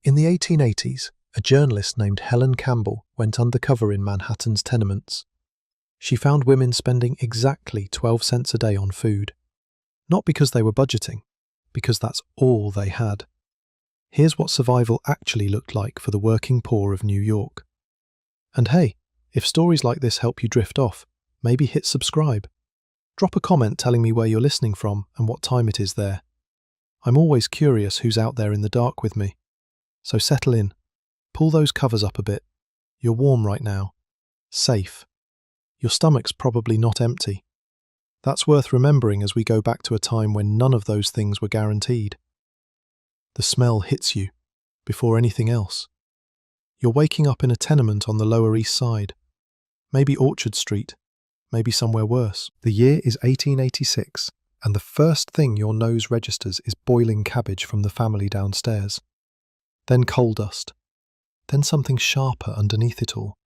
In the 1880s, a journalist named Helen Campbell went undercover in Manhattan's tenements. She found women spending exactly 12 cents a day on food. Not because they were budgeting, because that's all they had. Here's what survival actually looked like for the working poor of New York. And hey, if stories like this help you drift off, maybe hit subscribe. Drop a comment telling me where you're listening from and what time it is there. I'm always curious who's out there in the dark with me. So settle in. Pull those covers up a bit. You're warm right now. Safe. Your stomach's probably not empty. That's worth remembering as we go back to a time when none of those things were guaranteed. The smell hits you before anything else. You're waking up in a tenement on the Lower East Side. Maybe Orchard Street. Maybe somewhere worse. The year is 1886, and the first thing your nose registers is boiling cabbage from the family downstairs. Then coal dust. Then something sharper underneath it all.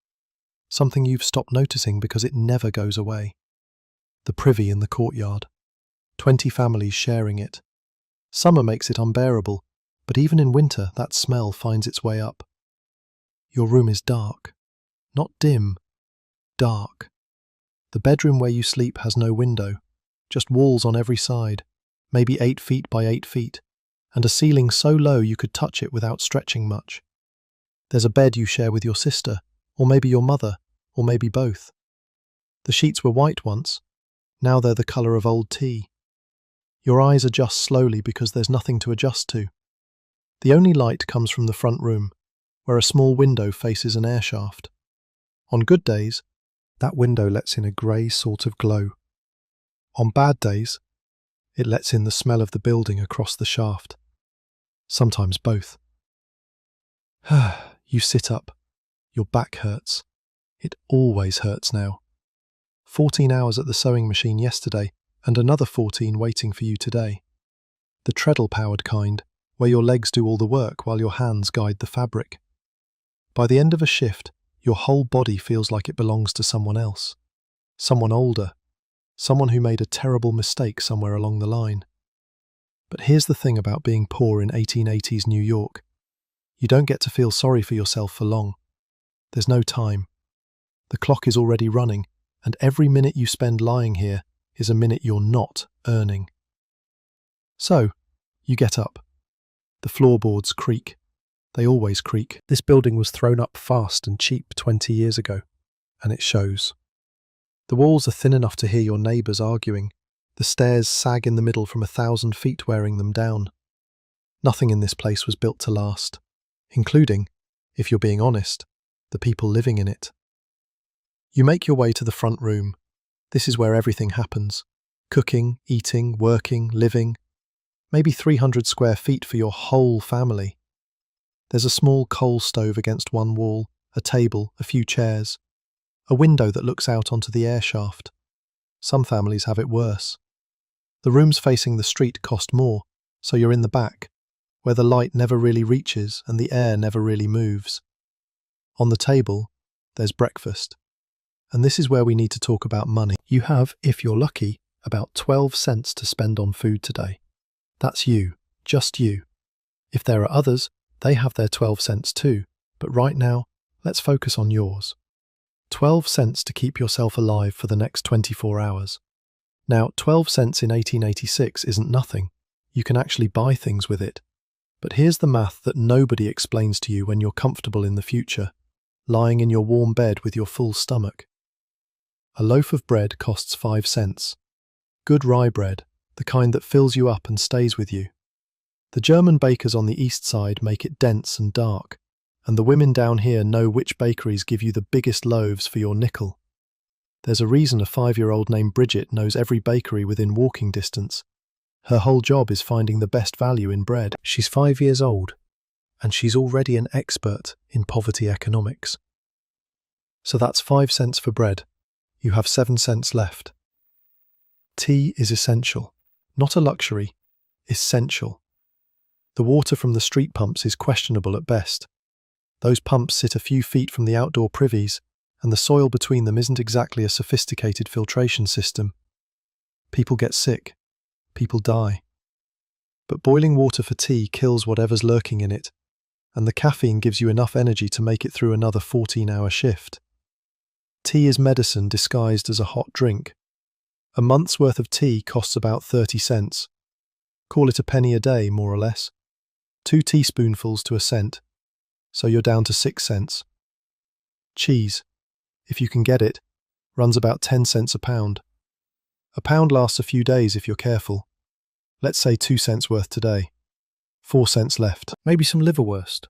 Something you've stopped noticing because it never goes away. The privy in the courtyard. 20 families sharing it. Summer makes it unbearable, but even in winter that smell finds its way up. Your room is dark. Not dim. Dark. The bedroom where you sleep has no window, just walls on every side, maybe 8 feet by 8 feet, and a ceiling so low you could touch it without stretching much. There's a bed you share with your sister, or maybe your mother, or maybe both. The sheets were white once, now they're the colour of old tea. Your eyes adjust slowly because there's nothing to adjust to. The only light comes from the front room, where a small window faces an air shaft. On good days, that window lets in a grey sort of glow. On bad days, it lets in the smell of the building across the shaft. Sometimes both. You sit up. Your back hurts. It always hurts now. 14 hours at the sewing machine yesterday, and another 14 waiting for you today. The treadle-powered kind, where your legs do all the work while your hands guide the fabric. By the end of a shift, your whole body feels like it belongs to someone else. Someone older. Someone who made a terrible mistake somewhere along the line. But here's the thing about being poor in 1880s New York. You don't get to feel sorry for yourself for long. There's no time. The clock is already running, and every minute you spend lying here is a minute you're not earning. So, you get up. The floorboards creak. They always creak. This building was thrown up fast and cheap 20 years ago, and it shows. The walls are thin enough to hear your neighbours arguing. The stairs sag in the middle from 1,000 feet wearing them down. Nothing in this place was built to last, including, if you're being honest, the people living in it. You make your way to the front room. This is where everything happens. Cooking, eating, working, living. Maybe 300 square feet for your whole family. There's a small coal stove against one wall, a table, a few chairs. A window that looks out onto the air shaft. Some families have it worse. The rooms facing the street cost more, so you're in the back, where the light never really reaches and the air never really moves. On the table, there's breakfast. And this is where we need to talk about money. You have, if you're lucky, about 12 cents to spend on food today. That's you, just you. If there are others, they have their 12 cents too, but right now, let's focus on yours. 12 cents to keep yourself alive for the next 24 hours. Now, 12 cents in 1886 isn't nothing. You can actually buy things with it. But here's the math that nobody explains to you when you're comfortable in the future, lying in your warm bed with your full stomach. A loaf of bread costs 5 cents. Good rye bread, the kind that fills you up and stays with you. The German bakers on the east side make it dense and dark, and the women down here know which bakeries give you the biggest loaves for your nickel. There's a reason a 5-year-old named Bridget knows every bakery within walking distance. Her whole job is finding the best value in bread. She's 5 years old, and she's already an expert in poverty economics. So that's 5 cents for bread. You have 7 cents left. Tea is essential. Not a luxury. Essential. The water from the street pumps is questionable at best. Those pumps sit a few feet from the outdoor privies, and the soil between them isn't exactly a sophisticated filtration system. People get sick. People die. But boiling water for tea kills whatever's lurking in it. and the caffeine gives you enough energy to make it through another 14-hour shift. Tea is medicine disguised as a hot drink. A month's worth of tea costs about 30 cents. Call it a penny a day, more or less. 2 teaspoonfuls to a cent, so you're down to 6 cents. Cheese, if you can get it, runs about 10 cents a pound. A pound lasts a few days if you're careful. Let's say 2 cents worth today. 4 cents left. Maybe some liverwurst.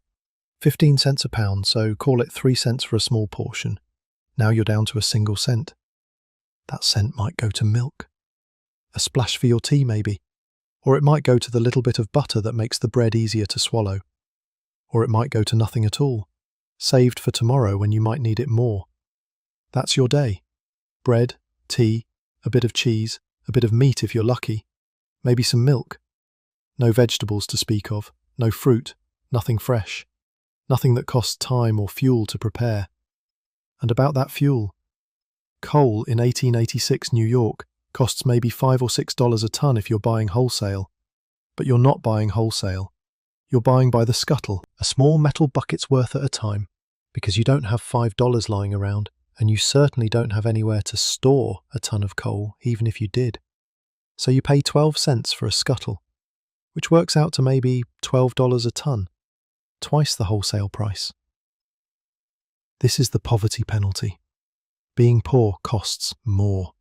15 cents a pound, so call it 3 cents for a small portion. Now you're down to a single cent. That cent might go to milk. A splash for your tea, maybe. Or it might go to the little bit of butter that makes the bread easier to swallow. Or it might go to nothing at all, saved for tomorrow when you might need it more. That's your day. Bread, tea, a bit of cheese, a bit of meat if you're lucky, maybe some milk. No vegetables to speak of, no fruit, nothing fresh, nothing that costs time or fuel to prepare. And about that fuel, coal in 1886 New York costs maybe $5 or $6 a ton if you're buying wholesale. But you're not buying wholesale. You're buying by the scuttle, a small metal bucket's worth at a time, because you don't have $5 lying around, and you certainly don't have anywhere to store a ton of coal, even if you did. So you pay 12 cents for a scuttle, which works out to maybe $12 a ton, twice the wholesale price. This is the poverty penalty. Being poor costs more.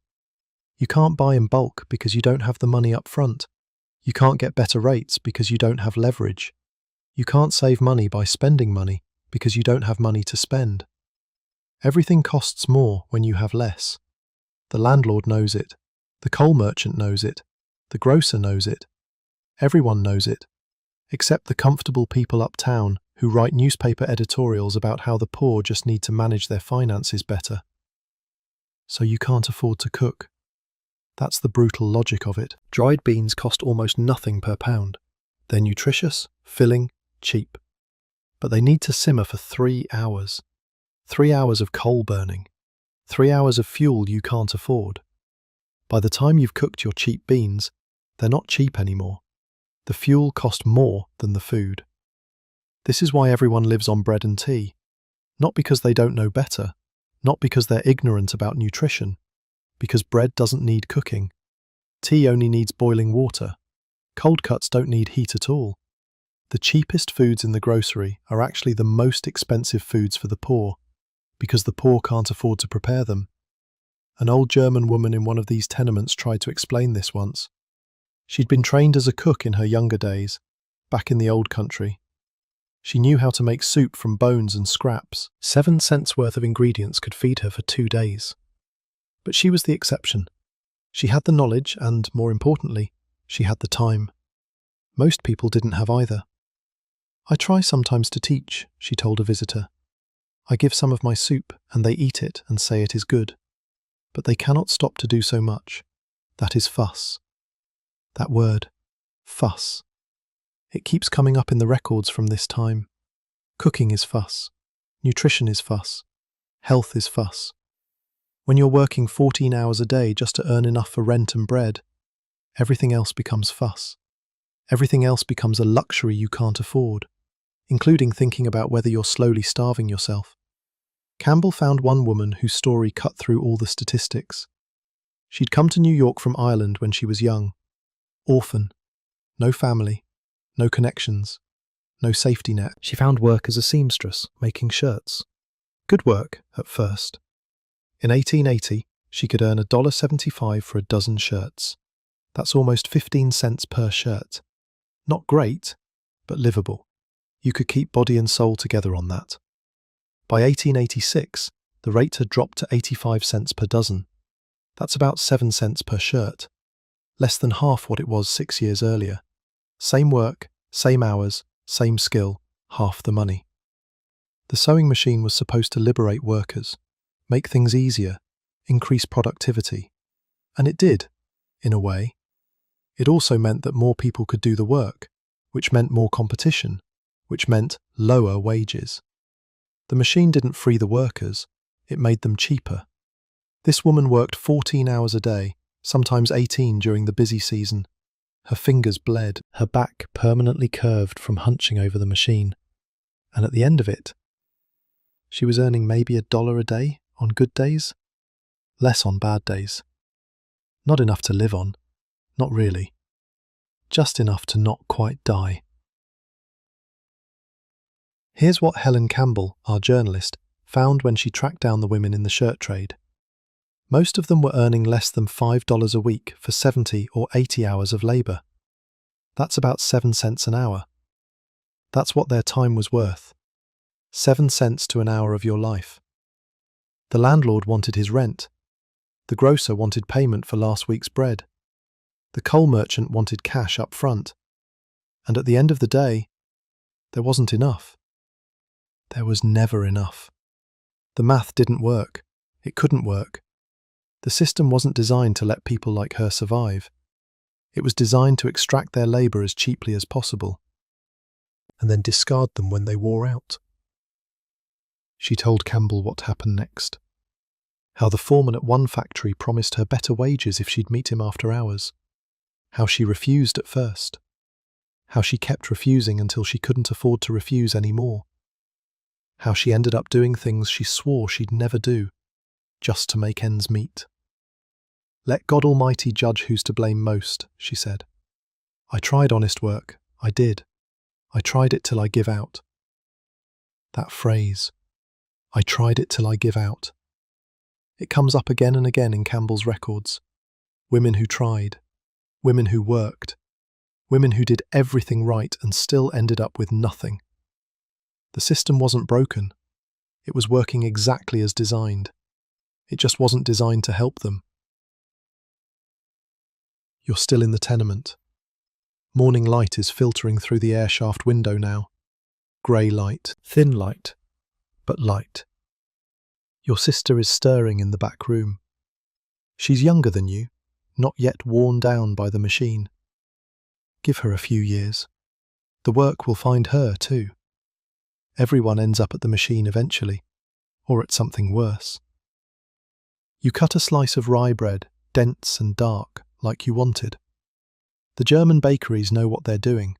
You can't buy in bulk because you don't have the money up front. You can't get better rates because you don't have leverage. You can't save money by spending money because you don't have money to spend. Everything costs more when you have less. The landlord knows it. The coal merchant knows it. The grocer knows it. Everyone knows it, except the comfortable people uptown who write newspaper editorials about how the poor just need to manage their finances better. So you can't afford to cook. That's the brutal logic of it. Dried beans cost almost nothing per pound. They're nutritious, filling, cheap. But they need to simmer for 3 hours. 3 hours of coal burning. 3 hours of fuel you can't afford. By the time you've cooked your cheap beans, they're not cheap anymore. The fuel cost more than the food. This is why everyone lives on bread and tea. Not because they don't know better. Not because they're ignorant about nutrition. Because bread doesn't need cooking. Tea only needs boiling water. Cold cuts don't need heat at all. The cheapest foods in the grocery are actually the most expensive foods for the poor, because the poor can't afford to prepare them. An old German woman in one of these tenements tried to explain this once. She'd been trained as a cook in her younger days, back in the old country. She knew how to make soup from bones and scraps. 7 cents worth of ingredients could feed her for 2 days. But she was the exception. She had the knowledge and, more importantly, she had the time. Most people didn't have either. I try sometimes to teach, she told a visitor. I give some of my soup and they eat it and say it is good. But they cannot stop to do so much. That is fuss. That word, fuss. It keeps coming up in the records from this time. Cooking is fuss. Nutrition is fuss. Health is fuss. When you're working 14 hours a day just to earn enough for rent and bread, everything else becomes fuss. Everything else becomes a luxury you can't afford, including thinking about whether you're slowly starving yourself. Campbell found one woman whose story cut through all the statistics. She'd come to New York from Ireland when she was young. Orphan. No family. No connections. No safety net. She found work as a seamstress, making shirts. Good work, at first. In 1880, she could earn $1.75 for a dozen shirts. That's almost 15 cents per shirt. Not great, but livable. You could keep body and soul together on that. By 1886, the rate had dropped to 85 cents per dozen. That's about 7 cents per shirt. Less than half what it was 6 years earlier. Same work, same hours, same skill, half the money. The sewing machine was supposed to liberate workers, make things easier, increase productivity. And it did, in a way. It also meant that more people could do the work, which meant more competition, which meant lower wages. The machine didn't free the workers, it made them cheaper. This woman worked 14 hours a day, sometimes 18 during the busy season. Her fingers bled, her back permanently curved from hunching over the machine. And at the end of it, she was earning maybe $1 a day on good days, less on bad days. Not enough to live on, not really. Just enough to not quite die. Here's what Helen Campbell, our journalist, found when she tracked down the women in the shirt trade. Most of them were earning less than $5 a week for 70 or 80 hours of labour. That's about 7 cents an hour. That's what their time was worth. 7 cents to an hour of your life. The landlord wanted his rent. The grocer wanted payment for last week's bread. The coal merchant wanted cash up front. And at the end of the day, there wasn't enough. There was never enough. The math didn't work. It couldn't work. The system wasn't designed to let people like her survive. It was designed to extract their labour as cheaply as possible, and then discard them when they wore out. She told Campbell what happened next. How the foreman at one factory promised her better wages if she'd meet him after hours. How she refused at first. How she kept refusing until she couldn't afford to refuse anymore. How she ended up doing things she swore she'd never do, just to make ends meet. Let God Almighty judge who's to blame most, she said. I tried honest work, I did. I tried it till I give out. That phrase, I tried it till I give out. It comes up again and again in Campbell's records. Women who tried, women who worked, women who did everything right and still ended up with nothing. The system wasn't broken. It was working exactly as designed. It just wasn't designed to help them. You're still in the tenement. Morning light is filtering through the air shaft window now. Grey light, thin light, but light. Your sister is stirring in the back room. She's younger than you, not yet worn down by the machine. Give her a few years. The work will find her too. Everyone ends up at the machine eventually, or at something worse. You cut a slice of rye bread, dense and dark, like you wanted. The German bakeries know what they're doing.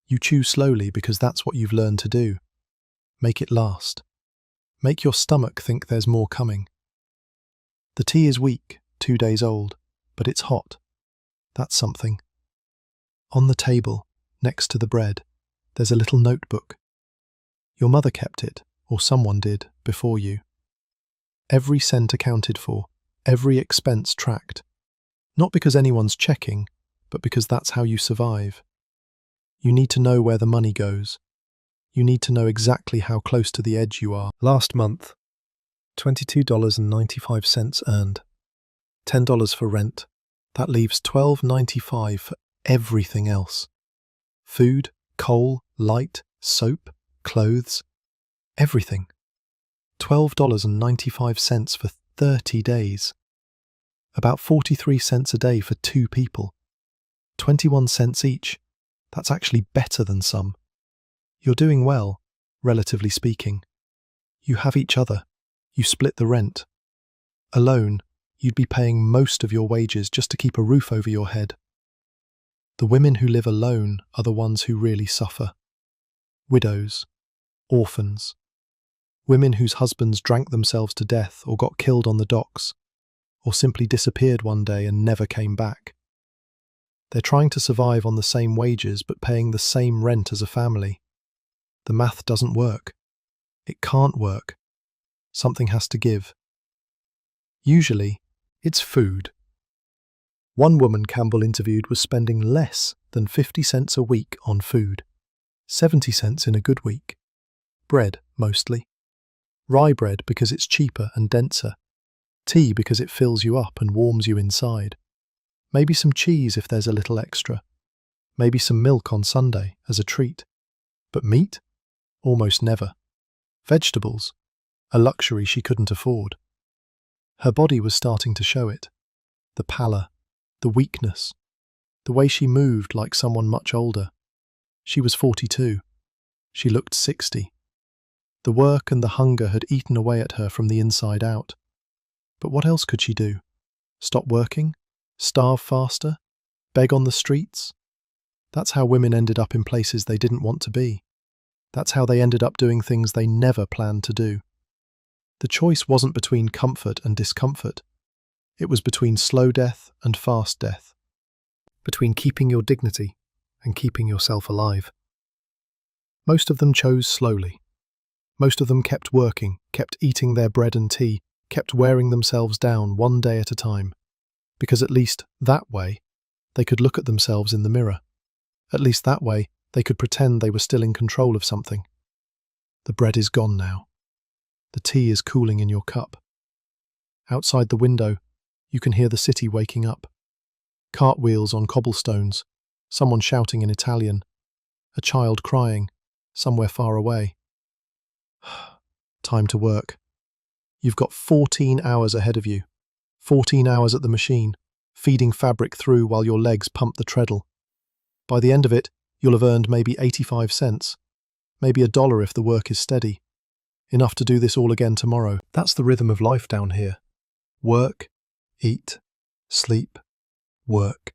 You chew slowly because that's what you've learned to do. Make it last. Make your stomach think there's more coming. The tea is weak, 2 days old, but it's hot. That's something. On the table, next to the bread, there's a little notebook. Your mother kept it, or someone did, before you. Every cent accounted for, every expense tracked. Not because anyone's checking, but because that's how you survive. You need to know where the money goes. You need to know exactly how close to the edge you are. Last month, $22.95 earned. $10 for rent. That leaves $12.95 for everything else. Food, coal, light, soap, clothes, everything. $12.95 for 30 days. About 43 cents a day for 2 people. 21 cents each. That's actually better than some. You're doing well, relatively speaking. You have each other. You split the rent. Alone, you'd be paying most of your wages just to keep a roof over your head. The women who live alone are the ones who really suffer. Widows, orphans, women whose husbands drank themselves to death or got killed on the docks, or simply disappeared one day and never came back. They're trying to survive on the same wages but paying the same rent as a family. The math doesn't work. It can't work. Something has to give. Usually, it's food. One woman Campbell interviewed was spending less than 50 cents a week on food. 70 cents in a good week. Bread, mostly. Rye bread because it's cheaper and denser. Tea because it fills you up and warms you inside. Maybe some cheese if there's a little extra. Maybe some milk on Sunday as a treat. But meat? Almost never. Vegetables? A luxury she couldn't afford. Her body was starting to show it. The pallor, the weakness, the way she moved like someone much older. She was 42. She looked 60. The work and the hunger had eaten away at her from the inside out. But what else could she do? Stop working? Starve faster? Beg on the streets? That's how women ended up in places they didn't want to be. That's how they ended up doing things they never planned to do. The choice wasn't between comfort and discomfort. It was between slow death and fast death. Between keeping your dignity and keeping yourself alive. Most of them chose slowly. Most of them kept working, kept eating their bread and tea, kept wearing themselves down one day at a time. Because at least that way, they could look at themselves in the mirror. At least that way, they could pretend they were still in control of something. The bread is gone now. The tea is cooling in your cup. Outside the window, you can hear the city waking up. Cartwheels on cobblestones, someone shouting in Italian, a child crying, somewhere far away. Time to work. You've got 14 hours ahead of you. 14 hours at the machine, feeding fabric through while your legs pump the treadle. By the end of it, you'll have earned maybe 85 cents, maybe $1 if the work is steady. Enough to do this all again tomorrow. That's the rhythm of life down here. Work, eat, sleep, work.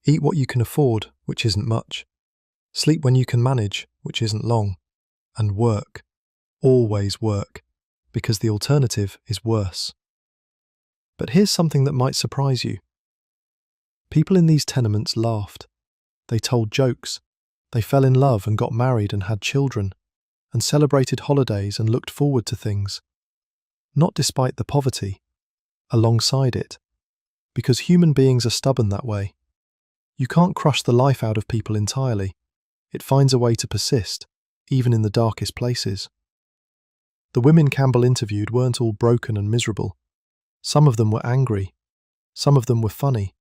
Eat what you can afford, which isn't much. Sleep when you can manage, which isn't long. And work. Always work. Because the alternative is worse. But here's something that might surprise you. People in these tenements laughed. They told jokes. They fell in love and got married and had children, and celebrated holidays and looked forward to things. Not despite the poverty, alongside it. Because human beings are stubborn that way. You can't crush the life out of people entirely. It finds a way to persist, even in the darkest places. The women Campbell interviewed weren't all broken and miserable. Some of them were angry. Some of them were funny.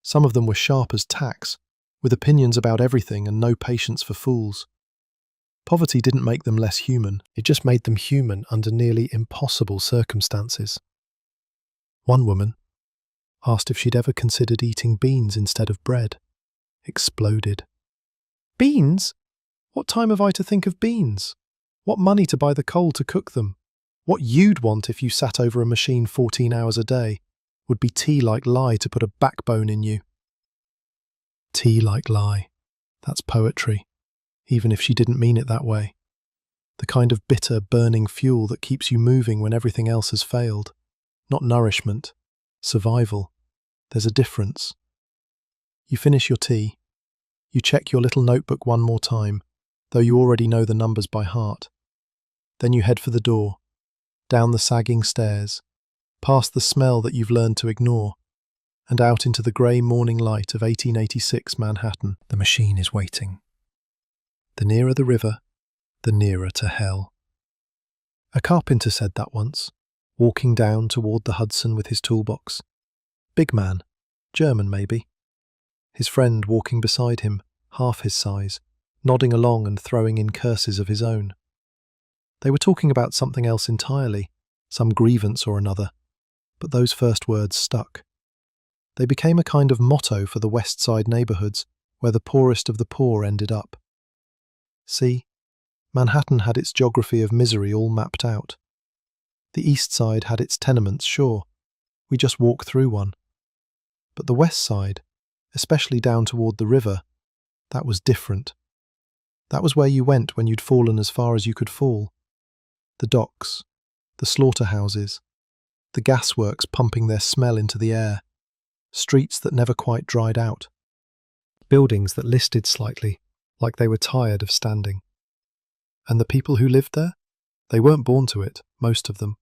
Some of them were sharp as tacks, with opinions about everything and no patience for fools. Poverty didn't make them less human, it just made them human under nearly impossible circumstances. One woman asked if she'd ever considered eating beans instead of bread. Exploded. Beans? What time have I to think of beans? What money to buy the coal to cook them? What you'd want if you sat over a machine 14 hours a day would be tea like lie to put a backbone in you. Tea like lie. That's poetry, even if she didn't mean it that way. The kind of bitter, burning fuel that keeps you moving when everything else has failed. Not nourishment, survival. There's a difference. You finish your tea. You check your little notebook one more time, though you already know the numbers by heart. Then you head for the door, down the sagging stairs, past the smell that you've learned to ignore, and out into the grey morning light of 1886 Manhattan. The machine is waiting. The nearer the river, the nearer to hell. A carpenter said that once, walking down toward the Hudson with his toolbox. Big man, German maybe. His friend walking beside him, half his size, nodding along and throwing in curses of his own. They were talking about something else entirely, some grievance or another, but those first words stuck. They became a kind of motto for the West Side neighbourhoods, where the poorest of the poor ended up. See, Manhattan had its geography of misery all mapped out. The East Side had its tenements, sure, we just walk through one. But the West Side, especially down toward the river, that was different. That was where you went when you'd fallen as far as you could fall. The docks, the slaughterhouses, the gasworks pumping their smell into the air, streets that never quite dried out, buildings that listed slightly, like they were tired of standing. And the people who lived there? They weren't born to it, most of them.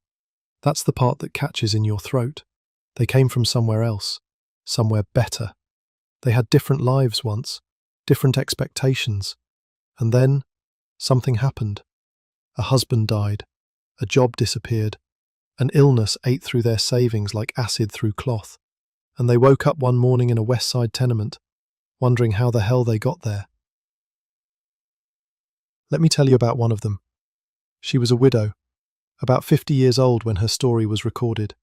That's the part that catches in your throat. They came from somewhere else, somewhere better. They had different lives once, different expectations. And then, something happened. A husband died, a job disappeared, an illness ate through their savings like acid through cloth, and they woke up one morning in a West Side tenement, wondering how the hell they got there. Let me tell you about one of them. She was a widow, about 50 years old when her story was recorded.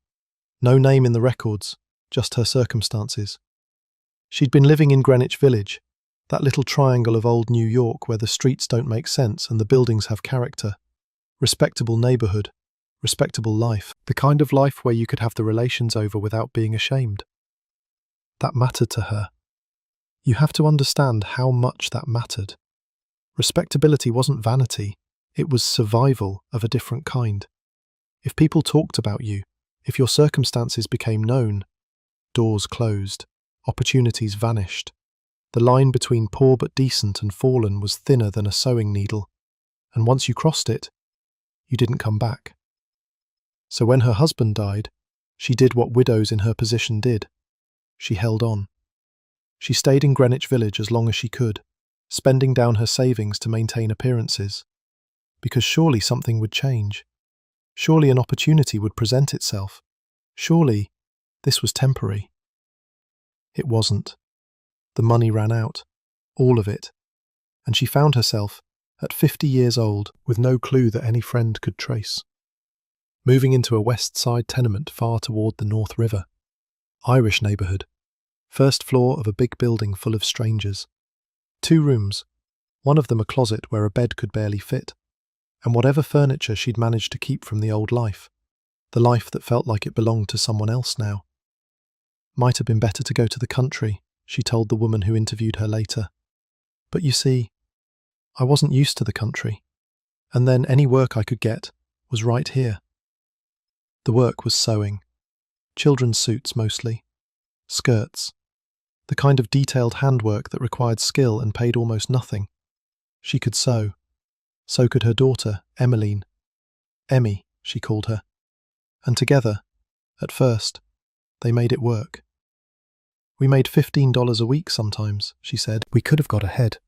No name in the records, just her circumstances. She'd been living in Greenwich Village, that little triangle of old New York where the streets don't make sense and the buildings have character. Respectable neighbourhood, respectable life, the kind of life where you could have the relations over without being ashamed. That mattered to her. You have to understand how much that mattered. Respectability wasn't vanity, it was survival of a different kind. If people talked about you, if your circumstances became known, doors closed, opportunities vanished. The line between poor but decent and fallen was thinner than a sewing needle, and once you crossed it, you didn't come back. So when her husband died, she did what widows in her position did. She held on. She stayed in Greenwich Village as long as she could, spending down her savings to maintain appearances. Because surely something would change. Surely an opportunity would present itself. Surely this was temporary. It wasn't. The money ran out, all of it, and she found herself, at 50 years old, with no clue that any friend could trace. Moving into a west side tenement far toward the North River. Irish neighbourhood. First floor of a big building full of strangers. 2 rooms, one of them a closet where a bed could barely fit, and whatever furniture she'd managed to keep from the old life, the life that felt like it belonged to someone else now. Might have been better to go to the country, she told the woman who interviewed her later. But you see, I wasn't used to the country, and then any work I could get was right here. The work was sewing. Children's suits mostly. Skirts. The kind of detailed handwork that required skill and paid almost nothing. She could sew. So could her daughter, Emmeline. Emmy, she called her. And together, at first, they made it work. We made $15 a week sometimes, she said. We could have got ahead.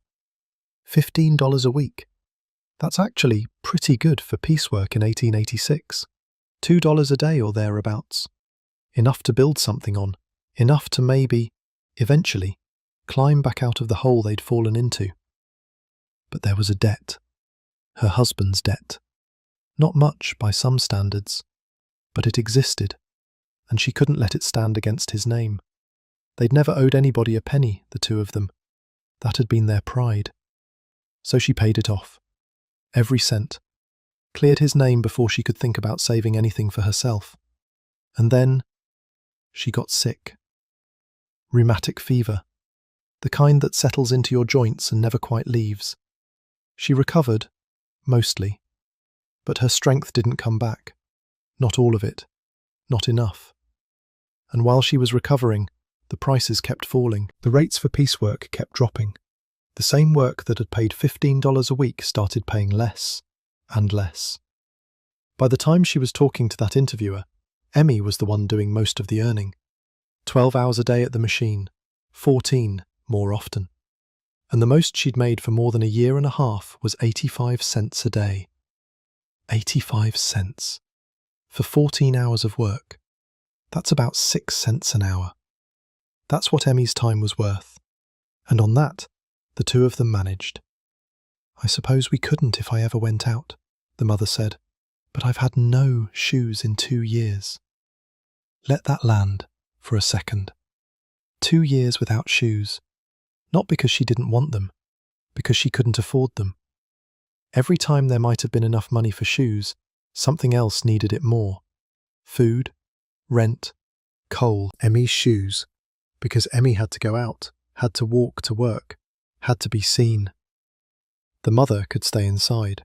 $15 a week. That's actually pretty good for piecework in 1886. $2 a day or thereabouts. Enough to build something on. Enough to maybe, eventually, climb back out of the hole they'd fallen into. But there was a debt. Her husband's debt. Not much by some standards, but it existed, and she couldn't let it stand against his name. They'd never owed anybody a penny, the two of them. That had been their pride. So she paid it off. Every cent. Cleared his name before she could think about saving anything for herself. And then she got sick. Rheumatic fever. The kind that settles into your joints and never quite leaves. She recovered, mostly. But her strength didn't come back. Not all of it. Not enough. And while she was recovering, the prices kept falling. The rates for piecework kept dropping. The same work that had paid $15 a week started paying less and less. By the time she was talking to that interviewer, Emmy was the one doing most of the earning. 12 hours a day at the machine, 14 more often. And the most she'd made for more than a year and a half was 85 cents a day. 85 cents. For 14 hours of work. That's about 6 cents an hour. That's what Emmy's time was worth. And on that, the two of them managed. I suppose we couldn't if I ever went out, the mother said, but I've had no shoes in 2 years. Let that land for a second. 2 years without shoes. Not because she didn't want them, because she couldn't afford them. Every time there might have been enough money for shoes, something else needed it more. Food, rent, coal. Emmy's shoes. Because Emmy had to go out, had to walk to work, had to be seen. The mother could stay inside.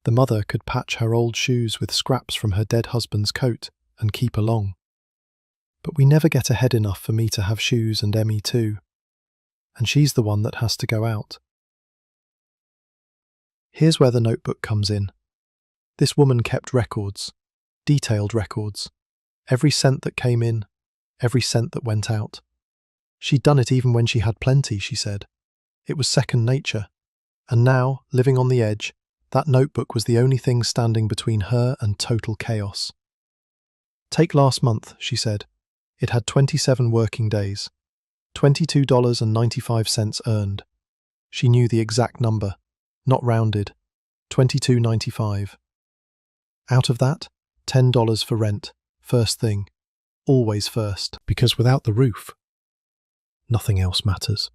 The mother could patch her old shoes with scraps from her dead husband's coat and keep along. But we never get ahead enough for me to have shoes and Emmy too. And she's the one that has to go out. Here's where the notebook comes in. This woman kept records, detailed records. Every cent that came in, every cent that went out. She'd done it even when she had plenty, she said. It was second nature. And now, living on the edge, that notebook was the only thing standing between her and total chaos. Take last month, she said. It had 27 working days. $22.95 earned. She knew the exact number, not rounded. $22.95. Out of that, $10 for rent, first thing. Always first, because without the roof, nothing else matters.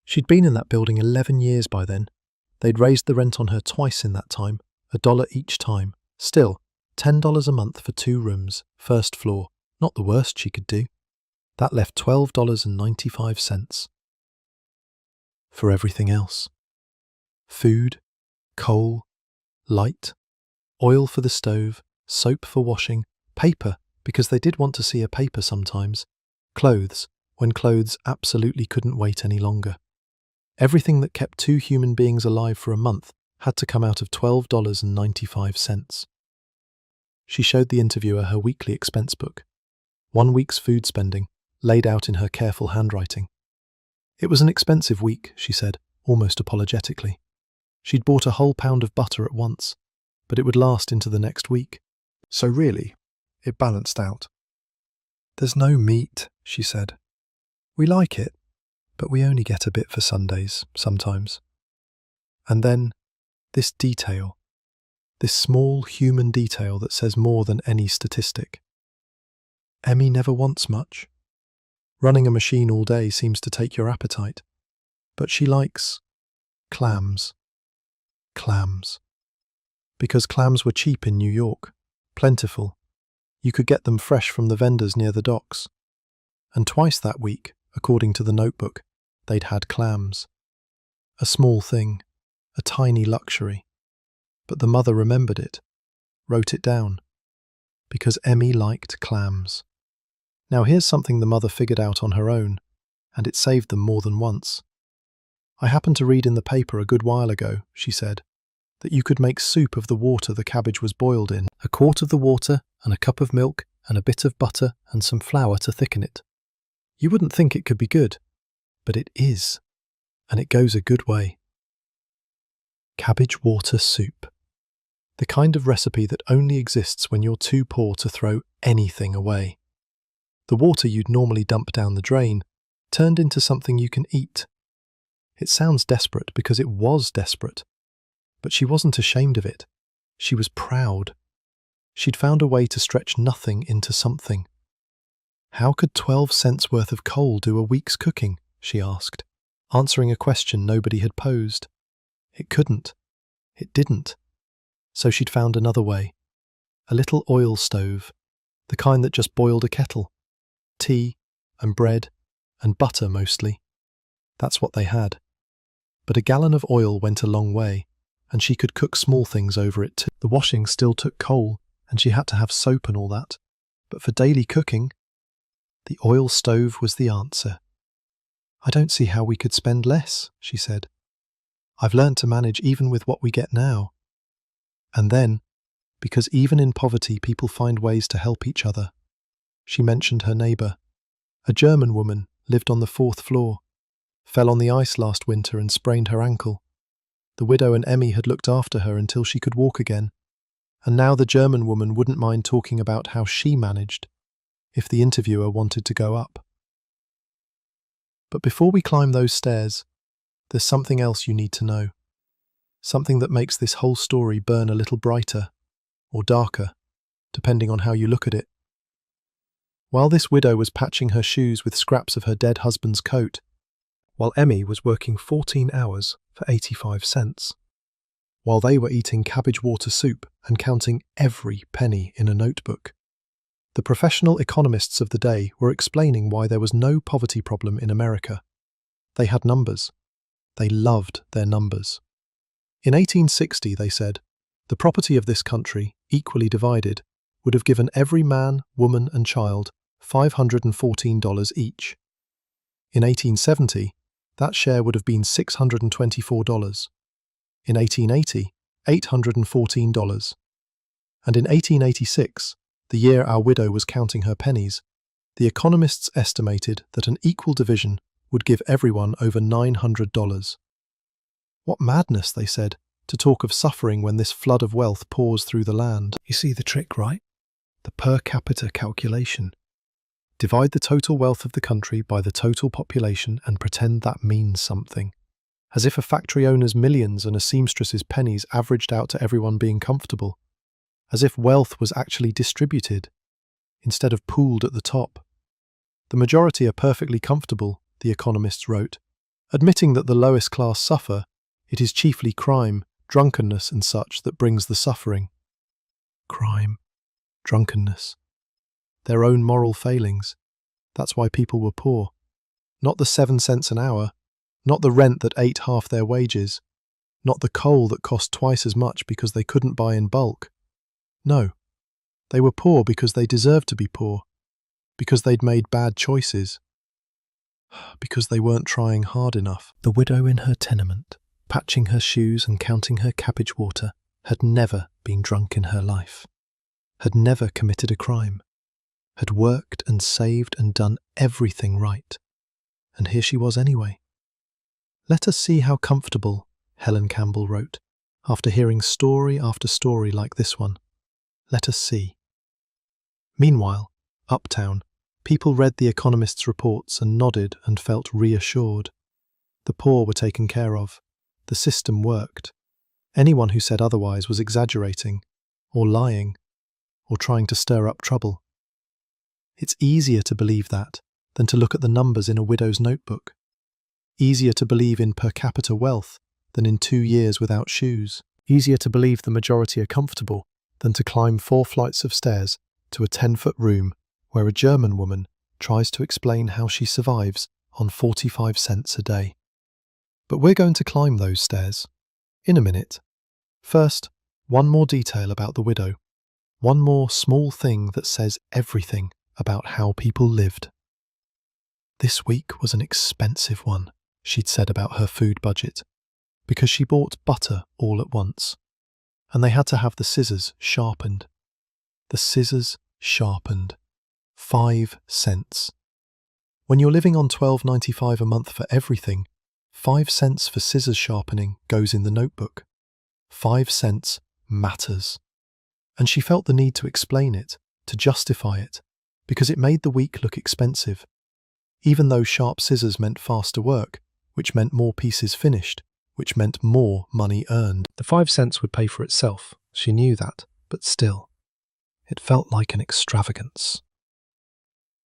She'd been in that building 11 years by then. They'd raised the rent on her twice in that time, $1 each time. Still, $10 a month for 2 rooms, first floor, not the worst she could do. That left $12.95. For everything else. Food, coal, light, oil for the stove, soap for washing, paper, because they did want to see a paper sometimes, clothes, when clothes absolutely couldn't wait any longer. Everything that kept two human beings alive for a month had to come out of $12.95. She showed the interviewer her weekly expense book, 1 week's food spending, laid out in her careful handwriting. It was an expensive week, she said, almost apologetically. She'd bought a whole pound of butter at once, but it would last into the next week. So really, it balanced out. There's no meat, she said. We like it, but we only get a bit for Sundays, sometimes. And then, this detail, this small human detail that says more than any statistic. Emmy never wants much. Running a machine all day seems to take your appetite, but she likes clams. Clams. Because clams were cheap in New York, plentiful. You could get them fresh from the vendors near the docks. And twice that week, according to the notebook, they'd had clams. A small thing, a tiny luxury. But the mother remembered it, wrote it down, because Emmy liked clams. Now here's something the mother figured out on her own, and it saved them more than once. I happened to read in the paper a good while ago, she said, that you could make soup of the water the cabbage was boiled in, a quart of the water and a cup of milk and a bit of butter and some flour to thicken it. You wouldn't think it could be good, but it is, and it goes a good way. Cabbage water soup. The kind of recipe that only exists when you're too poor to throw anything away. The water you'd normally dump down the drain turned into something you can eat. It sounds desperate because it was desperate, but she wasn't ashamed of it. She was proud. She'd found a way to stretch nothing into something. How could 12 cents worth of coal do a week's cooking? She asked, answering a question nobody had posed. It couldn't. It didn't. So she'd found another way. A little oil stove, the kind that just boiled a kettle. Tea and bread and butter mostly. That's what they had. But a gallon of oil went a long way, and she could cook small things over it too. The washing still took coal, and she had to have soap and all that. But for daily cooking, the oil stove was the answer. I don't see how we could spend less, she said. I've learned to manage even with what we get now. And then, because even in poverty people find ways to help each other, she mentioned her neighbour. A German woman lived on the 4th floor, fell on the ice last winter and sprained her ankle. The widow and Emmy had looked after her until she could walk again, and now the German woman wouldn't mind talking about how she managed, if the interviewer wanted to go up. But before we climb those stairs, there's something else you need to know. Something that makes this whole story burn a little brighter, or darker, depending on how you look at it. While this widow was patching her shoes with scraps of her dead husband's coat, while Emmy was working 14 hours for 85 cents, while they were eating cabbage water soup and counting every penny in a notebook, the professional economists of the day were explaining why there was no poverty problem in America. They had numbers. They loved their numbers. In 1860, they said, the property of this country, equally divided, would have given every man, woman and child $514 each. In 1870, that share would have been $624. In 1880, $814. And in 1886, the year our widow was counting her pennies, the economists estimated that an equal division would give everyone over $900. What madness, they said, to talk of suffering when this flood of wealth pours through the land. You see the trick, right? The per capita calculation. Divide the total wealth of the country by the total population and pretend that means something. As if a factory owner's millions and a seamstress's pennies averaged out to everyone being comfortable. As if wealth was actually distributed, instead of pooled at the top. The majority are perfectly comfortable, the economists wrote. Admitting that the lowest class suffer, it is chiefly crime, drunkenness and such that brings the suffering. Crime, drunkenness. Their own moral failings. That's why people were poor. Not the 7 cents an hour, not the rent that ate half their wages, Not the coal that cost twice as much because they couldn't buy in bulk. No, they were poor because they deserved to be poor, because they'd made bad choices, because they weren't trying hard enough. The widow in her tenement, patching her shoes and counting her cabbage water, had never been drunk in her life, had never committed a crime, had worked and saved and done everything right. And here she was anyway. Let us see how comfortable, Helen Campbell wrote, after hearing story after story like this one. Let us see. Meanwhile, uptown, people read the Economist's reports and nodded and felt reassured. The poor were taken care of. The system worked. Anyone who said otherwise was exaggerating, or lying, or trying to stir up trouble. It's easier to believe that than to look at the numbers in a widow's notebook. Easier to believe in per capita wealth than in 2 years without shoes. Easier to believe the majority are comfortable than to climb 4 flights of stairs to a 10-foot room where a German woman tries to explain how she survives on 45 cents a day. But we're going to climb those stairs in a minute. First, one more detail about the widow. One more small thing that says everything about how people lived. This week was an expensive one, she'd said about her food budget, because she bought butter all at once, and they had to have the scissors sharpened. The scissors sharpened. 5 cents. When you're living on $12.95 a month for everything, 5 cents for scissors sharpening goes in the notebook. 5 cents matters. And she felt the need to explain it, to justify it, because it made the week look expensive. Even though sharp scissors meant faster work, which meant more pieces finished, which meant more money earned. The 5 cents would pay for itself, she knew that, but still, it felt like an extravagance.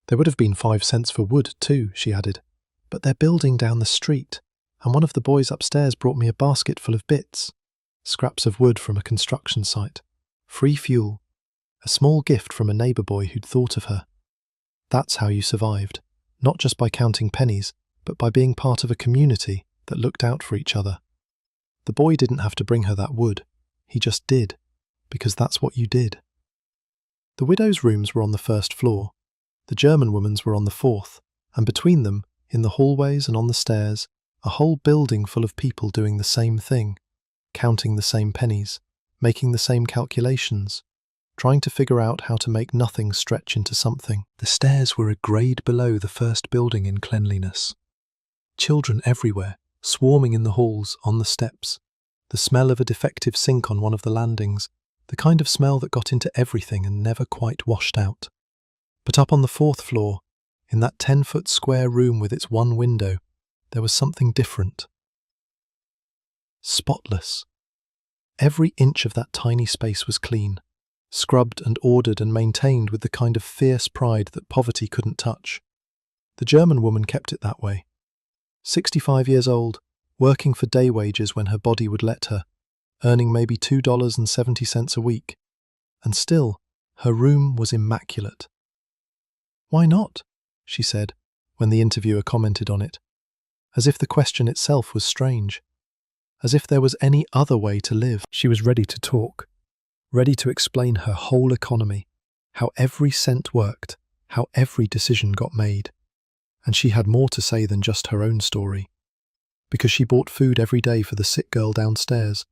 There would have been 5 cents for wood too, she added, but they're building down the street, and one of the boys upstairs brought me a basket full of bits, scraps of wood from a construction site, free fuel, a small gift from a neighbour boy who'd thought of her. That's how you survived, not just by counting pennies, but by being part of a community that looked out for each other. The boy didn't have to bring her that wood, he just did, because that's what you did. The widow's rooms were on the 1st floor, the German woman's were on the 4th, and between them, in the hallways and on the stairs, a whole building full of people doing the same thing, counting the same pennies, making the same calculations, trying to figure out how to make nothing stretch into something. The stairs were a grade below the first building in cleanliness. Children everywhere, swarming in the halls, on the steps, the smell of a defective sink on one of the landings, the kind of smell that got into everything and never quite washed out. But up on the 4th floor, in that 10-foot square room with its one window, there was something different. Spotless. Every inch of that tiny space was clean, scrubbed and ordered and maintained with the kind of fierce pride that poverty couldn't touch. The German woman kept it that way. 65 years old, working for day wages when her body would let her, earning maybe $2.70 a week. And still, her room was immaculate. "Why not?" she said, when the interviewer commented on it, as if the question itself was strange, as if there was any other way to live. She was ready to talk, ready to explain her whole economy, how every cent worked, how every decision got made. And she had more to say than just her own story, because she bought food every day for the sick girl downstairs,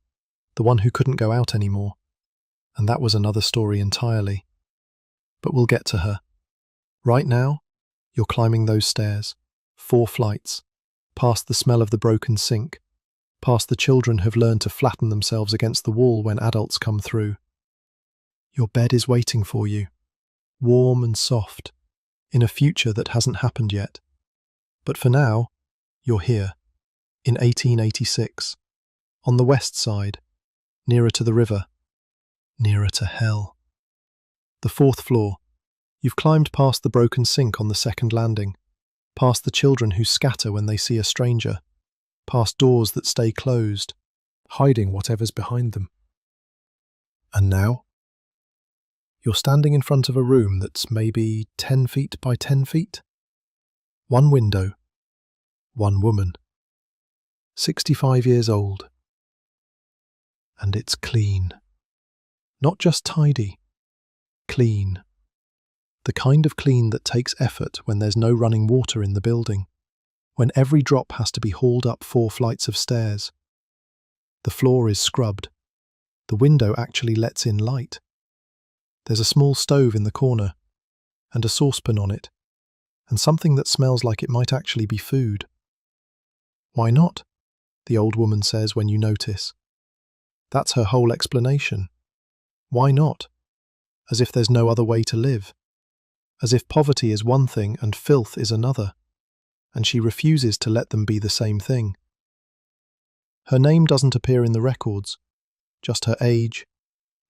the one who couldn't go out anymore. And that was another story entirely. But we'll get to her. Right now, you're climbing those stairs, 4 flights, past the smell of the broken sink, past the children who've learned to flatten themselves against the wall when adults come through. Your bed is waiting for you, warm and soft, in a future that hasn't happened yet. But for now, you're here, in 1886, on the west side, nearer to the river, nearer to hell. The 4th floor. You've climbed past the broken sink on the 2nd landing, past the children who scatter when they see a stranger, past doors that stay closed, hiding whatever's behind them. And now? You're standing in front of a room that's maybe 10 feet by 10 feet. One window, one woman. 65 years old, And it's clean. Not just tidy, clean. The kind of clean that takes effort when there's no running water in the building, when every drop has to be hauled up 4 flights of stairs. The floor is scrubbed. The window actually lets in light. There's a small stove in the corner, and a saucepan on it, and something that smells like it might actually be food. Why not? The old woman says when you notice. That's her whole explanation. Why not? As if there's no other way to live. As if poverty is one thing and filth is another, and she refuses to let them be the same thing. Her name doesn't appear in the records, just her age,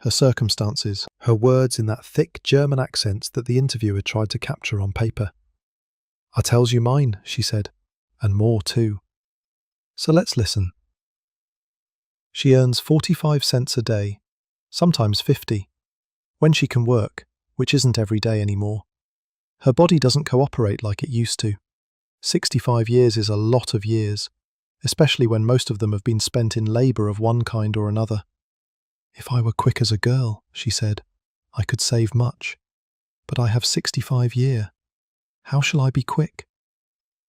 her circumstances, her words in that thick German accent that the interviewer tried to capture on paper. "I tells you mine," she said, "and more too. So let's listen." She earns 45 cents a day, sometimes 50, when she can work, which isn't every day anymore. Her body doesn't cooperate like it used to. 65 years is a lot of years, especially when most of them have been spent in labour of one kind or another. "If I were quick as a girl," she said, "I could save much. But I have 65 year. How shall I be quick?"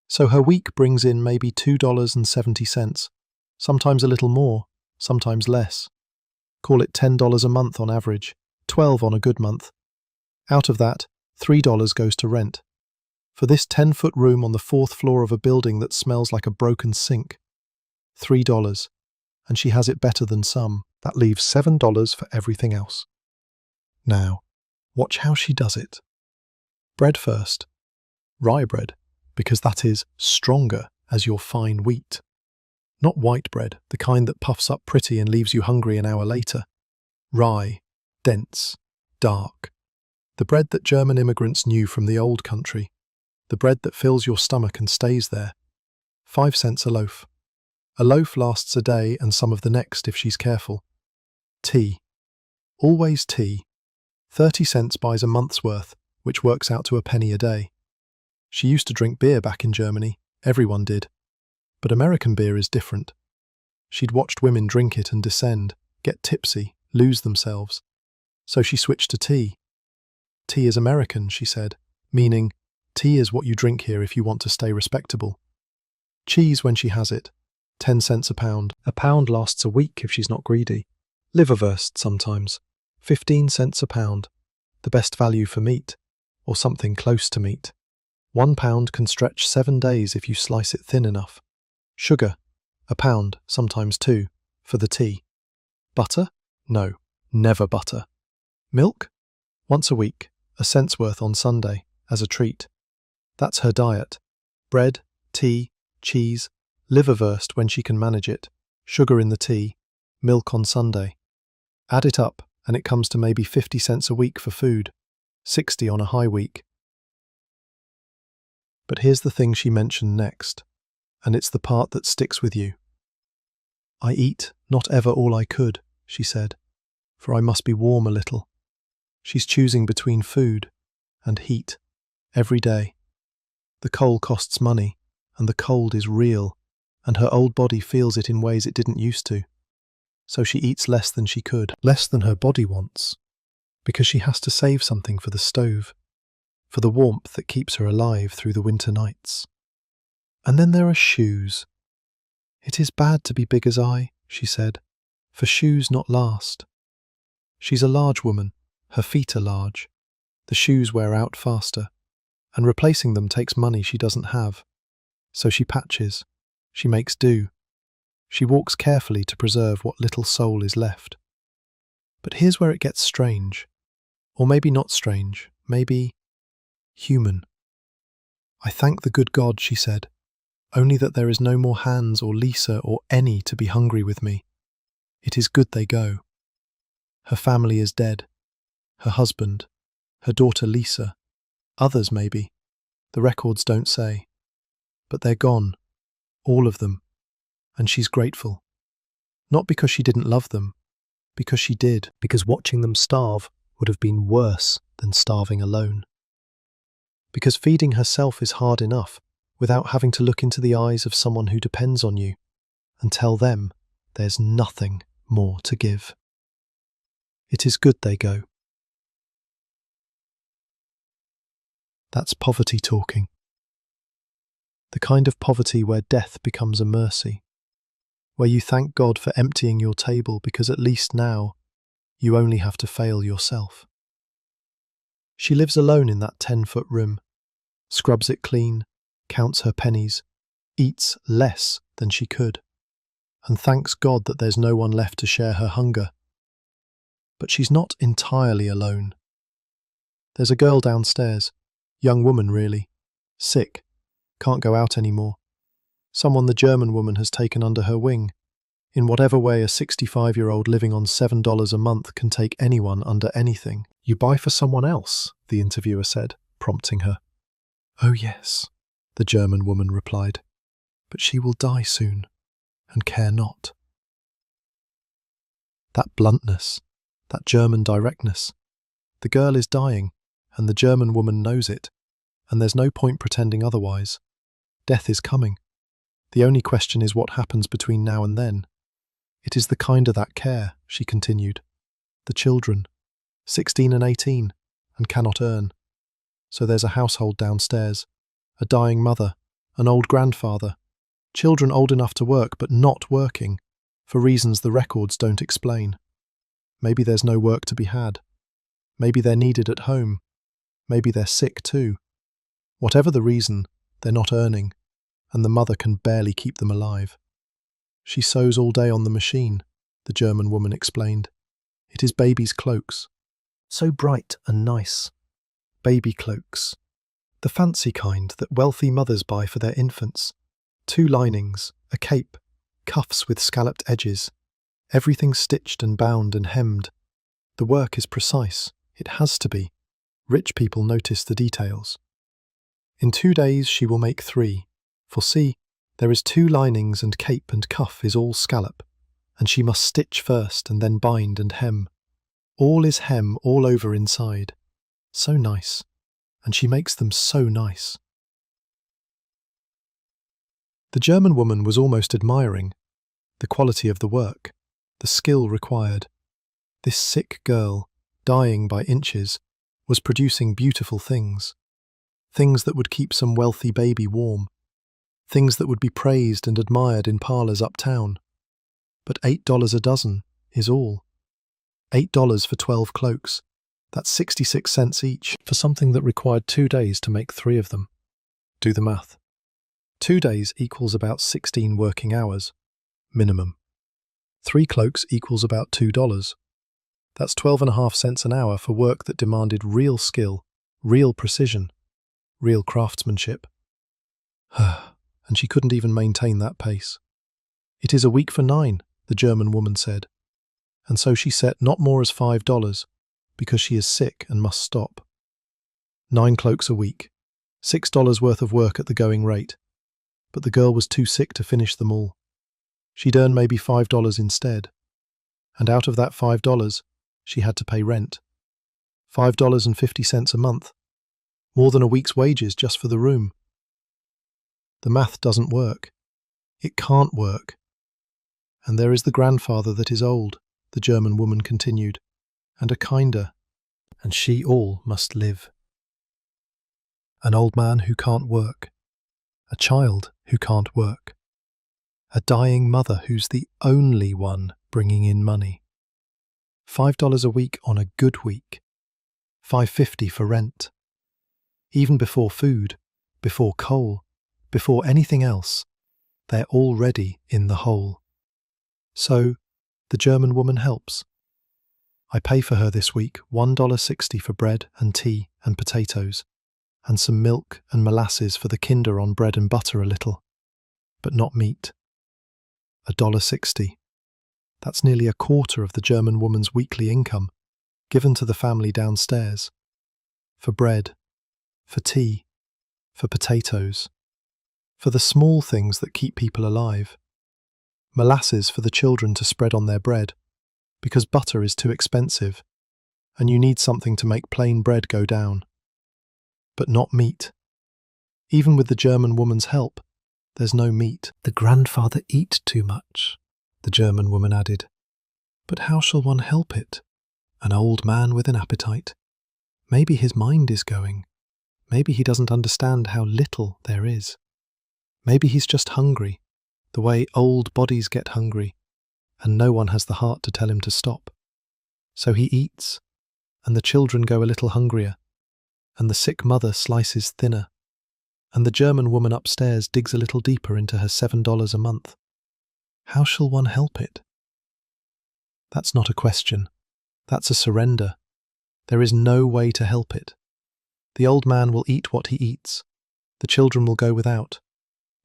So her week brings in maybe $2.70, sometimes a little more, sometimes less. Call it $10 a month on average, 12 on a good month. Out of that, $3 goes to rent. For this 10-foot room on the 4th floor of a building that smells like a broken sink. $3. And she has it better than some. That leaves $7 for everything else. Now, watch how she does it. Bread first. Rye bread, because that is stronger as your fine wheat. Not white bread, the kind that puffs up pretty and leaves you hungry an hour later. Rye, dense, dark. The bread that German immigrants knew from the old country. The bread that fills your stomach and stays there. 5 cents a loaf. A loaf lasts a day and some of the next if she's careful. Tea. Always tea. 30 cents buys a month's worth, which works out to a penny a day. She used to drink beer back in Germany. Everyone did. But American beer is different. She'd watched women drink it and descend, get tipsy, lose themselves. So she switched to tea. Tea is American, she said, meaning tea is what you drink here if you want to stay respectable. Cheese when she has it. 10 cents a pound. A pound lasts a week if she's not greedy. Liverwurst sometimes. 15 cents a pound. The best value for meat, or something close to meat. 1 pound can stretch 7 days if you slice it thin enough. Sugar. A pound, sometimes 2, for the tea. Butter? No, never butter. Milk? Once a week, a cent's worth on Sunday, as a treat. That's her diet. Bread, tea, cheese, liverwurst when she can manage it, sugar in the tea, milk on Sunday. Add it up, and it comes to maybe 50 cents a week for food, 60 on a high week. But here's the thing she mentioned next, and it's the part that sticks with you. "I eat not ever all I could," she said, "for I must be warm a little." She's choosing between food and heat every day. The coal costs money, and the cold is real, and her old body feels it in ways it didn't used to. So she eats less than she could, less than her body wants, because she has to save something for the stove, for the warmth that keeps her alive through the winter nights. And then there are shoes. "It is bad to be big as I," she said, "for shoes not last." She's a large woman, her feet are large. The shoes wear out faster, and replacing them takes money she doesn't have. So she patches, she makes do. She walks carefully to preserve what little soul is left. But here's where it gets strange. Or maybe not strange, maybe human. "I thank the good God," she said, "only that there is no more Hans or Lisa or any to be hungry with me. It is good they go. Her family is dead. Her husband, her daughter Lisa, others maybe. The records don't say. But they're gone, all of them, and she's grateful. Not because she didn't love them, because she did, because watching them starve would have been worse than starving alone. Because feeding herself is hard enough without having to look into the eyes of someone who depends on you and tell them there's nothing more to give. It is good they go. That's poverty talking. The kind of poverty where death becomes a mercy, where you thank God for emptying your table because at least now you only have to fail yourself. She lives alone in that 10-foot room, scrubs it clean, counts her pennies, eats less than she could, and thanks God that there's no one left to share her hunger. But she's not entirely alone. There's a girl downstairs, young woman really, sick, can't go out anymore. Someone the German woman has taken under her wing, in whatever way a 65-year-old living on $7 a month can take anyone under anything. You buy for someone else, the interviewer said, prompting her. Oh yes, the German woman replied, but she will die soon, and care not. That bluntness, that German directness. The girl is dying, and the German woman knows it, and there's no point pretending otherwise. Death is coming. The only question is what happens between now and then. It is the kind of that care, she continued. The children, 16 and 18, and cannot earn. So there's a household downstairs, a dying mother, an old grandfather, children old enough to work but not working, for reasons the records don't explain. Maybe there's no work to be had. Maybe they're needed at home. Maybe they're sick too. Whatever the reason, they're not earning, and the mother can barely keep them alive. She sews all day on the machine, the German woman explained. It is babies' cloaks. So bright and nice. Baby cloaks. The fancy kind that wealthy mothers buy for their infants. 2 linings, a cape, cuffs with scalloped edges. Everything stitched and bound and hemmed. The work is precise. It has to be. Rich people notice the details. In 2 days she will make 3. For see, there is 2 linings and cape and cuff is all scallop, and she must stitch first and then bind and hem. All is hem all over inside. So nice. And she makes them so nice. The German woman was almost admiring the quality of the work, the skill required. This sick girl, dying by inches, was producing beautiful things. Things that would keep some wealthy baby warm. Things that would be praised and admired in parlours uptown. But $8 a dozen is all. $8 for 12 cloaks. That's 66 cents each for something that required 2 days to make 3 of them. Do the math. 2 days equals about 16 working hours, minimum. 3 cloaks equals about $2. That's 12.5 cents an hour for work that demanded real skill, real precision, real craftsmanship. And she couldn't even maintain that pace. It is a week for 9, the German woman said. And so she set not more as $5, because she is sick and must stop. 9 cloaks a week, $6 worth of work at the going rate. But the girl was too sick to finish them all. She'd earn maybe $5 instead. And out of that $5, she had to pay rent. $5.50 a month. More than a week's wages just for the room. The math doesn't work. It can't work. And there is the grandfather that is old, the German woman continued, and a kinder, and she all must live. An old man who can't work. A child who can't work. A dying mother who's the only one bringing in money. $5 a week on a good week. $5.50 for rent. Even before food, before coal, before anything else, they're already in the hole. So, the German woman helps. I pay for her this week $1.60 for bread and tea and potatoes, and some milk and molasses for the kinder on bread and butter a little, but not meat. $1.60. That's nearly a quarter of the German woman's weekly income, given to the family downstairs. For bread, for tea, for potatoes, for the small things that keep people alive. Molasses for the children to spread on their bread, because butter is too expensive, and you need something to make plain bread go down. But not meat. Even with the German woman's help, there's no meat. The grandfather eat too much, the German woman added. But how shall one help it? An old man with an appetite. Maybe his mind is going. Maybe he doesn't understand how little there is. Maybe he's just hungry, the way old bodies get hungry, and no one has the heart to tell him to stop. So he eats, and the children go a little hungrier, and the sick mother slices thinner, and the German woman upstairs digs a little deeper into her $7 a month. How shall one help it? That's not a question. That's a surrender. There is no way to help it. The old man will eat what he eats. The children will go without.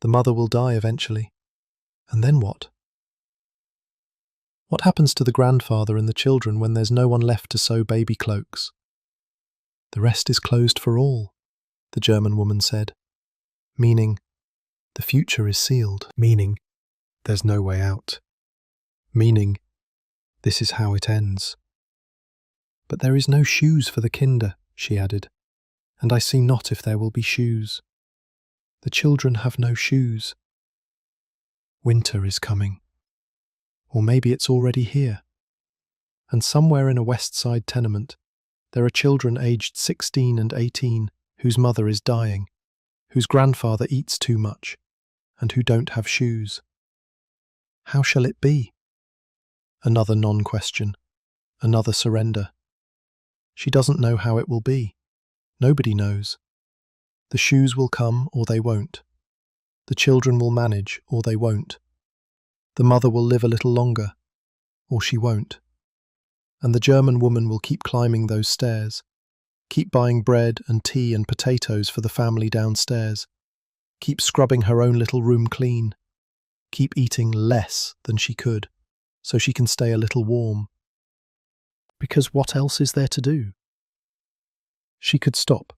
The mother will die eventually. And then what? What happens to the grandfather and the children when there's no one left to sew baby cloaks? The rest is closed for all, the German woman said. Meaning, the future is sealed. Meaning, there's no way out. Meaning, this is how it ends. But there is no shoes for the kinder, she added, and I see not if there will be shoes. The children have no shoes. Winter is coming. Or maybe it's already here. And somewhere in a West Side tenement, there are children aged 16 and 18 whose mother is dying, whose grandfather eats too much, and who don't have shoes. How shall it be? Another non-question, another surrender. She doesn't know how it will be. Nobody knows. The shoes will come or they won't. The children will manage or they won't. The mother will live a little longer, or she won't. And the German woman will keep climbing those stairs, keep buying bread and tea and potatoes for the family downstairs, keep scrubbing her own little room clean, keep eating less than she could, so she can stay a little warm. Because what else is there to do? She could stop.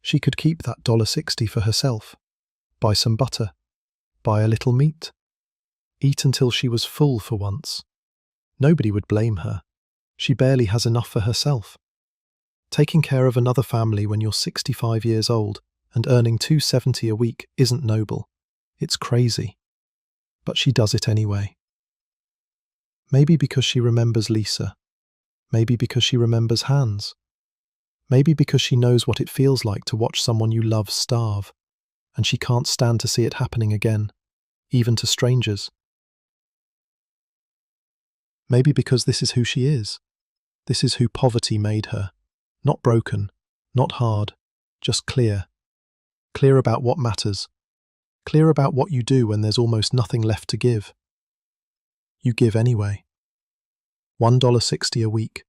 She could keep that $1.60 for herself, buy some butter, buy a little meat, eat until she was full for once. Nobody would blame her. She barely has enough for herself. Taking care of another family when you're 65 years old and earning $270 a week isn't noble. It's crazy. But she does it anyway. Maybe because she remembers Lisa. Maybe because she remembers Hans. Maybe because she knows what it feels like to watch someone you love starve, and she can't stand to see it happening again, even to strangers. Maybe because this is who she is. This is who poverty made her. Not broken, not hard, just clear. Clear about what matters. Clear about what you do when there's almost nothing left to give. You give anyway. $1.60 a week.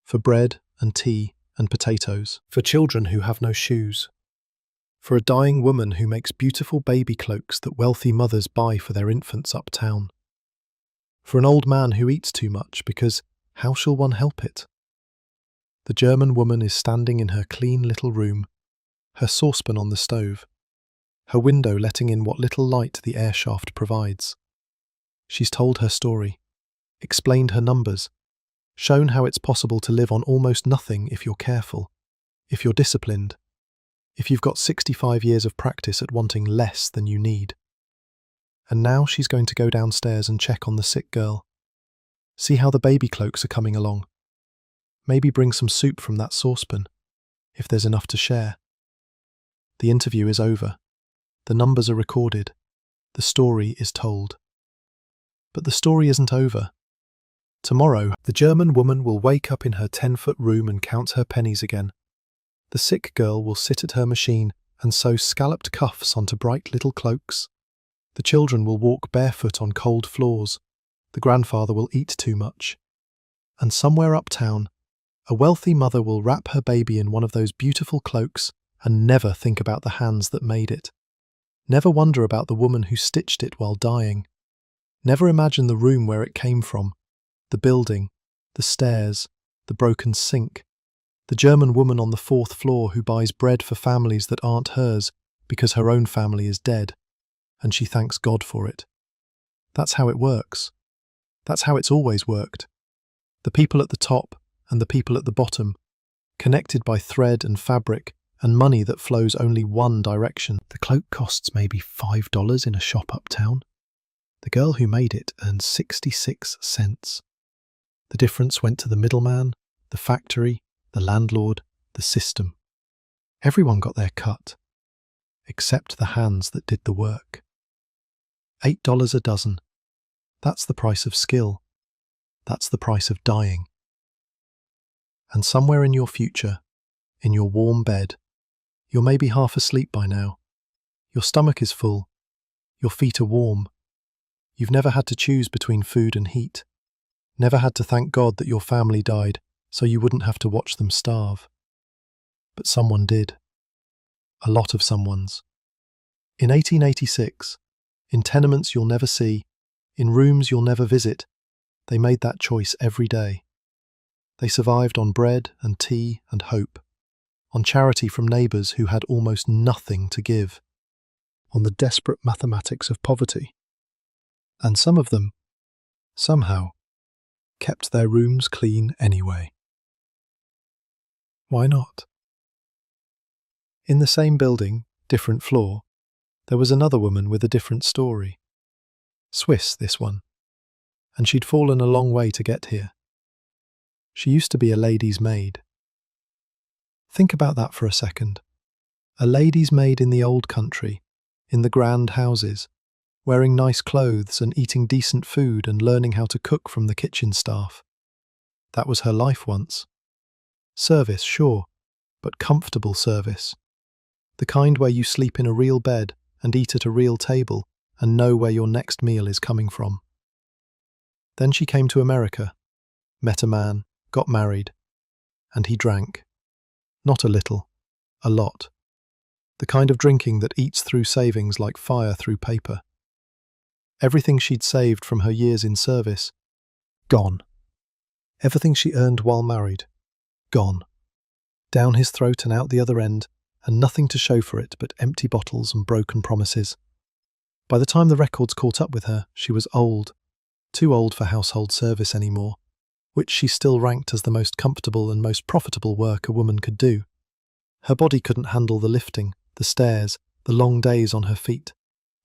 For bread and tea and potatoes. For children who have no shoes. For a dying woman who makes beautiful baby cloaks that wealthy mothers buy for their infants uptown. For an old man who eats too much because how shall one help it? The German woman is standing in her clean little room, her saucepan on the stove, her window letting in what little light the air shaft provides. She's told her story, explained her numbers, shown how it's possible to live on almost nothing if you're careful, if you're disciplined, if you've got 65 years of practice at wanting less than you need. And now she's going to go downstairs and check on the sick girl. See how the baby cloaks are coming along. Maybe bring some soup from that saucepan, if there's enough to share. The interview is over. The numbers are recorded. The story is told. But the story isn't over. Tomorrow, the German woman will wake up in her 10-foot room and count her pennies again. The sick girl will sit at her machine and sew scalloped cuffs onto bright little cloaks. The children will walk barefoot on cold floors. The grandfather will eat too much. And somewhere uptown, a wealthy mother will wrap her baby in one of those beautiful cloaks and never think about the hands that made it. Never wonder about the woman who stitched it while dying. Never imagine the room where it came from, the building, the stairs, the broken sink, the German woman on the 4th floor who buys bread for families that aren't hers because her own family is dead, and she thanks God for it. That's how it works. That's how it's always worked. The people at the top and the people at the bottom, connected by thread and fabric and money that flows only one direction. The cloak costs maybe $5 in a shop uptown. The girl who made it earned 66 cents. The difference went to the middleman, the factory, the landlord, the system. Everyone got their cut, except the hands that did the work. $8 a dozen. That's the price of skill. That's the price of dying. And somewhere in your future, in your warm bed, you're maybe half asleep by now. Your stomach is full. Your feet are warm. You've never had to choose between food and heat. Never had to thank God that your family died so you wouldn't have to watch them starve. But someone did. A lot of someones. In 1886, in tenements you'll never see, in rooms you'll never visit, they made that choice every day. They survived on bread and tea and hope, on charity from neighbours who had almost nothing to give, on the desperate mathematics of poverty. And some of them, somehow, kept their rooms clean anyway. Why not? In the same building, different floor, there was another woman with a different story. Swiss, this one. And she'd fallen a long way to get here. She used to be a lady's maid. Think about that for a second. A lady's maid in the old country, in the grand houses, wearing nice clothes and eating decent food and learning how to cook from the kitchen staff. That was her life once. Service, sure, but comfortable service. The kind where you sleep in a real bed and eat at a real table and know where your next meal is coming from. Then she came to America, met a man, got married, and he drank. Not a little, a lot. The kind of drinking that eats through savings like fire through paper. Everything she'd saved from her years in service, gone. Everything she earned while married, gone. Down his throat and out the other end, and nothing to show for it but empty bottles and broken promises. By the time the records caught up with her, she was old, too old for household service anymore, which she still ranked as the most comfortable and most profitable work a woman could do. Her body couldn't handle the lifting, the stairs, the long days on her feet,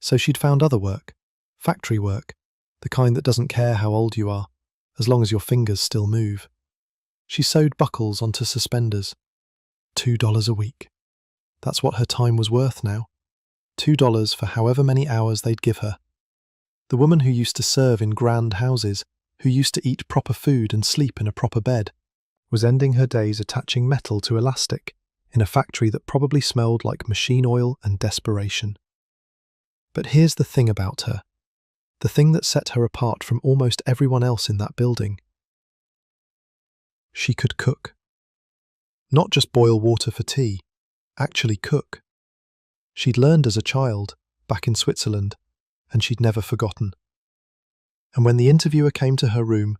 so she'd found other work, factory work, the kind that doesn't care how old you are, as long as your fingers still move. She sewed buckles onto suspenders. $2 a week. That's what her time was worth now. $2 for however many hours they'd give her. The woman who used to serve in grand houses, who used to eat proper food and sleep in a proper bed, was ending her days attaching metal to elastic in a factory that probably smelled like machine oil and desperation. But here's the thing about her, the thing that set her apart from almost everyone else in that building. She could cook. Not just boil water for tea, actually cook. She'd learned as a child, back in Switzerland, and she'd never forgotten. And when the interviewer came to her room,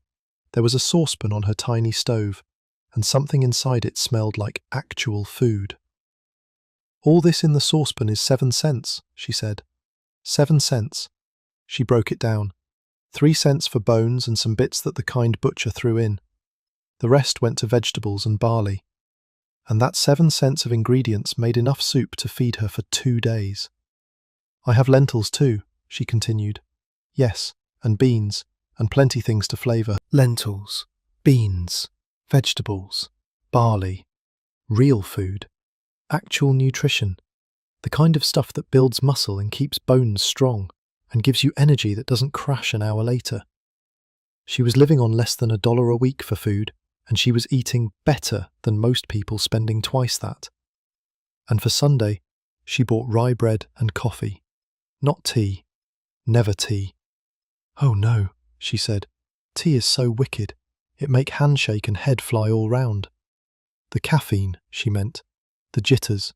there was a saucepan on her tiny stove, and something inside it smelled like actual food. "All this in the saucepan is 7 cents, she said. 7 cents. She broke it down. 3 cents for bones and some bits that the kind butcher threw in. The rest went to vegetables and barley. And that 7 cents of ingredients made enough soup to feed her for 2 days. I have lentils too, she continued. Yes, and beans, and plenty things to flavour. Lentils, beans, vegetables, barley, real food, actual nutrition, the kind of stuff that builds muscle and keeps bones strong, and gives you energy that doesn't crash an hour later. She was living on less than $1 a week for food, and she was eating better than most people spending twice that. And for Sunday, she bought rye bread and coffee. Not tea. Never tea. "Oh no," she said. "Tea is so wicked. It make handshake and head fly all round." The caffeine, she meant. The jitters.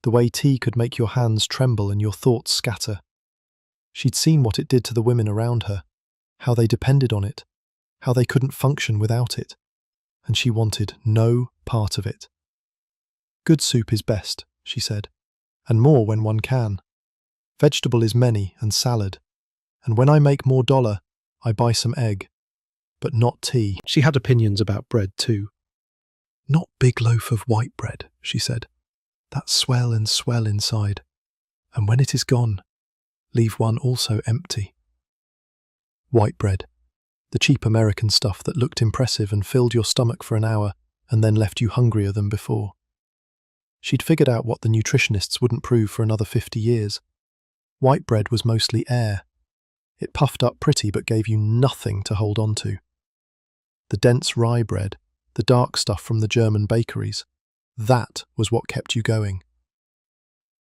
The way tea could make your hands tremble and your thoughts scatter. She'd seen what it did to the women around her, how they depended on it, how they couldn't function without it. And she wanted no part of it. "Good soup is best," she said, "and more when one can. Vegetable is many and salad, and when I make more dollar, I buy some egg, but not tea." She had opinions about bread too. "Not big loaf of white bread," she said. "That swell and swell inside, and when it is gone, leave one also empty." White bread, The cheap American stuff that looked impressive and filled your stomach for an hour and then left you hungrier than before. She'd figured out what the nutritionists wouldn't prove for another 50 years. White bread was mostly air. It puffed up pretty but gave you nothing to hold on to. The dense rye bread, the dark stuff from the German bakeries, that was what kept you going.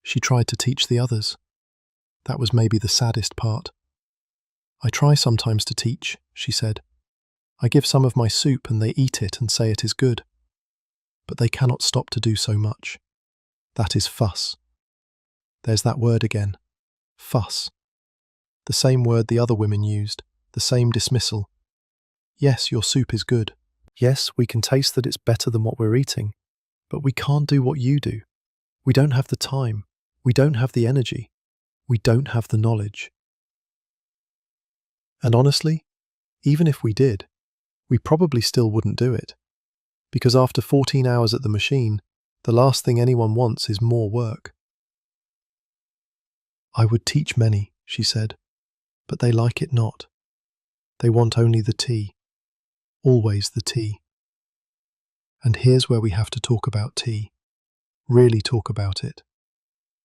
She tried to teach the others. That was maybe the saddest part. I try sometimes to teach, she said. I give some of my soup and they eat it and say it is good. But they cannot stop to do so much. That is fuss. There's that word again. Fuss. The same word the other women used, the same dismissal. Yes, your soup is good. Yes, we can taste that it's better than what we're eating. But we can't do what you do. We don't have the time. We don't have the energy. We don't have the knowledge. And honestly, even if we did, we probably still wouldn't do it. Because after 14 hours at the machine, the last thing anyone wants is more work. I would teach many, she said, but they like it not. They want only the tea. Always the tea. And here's where we have to talk about tea. Really talk about it.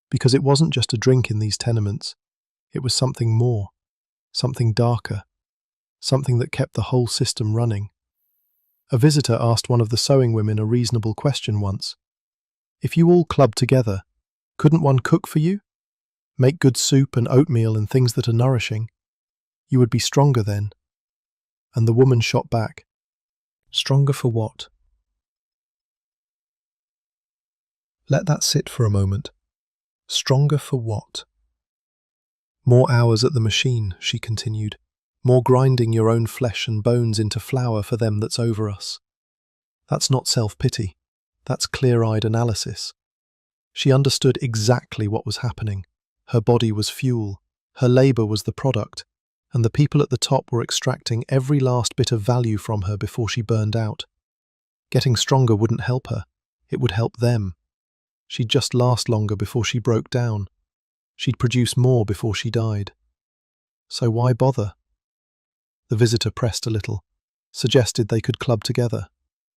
Because it wasn't just a drink in these tenements. It was something more, something darker, something that kept the whole system running. A visitor asked one of the sewing women a reasonable question once. If you all clubbed together, couldn't one cook for you? Make good soup and oatmeal and things that are nourishing. You would be stronger then. And the woman shot back. Stronger for what? Let that sit for a moment. Stronger for what? More hours at the machine, she continued. More grinding your own flesh and bones into flour for them that's over us. That's not self-pity. That's clear-eyed analysis. She understood exactly what was happening. Her body was fuel. Her labour was the product. And the people at the top were extracting every last bit of value from her before she burned out. Getting stronger wouldn't help her. It would help them. She'd just last longer before she broke down. She'd produce more before she died. So why bother? The visitor pressed a little, suggested they could club together,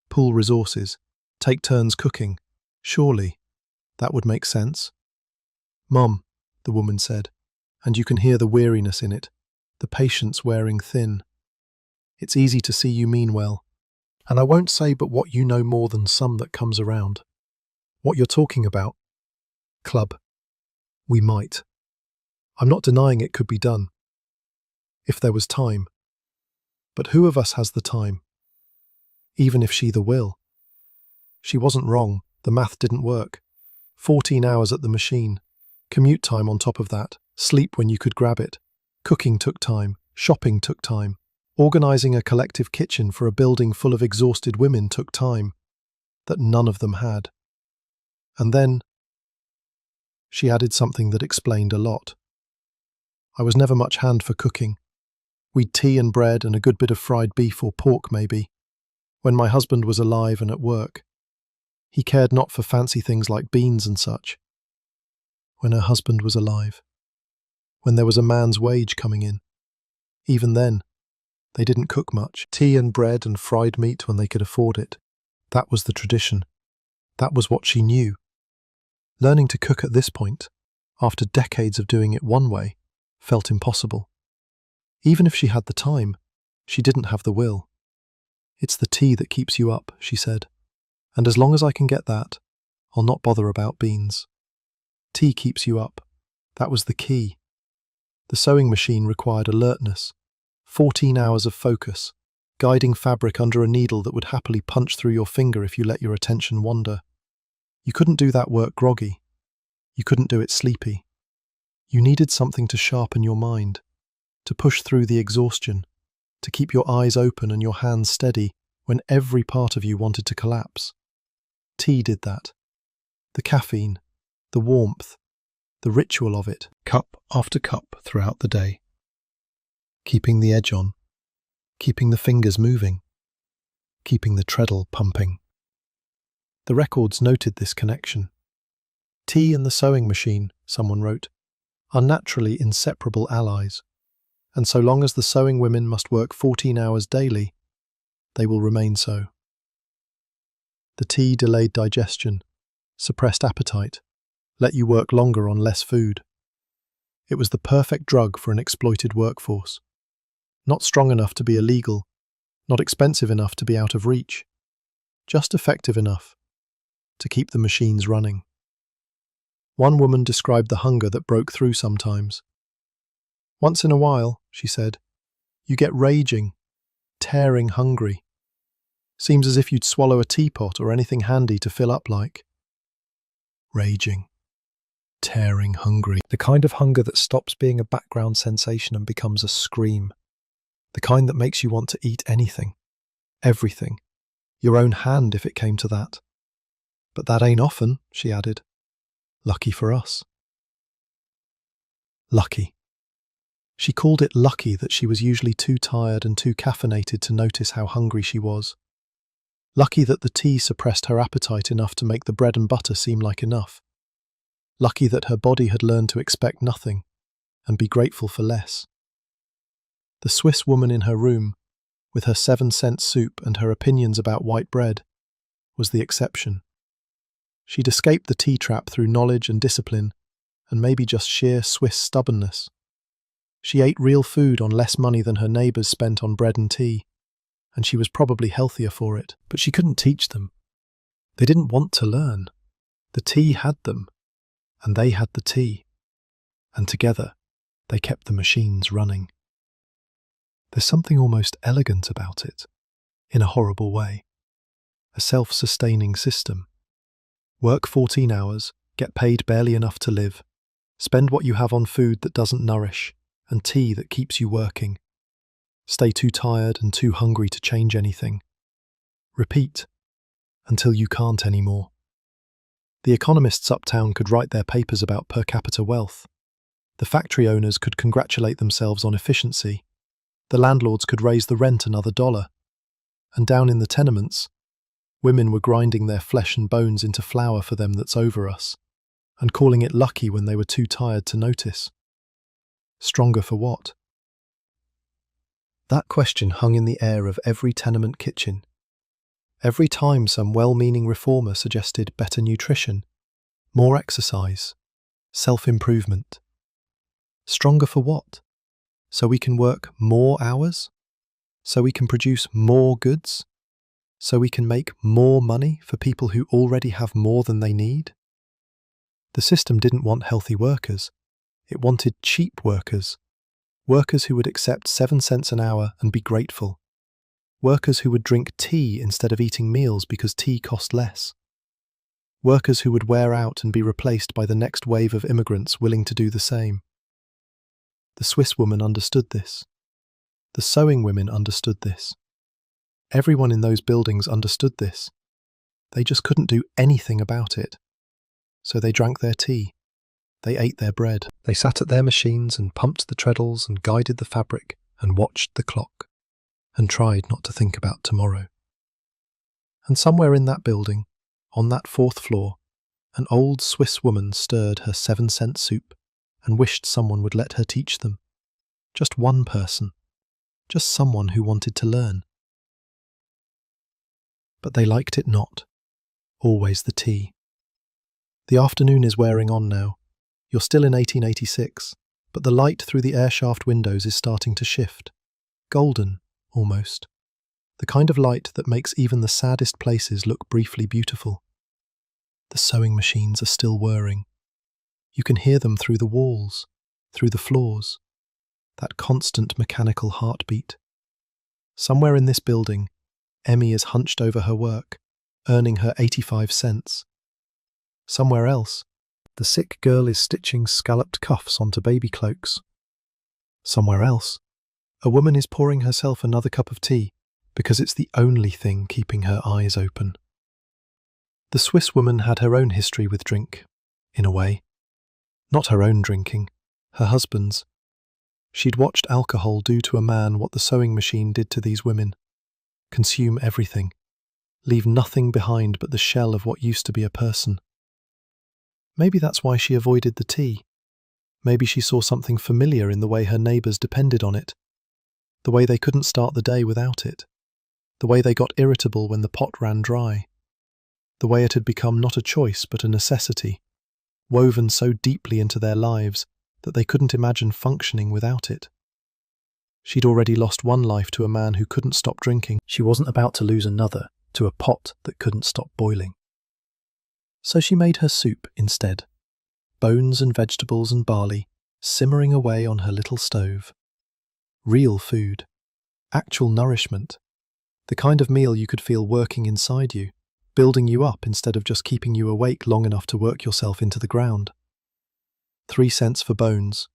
pool resources, take turns cooking. Surely, that would make sense. Mum, the woman said, and you can hear the weariness in it, the patience wearing thin. It's easy to see you mean well, and I won't say but what you know more than some that comes around. What you're talking about? Club. We might. I'm not denying it could be done. If there was time. But who of us has the time? Even if she the will. She wasn't wrong, the math didn't work. 14 hours at the machine. Commute time on top of that. Sleep when you could grab it. Cooking took time. Shopping took time. Organising a collective kitchen for a building full of exhausted women took time. That none of them had. And then she added something that explained a lot. I was never much hand for cooking. We'd tea and bread and a good bit of fried beef or pork maybe, when my husband was alive and at work. He cared not for fancy things like beans and such. When her husband was alive. When there was a man's wage coming in. Even then, they didn't cook much. Tea and bread and fried meat when they could afford it. That was the tradition. That was what she knew. Learning to cook at this point, after decades of doing it one way, felt impossible. Even if she had the time, she didn't have the will. It's the tea that keeps you up, she said. And as long as I can get that, I'll not bother about beans. Tea keeps you up. That was the key. The sewing machine required alertness, 14 hours of focus, guiding fabric under a needle that would happily punch through your finger if you let your attention wander. You couldn't do that work groggy. You couldn't do it sleepy. You needed something to sharpen your mind, to push through the exhaustion, to keep your eyes open and your hands steady when every part of you wanted to collapse. Tea did that. The caffeine, the warmth, the ritual of it, cup after cup throughout the day. Keeping the edge on, keeping the fingers moving, keeping the treadle pumping. The records noted this connection. Tea and the sewing machine, someone wrote, are naturally inseparable allies. And so long as the sewing women must work 14 hours daily, they will remain so. The tea delayed digestion, suppressed appetite, let you work longer on less food. It was the perfect drug for an exploited workforce. Not strong enough to be illegal, not expensive enough to be out of reach, just effective enough to keep the machines running. One woman described the hunger that broke through sometimes. Once in a while, she said, you get raging, tearing hungry. Seems as if you'd swallow a teapot or anything handy to fill up like. Raging, tearing hungry. The kind of hunger that stops being a background sensation and becomes a scream. The kind that makes you want to eat anything, everything, your own hand if it came to that. But that ain't often, she added. Lucky for us. Lucky. She called it lucky that she was usually too tired and too caffeinated to notice how hungry she was. Lucky that the tea suppressed her appetite enough to make the bread and butter seem like enough. Lucky that her body had learned to expect nothing and be grateful for less. The Swiss woman in her room, with her 7-cent soup and her opinions about white bread, was the exception. She'd escaped the tea trap through knowledge and discipline, and maybe just sheer Swiss stubbornness. She ate real food on less money than her neighbours spent on bread and tea, and she was probably healthier for it, but she couldn't teach them. They didn't want to learn. The tea had them, and they had the tea, and together they kept the machines running. There's something almost elegant about it, in a horrible way. A self-sustaining system. Work 14 hours, get paid barely enough to live, spend what you have on food that doesn't nourish, and tea that keeps you working. Stay too tired and too hungry to change anything. Repeat, until you can't anymore. The economists uptown could write their papers about per capita wealth. The factory owners could congratulate themselves on efficiency. The landlords could raise the rent another $1. And down in the tenements, women were grinding their flesh and bones into flour for them that's over us, and calling it lucky when they were too tired to notice. Stronger for what? That question hung in the air of every tenement kitchen. Every time some well-meaning reformer suggested better nutrition, more exercise, self-improvement. Stronger for what? So we can work more hours? So we can produce more goods? So we can make more money for people who already have more than they need? The system didn't want healthy workers. It wanted cheap workers. Workers who would accept 7 cents an hour and be grateful. Workers who would drink tea instead of eating meals because tea cost less. Workers who would wear out and be replaced by the next wave of immigrants willing to do the same. The Swiss woman understood this. The sewing women understood this. Everyone in those buildings understood this. They just couldn't do anything about it. So they drank their tea. They ate their bread. They sat at their machines and pumped the treadles and guided the fabric and watched the clock and tried not to think about tomorrow. And somewhere in that building, on that 4th floor, an old Swiss woman stirred her 7-cent soup and wished someone would let her teach them. Just one person. Just someone who wanted to learn. But they liked it not. Always the tea. The afternoon is wearing on now. You're still in 1886, but the light through the airshaft windows is starting to shift. Golden, almost. The kind of light that makes even the saddest places look briefly beautiful. The sewing machines are still whirring. You can hear them through the walls, through the floors. That constant mechanical heartbeat. Somewhere in this building, Emmy is hunched over her work, earning her 85 cents. Somewhere else, the sick girl is stitching scalloped cuffs onto baby cloaks. Somewhere else, a woman is pouring herself another cup of tea because it's the only thing keeping her eyes open. The Swiss woman had her own history with drink, in a way. Not her own drinking, her husband's. She'd watched alcohol do to a man what the sewing machine did to these women. Consume everything. Leave nothing behind but the shell of what used to be a person. Maybe that's why she avoided the tea. Maybe she saw something familiar in the way her neighbours depended on it, the way they couldn't start the day without it, the way they got irritable when the pot ran dry, the way it had become not a choice but a necessity, woven so deeply into their lives that they couldn't imagine functioning without it. She'd already lost one life to a man who couldn't stop drinking. She wasn't about to lose another to a pot that couldn't stop boiling. So she made her soup instead, bones and vegetables and barley simmering away on her little stove. Real food, actual nourishment, the kind of meal you could feel working inside you, building you up instead of just keeping you awake long enough to work yourself into the ground. 3 cents for bones.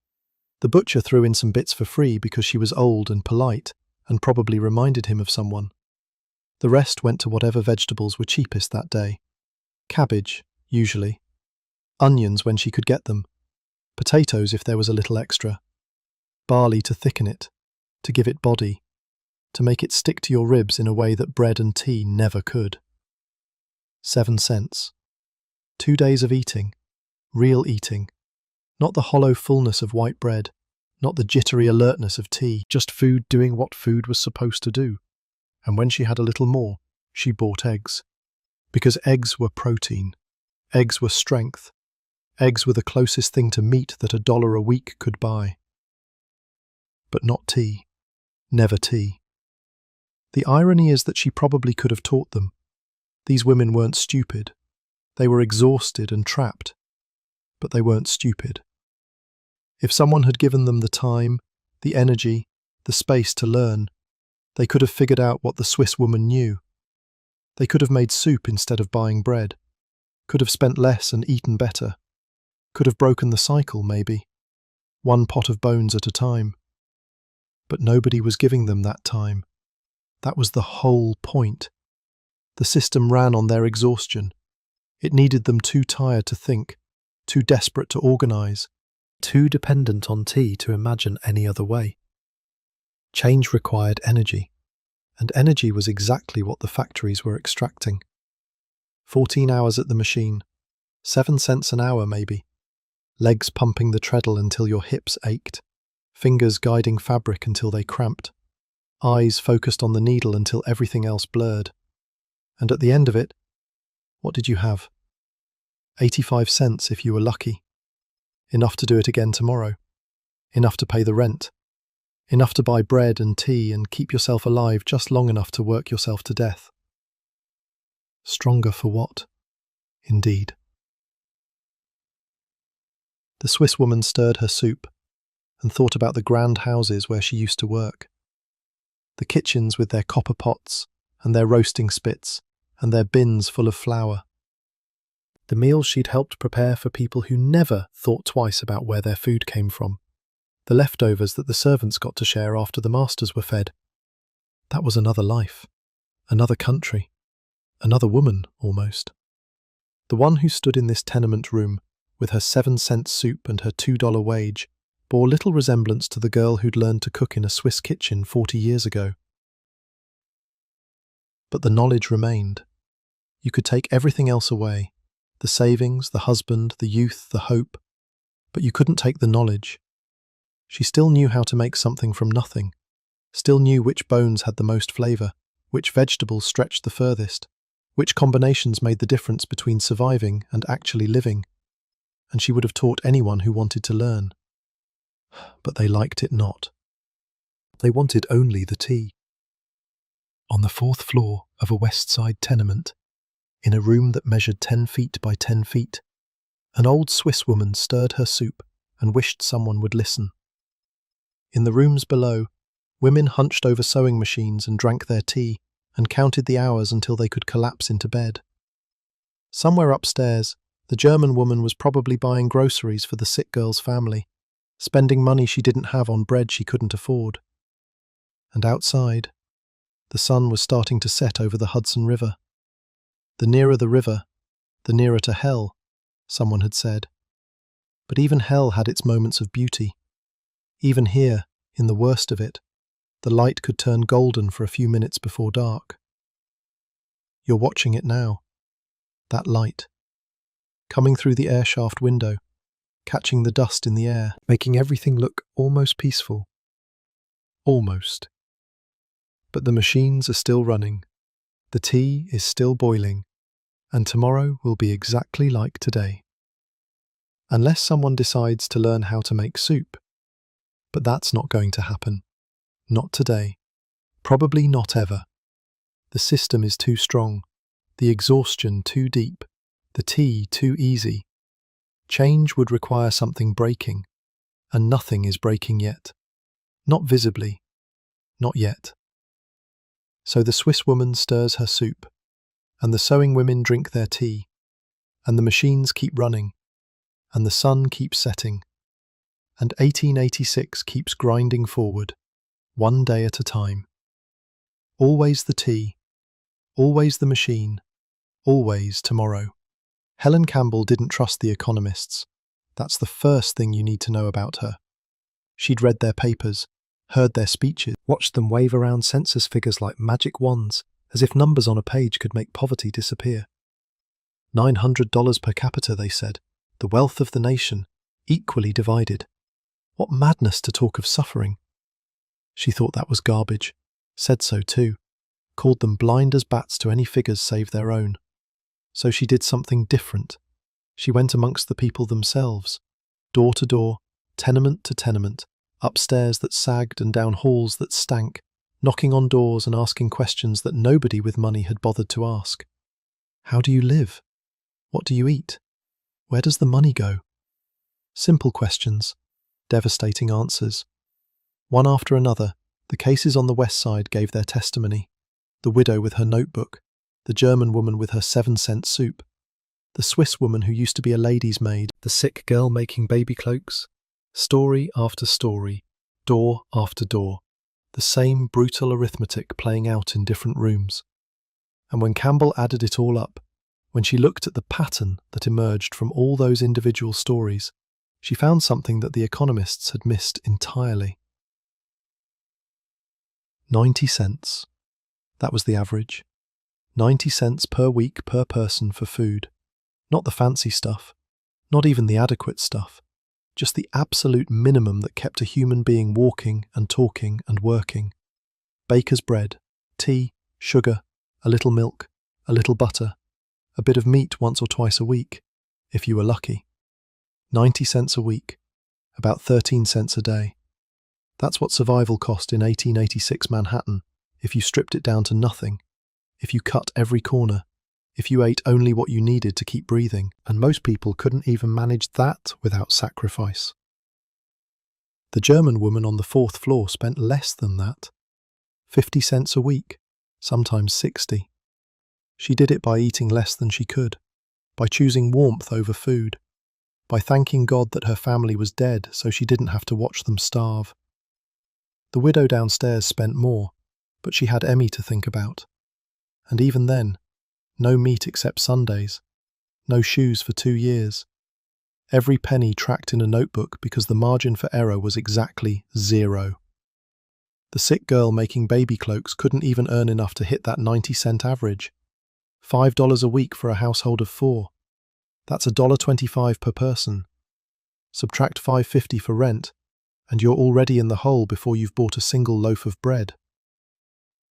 The butcher threw in some bits for free because she was old and polite and probably reminded him of someone. The rest went to whatever vegetables were cheapest that day. Cabbage, usually. Onions when she could get them. Potatoes if there was a little extra. Barley to thicken it, to give it body, to make it stick to your ribs in a way that bread and tea never could. 7 cents. 2 days of eating. Real eating. Not the hollow fullness of white bread, not the jittery alertness of tea, just food doing what food was supposed to do. And when she had a little more, she bought eggs. Because eggs were protein. Eggs were strength. Eggs were the closest thing to meat that $1 a week could buy. But not tea. Never tea. The irony is that she probably could have taught them. These women weren't stupid. They were exhausted and trapped. But they weren't stupid. If someone had given them the time, the energy, the space to learn, they could have figured out what the Swiss woman knew. They could have made soup instead of buying bread, could have spent less and eaten better, could have broken the cycle, maybe, 1 pot of bones at a time. But nobody was giving them that time. That was the whole point. The system ran on their exhaustion. It needed them too tired to think, too desperate to organise, too dependent on tea to imagine any other way. Change required energy, and energy was exactly what the factories were extracting. 14 hours at the machine, 7 cents an hour maybe, legs pumping the treadle until your hips ached, fingers guiding fabric until they cramped, eyes focused on the needle until everything else blurred. And at the end of it, what did you have? 85 cents if you were lucky. Enough to do it again tomorrow. Enough to pay the rent. Enough to buy bread and tea and keep yourself alive just long enough to work yourself to death. Stronger for what? Indeed. The Swiss woman stirred her soup and thought about the grand houses where she used to work. The kitchens with their copper pots and their roasting spits and their bins full of flour. The meals she'd helped prepare for people who never thought twice about where their food came from. The leftovers that the servants got to share after the masters were fed. That was another life, another country, another woman, almost. The one who stood in this tenement room, with her 7-cent soup and her $2 wage, bore little resemblance to the girl who'd learned to cook in a Swiss kitchen 40 years ago. But the knowledge remained. You could take everything else away, the savings, the husband, the youth, the hope, but you couldn't take the knowledge. She still knew how to make something from nothing, still knew which bones had the most flavour, which vegetables stretched the furthest, which combinations made the difference between surviving and actually living, and she would have taught anyone who wanted to learn. But they liked it not. They wanted only the tea. On the 4th floor of a West Side tenement, in a room that measured 10 feet by 10 feet, an old Swiss woman stirred her soup and wished someone would listen. In the rooms below, women hunched over sewing machines and drank their tea and counted the hours until they could collapse into bed. Somewhere upstairs, the German woman was probably buying groceries for the sick girl's family, spending money she didn't have on bread she couldn't afford. And outside, the sun was starting to set over the Hudson River. The nearer the river, the nearer to hell, someone had said. But even hell had its moments of beauty. Even here, in the worst of it, the light could turn golden for a few minutes before dark. You're watching it now. That light. Coming through the air shaft window, catching the dust in the air, making everything look almost peaceful. Almost. But the machines are still running, the tea is still boiling, and tomorrow will be exactly like today. Unless someone decides to learn how to make soup. But that's not going to happen. Not today. Probably not ever. The system is too strong, the exhaustion too deep, the tea too easy. Change would require something breaking, and nothing is breaking yet. Not visibly. Not yet. So the Swiss woman stirs her soup, and the sewing women drink their tea, and the machines keep running, and the sun keeps setting, and 1886 keeps grinding forward, one day at a time. Always the tea, always the machine, always tomorrow. Helen Campbell didn't trust the economists. That's the first thing you need to know about her. She'd read their papers, heard their speeches, watched them wave around census figures like magic wands, as if numbers on a page could make poverty disappear. $900 per capita, they said, the wealth of the nation, equally divided. What madness to talk of suffering. She thought that was garbage, said so too, called them blind as bats to any figures save their own. So she did something different. She went amongst the people themselves, door to door, tenement to tenement, upstairs that sagged and down halls that stank, knocking on doors and asking questions that nobody with money had bothered to ask. How do you live? What do you eat? Where does the money go? Simple questions, devastating answers. One after another, the cases on the west side gave their testimony. The widow with her notebook, the German woman with her 7-cent soup, the Swiss woman who used to be a lady's maid, the sick girl making baby cloaks. Story after story, door after door, the same brutal arithmetic playing out in different rooms. And when Campbell added it all up, when she looked at the pattern that emerged from all those individual stories, she found something that the economists had missed entirely. 90 cents. That was the average. 90 cents per week per person for food. Not the fancy stuff, not even the adequate stuff, just the absolute minimum that kept a human being walking and talking and working. Baker's bread, tea, sugar, a little milk, a little butter, a bit of meat once or twice a week, if you were lucky. 90 cents a week, about 13 cents a day. That's what survival cost in 1886 Manhattan, if you stripped it down to nothing, if you cut every corner, if you ate only what you needed to keep breathing, and most people couldn't even manage that without sacrifice. The German woman on the 4th floor spent less than that. 50 cents a week, sometimes 60. She did it by eating less than she could, by choosing warmth over food, by thanking God that her family was dead so she didn't have to watch them starve. The widow downstairs spent more, but she had Emmy to think about. And even then, no meat except Sundays, no shoes for 2 years. Every penny tracked in a notebook because the margin for error was exactly 0. The sick girl making baby cloaks couldn't even earn enough to hit that 90-cent average. $5 a week for a household of 4. That's $1.25 per person. Subtract $5.50 for rent, and you're already in the hole before you've bought a single loaf of bread.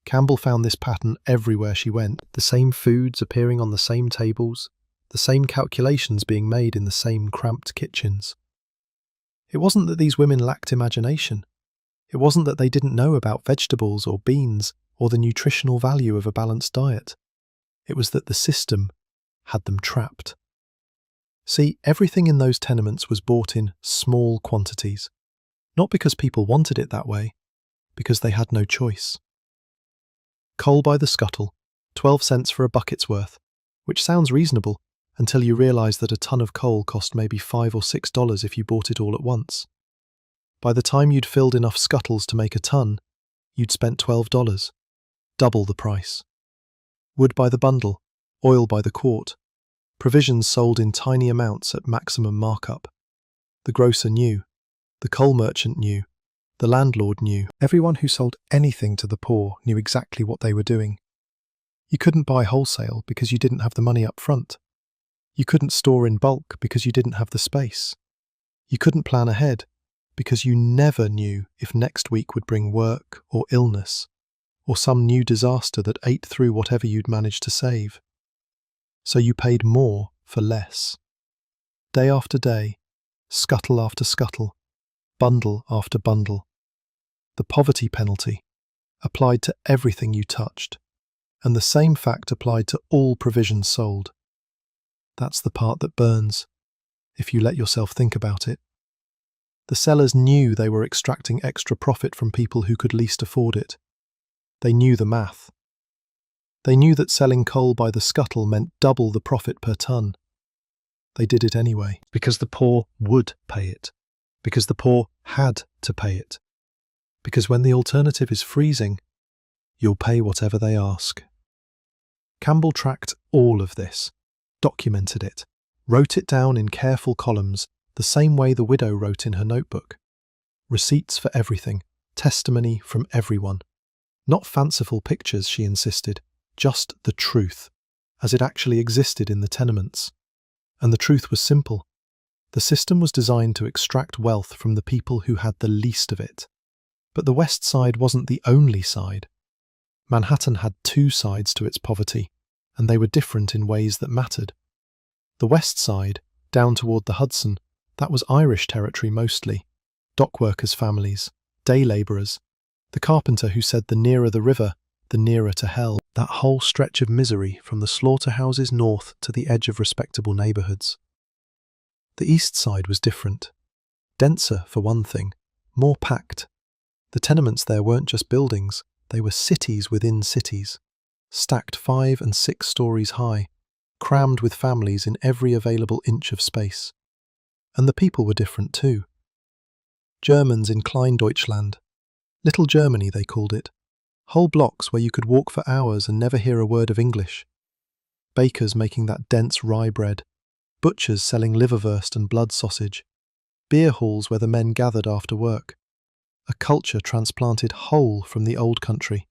Campbell found this pattern everywhere she went, the same foods appearing on the same tables, the same calculations being made in the same cramped kitchens. It wasn't that these women lacked imagination. It wasn't that they didn't know about vegetables or beans or the nutritional value of a balanced diet. It was that the system had them trapped. See, everything in those tenements was bought in small quantities, not because people wanted it that way, because they had no choice. Coal by the scuttle, 12 cents for a bucket's worth, which sounds reasonable until you realise that a ton of coal cost maybe $5 or $6 if you bought it all at once. By the time you'd filled enough scuttles to make a ton, you'd spent $12, double the price. Wood by the bundle, oil by the quart, provisions sold in tiny amounts at maximum markup. The grocer knew, the coal merchant knew, the landlord knew. Everyone who sold anything to the poor knew exactly what they were doing. You couldn't buy wholesale because you didn't have the money up front. You couldn't store in bulk because you didn't have the space. You couldn't plan ahead because you never knew if next week would bring work or illness or some new disaster that ate through whatever you'd managed to save. So you paid more for less. Day after day, scuttle after scuttle, bundle after bundle. The poverty penalty applied to everything you touched, and the same fact applied to all provisions sold. That's the part that burns, if you let yourself think about it. The sellers knew they were extracting extra profit from people who could least afford it. They knew the math. They knew that selling coal by the scuttle meant double the profit per ton. They did it anyway, because the poor would pay it, because the poor had to pay it, because when the alternative is freezing, you'll pay whatever they ask. Campbell tracked all of this, documented it, wrote it down in careful columns, the same way the widow wrote in her notebook. Receipts for everything, testimony from everyone. Not fanciful pictures, she insisted, just the truth, as it actually existed in the tenements. And the truth was simple. The system was designed to extract wealth from the people who had the least of it. But the West Side wasn't the only side. Manhattan had two sides to its poverty, and they were different in ways that mattered. The West Side, down toward the Hudson, that was Irish territory mostly. Dockworkers' families, day labourers, the carpenter who said the nearer the river, the nearer to hell. That whole stretch of misery from the slaughterhouses north to the edge of respectable neighbourhoods. The East Side was different. Denser, for one thing, more packed. The tenements there weren't just buildings, they were cities within cities, stacked 5 and 6 stories high, crammed with families in every available inch of space. And the people were different too. Germans in Kleindeutschland. Little Germany, they called it. Whole blocks where you could walk for hours and never hear a word of English. Bakers making that dense rye bread. Butchers selling liverwurst and blood sausage. Beer halls where the men gathered after work. A culture transplanted whole from the old country,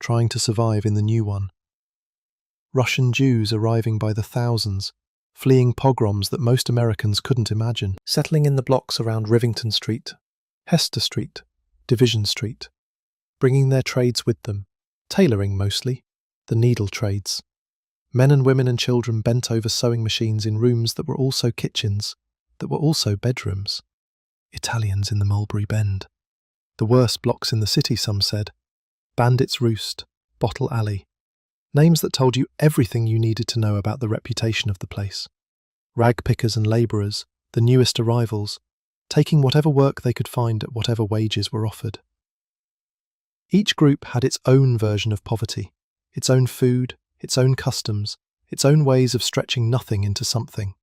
trying to survive in the new one. Russian Jews arriving by the thousands, fleeing pogroms that most Americans couldn't imagine, settling in the blocks around Rivington Street, Hester Street, Division Street, bringing their trades with them, tailoring mostly, the needle trades. Men and women and children bent over sewing machines in rooms that were also kitchens, that were also bedrooms. Italians in the Mulberry Bend. The worst blocks in the city, some said. Bandits' Roost, Bottle Alley. Names that told you everything you needed to know about the reputation of the place. Rag pickers and labourers, the newest arrivals, taking whatever work they could find at whatever wages were offered. Each group had its own version of poverty, its own food, its own customs, its own ways of stretching nothing into something.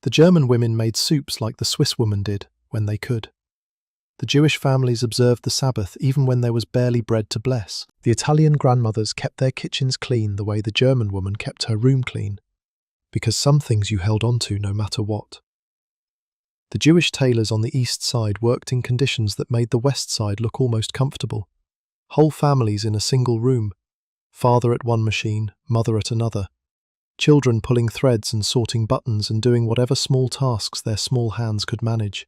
The German women made soups like the Swiss woman did, when they could. The Jewish families observed the Sabbath even when there was barely bread to bless. The Italian grandmothers kept their kitchens clean the way the German woman kept her room clean, because some things you held on to no matter what. The Jewish tailors on the East Side worked in conditions that made the West Side look almost comfortable. Whole families in a single room, father at one machine, mother at another, children pulling threads and sorting buttons and doing whatever small tasks their small hands could manage.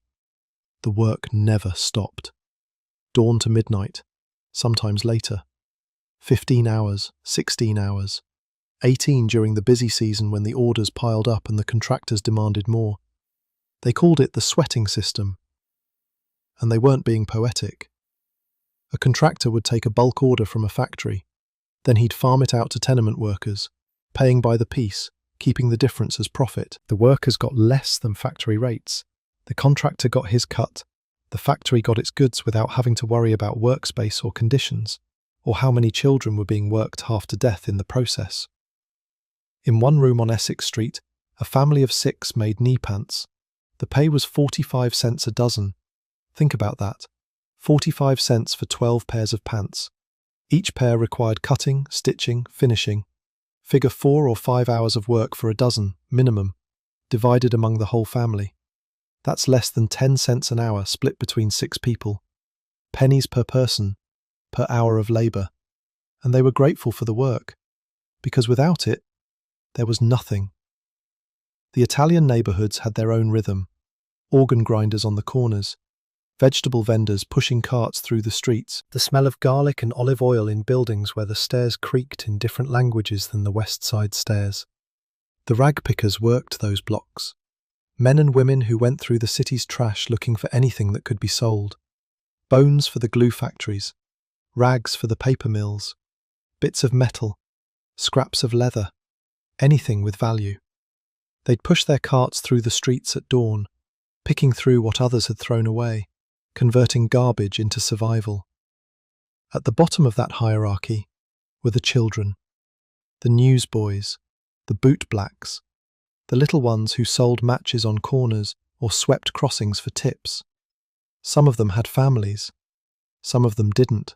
The work never stopped. Dawn to midnight, sometimes later. 15 hours, 16 hours, 18 during the busy season when the orders piled up and the contractors demanded more. They called it the sweating system, and they weren't being poetic. A contractor would take a bulk order from a factory, then he'd farm it out to tenement workers, paying by the piece, keeping the difference as profit. The workers got less than factory rates. The contractor got his cut. The factory got its goods without having to worry about workspace or conditions, or how many children were being worked half to death in the process. In one room on Essex Street, a family of 6 made knee pants. The pay was 45 cents a dozen. Think about that. 45 cents for 12 pairs of pants. Each pair required cutting, stitching, finishing. Figure 4 or 5 hours of work for a dozen, minimum, divided among the whole family. That's less than 10 cents an hour split between 6 people. Pennies per person, per hour of labour. And they were grateful for the work, because without it, there was nothing. The Italian neighbourhoods had their own rhythm. organ grinders on the corners, vegetable vendors pushing carts through the streets, the smell of garlic and olive oil in buildings where the stairs creaked in different languages than the West Side stairs. The rag pickers worked those blocks. Men and women who went through the city's trash looking for anything that could be sold. Bones for the glue factories, rags for the paper mills, bits of metal, scraps of leather, anything with value. They'd push their carts through the streets at dawn, picking through what others had thrown away, converting garbage into survival. At the bottom of that hierarchy were the children, the newsboys, the bootblacks, the little ones who sold matches on corners or swept crossings for tips. Some of them had families. Some of them didn't.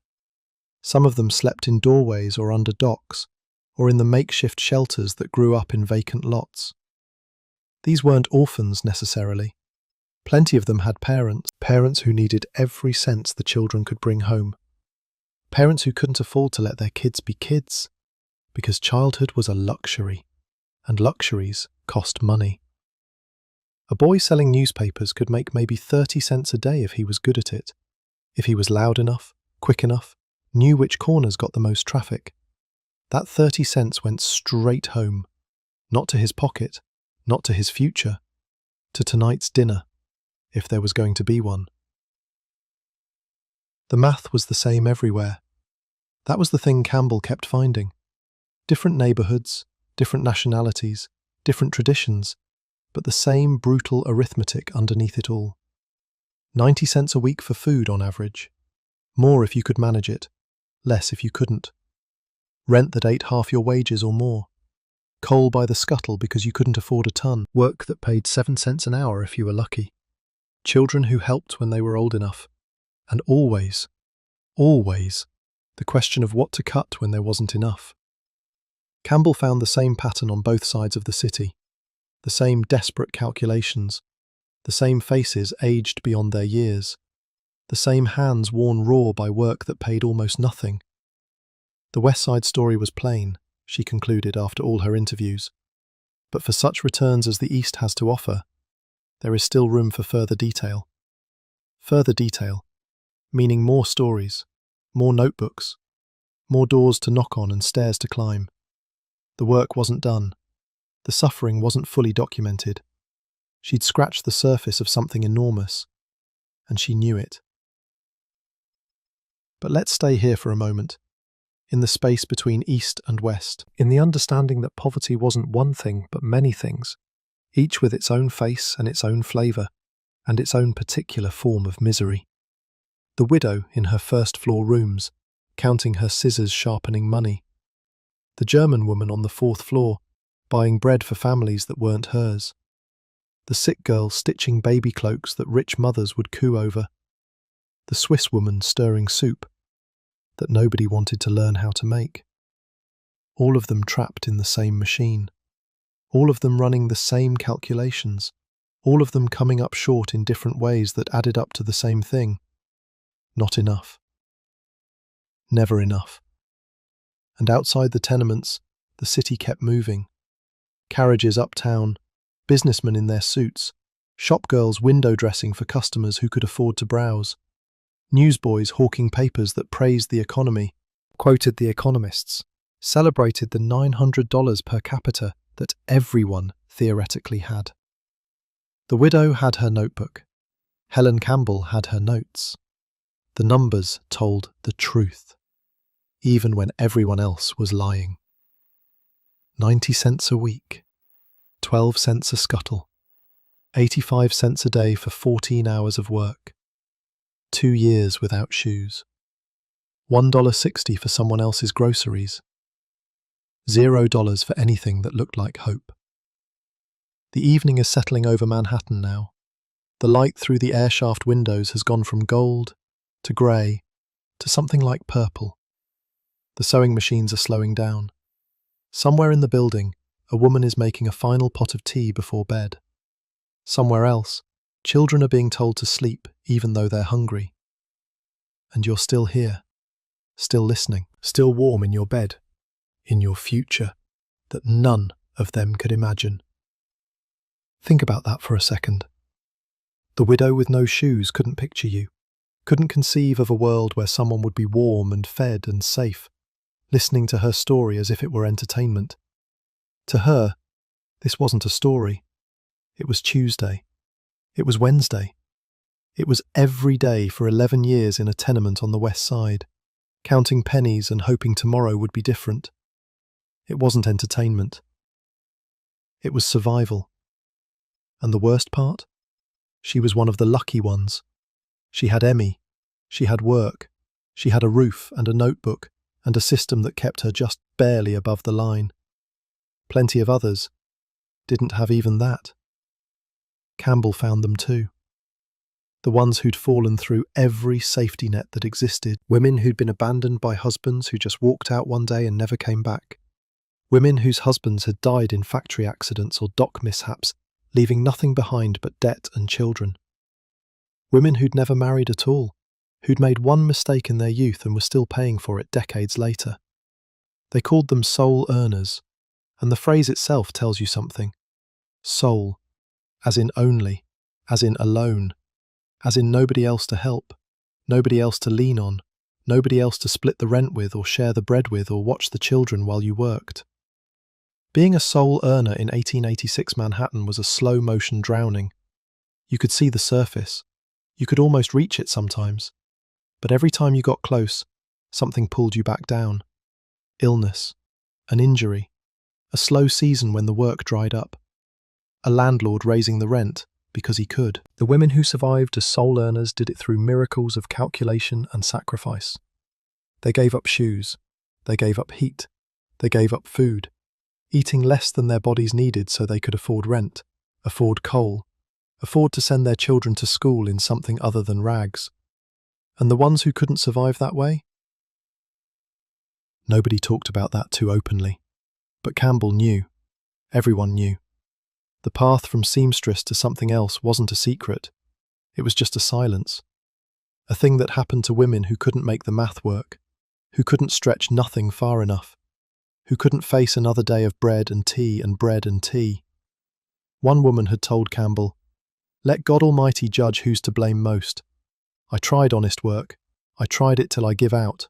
Some of them slept in doorways or under docks, or in the makeshift shelters that grew up in vacant lots. These weren't orphans necessarily. Plenty of them had parents who needed every cent the children could bring home. Parents who couldn't afford to let their kids be kids, because childhood was a luxury, and luxuries cost money. A boy selling newspapers could make maybe 30 cents a day if he was good at it, if he was loud enough, quick enough, knew which corners got the most traffic. That 30 cents went straight home, not to his pocket, not to his future, to tonight's dinner, if there was going to be one. The math was the same everywhere. That was the thing Campbell kept finding. Different neighbourhoods, different nationalities, different traditions, but the same brutal arithmetic underneath it all. 90 cents a week for food on average. More if you could manage it, less if you couldn't. Rent that ate half your wages or more. Coal by the scuttle because you couldn't afford a ton. Work that paid 7 cents an hour if you were lucky. Children who helped when they were old enough. And always, the question of what to cut when there wasn't enough. Campbell found the same pattern on both sides of the city. The same desperate calculations. The same faces aged beyond their years. The same hands worn raw by work that paid almost nothing. The West Side story was plain, she concluded after all her interviews. But for such returns as the East has to offer, there is still room for further detail. Further detail, meaning more stories, more notebooks, more doors to knock on and stairs to climb. The work wasn't done. The suffering wasn't fully documented. She'd scratched the surface of something enormous, and she knew it. But let's stay here for a moment, in the space between East and West, in the understanding that poverty wasn't one thing but many things, each with its own face and its own flavour, and its own particular form of misery. The widow in her first-floor rooms, counting her scissors sharpening money. The German woman on the 4th floor, buying bread for families that weren't hers. The sick girl stitching baby cloaks that rich mothers would coo over. The Swiss woman stirring soup that nobody wanted to learn how to make. All of them trapped in the same machine. All of them running the same calculations. All of them coming up short in different ways that added up to the same thing. Not enough. Never enough. And outside the tenements, the city kept moving. Carriages uptown, businessmen in their suits, shopgirls window dressing for customers who could afford to browse, newsboys hawking papers that praised the economy, quoted the economists, celebrated the $900 per capita that everyone theoretically had. The widow had her notebook. Helen Campbell had her notes. The numbers told the truth, even when everyone else was lying. 90 cents a week, 12 cents a scuttle, 85 cents a day for 14 hours of work, 2 years without shoes, $1.60 for someone else's groceries, $0 for anything that looked like hope. The evening is settling over Manhattan now. The light through the airshaft windows has gone from gold to grey to something like purple. The sewing machines are slowing down. Somewhere in the building, a woman is making a final pot of tea before bed. Somewhere else, children are being told to sleep even though they're hungry. And you're still here, still listening, still warm in your bed, in your future that none of them could imagine. Think about that for a second. The widow with no shoes couldn't picture you, couldn't conceive of a world where someone would be warm and fed and safe, listening to her story as if it were entertainment. To her, this wasn't a story. It was Tuesday. It was Wednesday. It was every day for 11 years in a tenement on the west side, counting pennies and hoping tomorrow would be different. It wasn't entertainment. It was survival. And the worst part? She was one of the lucky ones. She had Emmy. She had work. She had a roof and a notebook and a system that kept her just barely above the line. Plenty of others didn't have even that. Campbell found them too. The ones who'd fallen through every safety net that existed. Women who'd been abandoned by husbands who just walked out one day and never came back. Women whose husbands had died in factory accidents or dock mishaps, leaving nothing behind but debt and children. Women who'd never married at all, who'd made one mistake in their youth and were still paying for it decades later. They called them soul earners, and the phrase itself tells you something. Soul, as in only, as in alone, as in nobody else to help, nobody else to lean on, nobody else to split the rent with or share the bread with or watch the children while you worked. Being a soul earner in 1886 Manhattan was a slow-motion drowning. You could see the surface. You could almost reach it sometimes. But every time you got close, something pulled you back down. Illness, an injury, a slow season when the work dried up, a landlord raising the rent because he could. The women who survived as soul earners did it through miracles of calculation and sacrifice. They gave up shoes. They gave up heat. They gave up food, eating less than their bodies needed so they could afford rent, afford coal, afford to send their children to school in something other than rags. And the ones who couldn't survive that way? Nobody talked about that too openly. But Campbell knew. Everyone knew. The path from seamstress to something else wasn't a secret. It was just a silence. A thing that happened to women who couldn't make the math work, who couldn't stretch nothing far enough, who couldn't face another day of bread and tea and bread and tea. One woman had told Campbell, "Let God Almighty judge who's to blame most. I tried honest work. I tried it till I give out.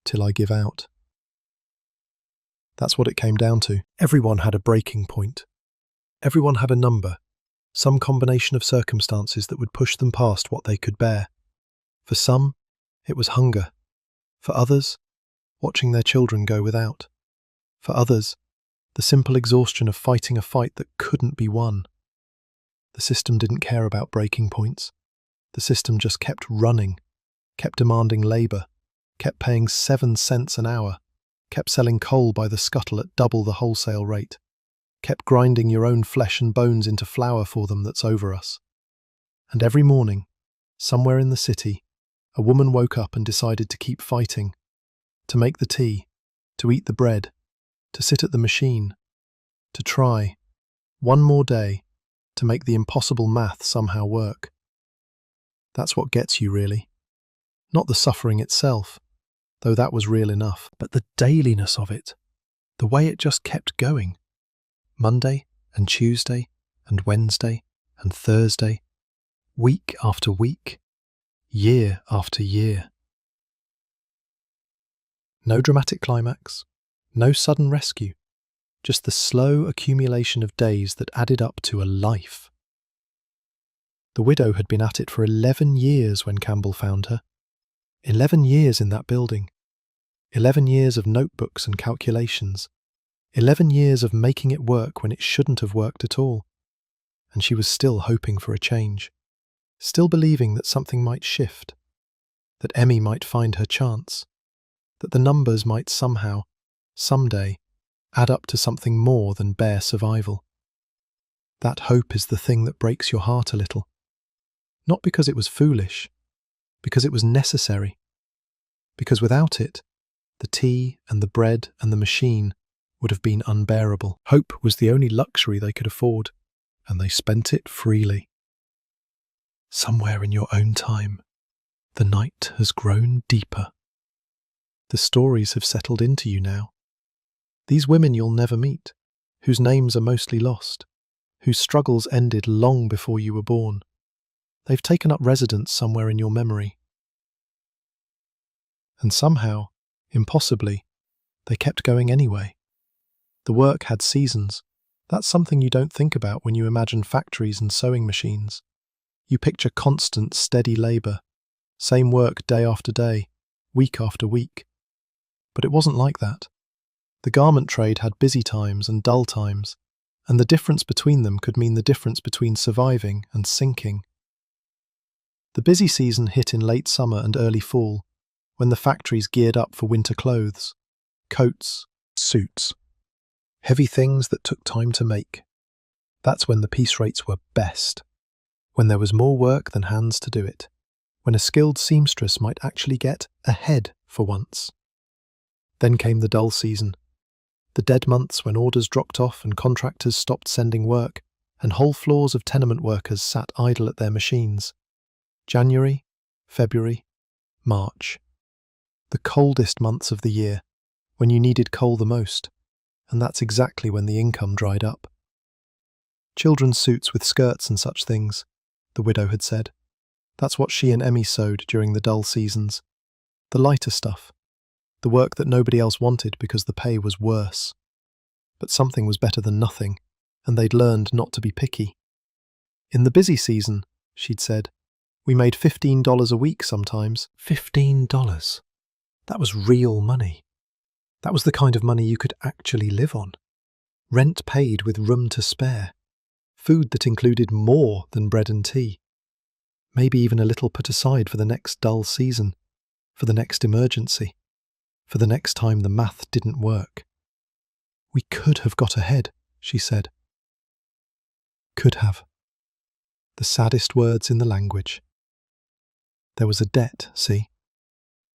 Till I give out." That's what it came down to. Everyone had a breaking point. Everyone had a number, some combination of circumstances that would push them past what they could bear. For some, it was hunger. For others, watching their children go without. For others, the simple exhaustion of fighting a fight that couldn't be won. The system didn't care about breaking points. The system just kept running, kept demanding labour, kept paying 7 cents an hour, kept selling coal by the scuttle at double the wholesale rate, kept grinding your own flesh and bones into flour for them that's over us. And every morning, somewhere in the city, a woman woke up and decided to keep fighting, to make the tea, to eat the bread, to sit at the machine, to try, one more day, to make the impossible math somehow work. That's what gets you, really. Not the suffering itself, though that was real enough, but the dailiness of it, the way it just kept going. Monday and Tuesday and Wednesday and Thursday, week after week, year after year. No dramatic climax, no sudden rescue, just the slow accumulation of days that added up to a life. The widow had been at it for 11 years when Campbell found her. 11 years in that building. 11 years of notebooks and calculations. 11 years of making it work when it shouldn't have worked at all. And she was still hoping for a change. Still believing that something might shift. That Emmy might find her chance. That the numbers might somehow, someday, add up to something more than bare survival. That hope is the thing that breaks your heart a little. Not because it was foolish, because it was necessary. Because without it, the tea and the bread and the machine would have been unbearable. Hope was the only luxury they could afford, and they spent it freely. Somewhere in your own time, the night has grown deeper. The stories have settled into you now. These women you'll never meet, whose names are mostly lost, whose struggles ended long before you were born. They've taken up residence somewhere in your memory. And somehow, impossibly, they kept going anyway. The work had seasons. That's something you don't think about when you imagine factories and sewing machines. You picture constant, steady labour, same work day after day, week after week. But it wasn't like that. The garment trade had busy times and dull times, and the difference between them could mean the difference between surviving and sinking. The busy season hit in late summer and early fall, when the factories geared up for winter clothes, coats, suits, heavy things that took time to make. That's when the piece rates were best, when there was more work than hands to do it, when a skilled seamstress might actually get ahead for once. Then came the dull season, the dead months when orders dropped off and contractors stopped sending work, and whole floors of tenement workers sat idle at their machines. January, February, March. The coldest months of the year, when you needed coal the most, and that's exactly when the income dried up. Children's suits with skirts and such things, the widow had said. That's what she and Emmy sewed during the dull seasons. The lighter stuff. The work that nobody else wanted because the pay was worse. But something was better than nothing, and they'd learned not to be picky. In the busy season, she'd said, we made $15 a week sometimes. $15. That was real money. That was the kind of money you could actually live on. Rent paid with room to spare. Food that included more than bread and tea. Maybe even a little put aside for the next dull season, for the next emergency, for the next time the math didn't work. We could have got ahead, she said. Could have. The saddest words in the language. There was a debt, see?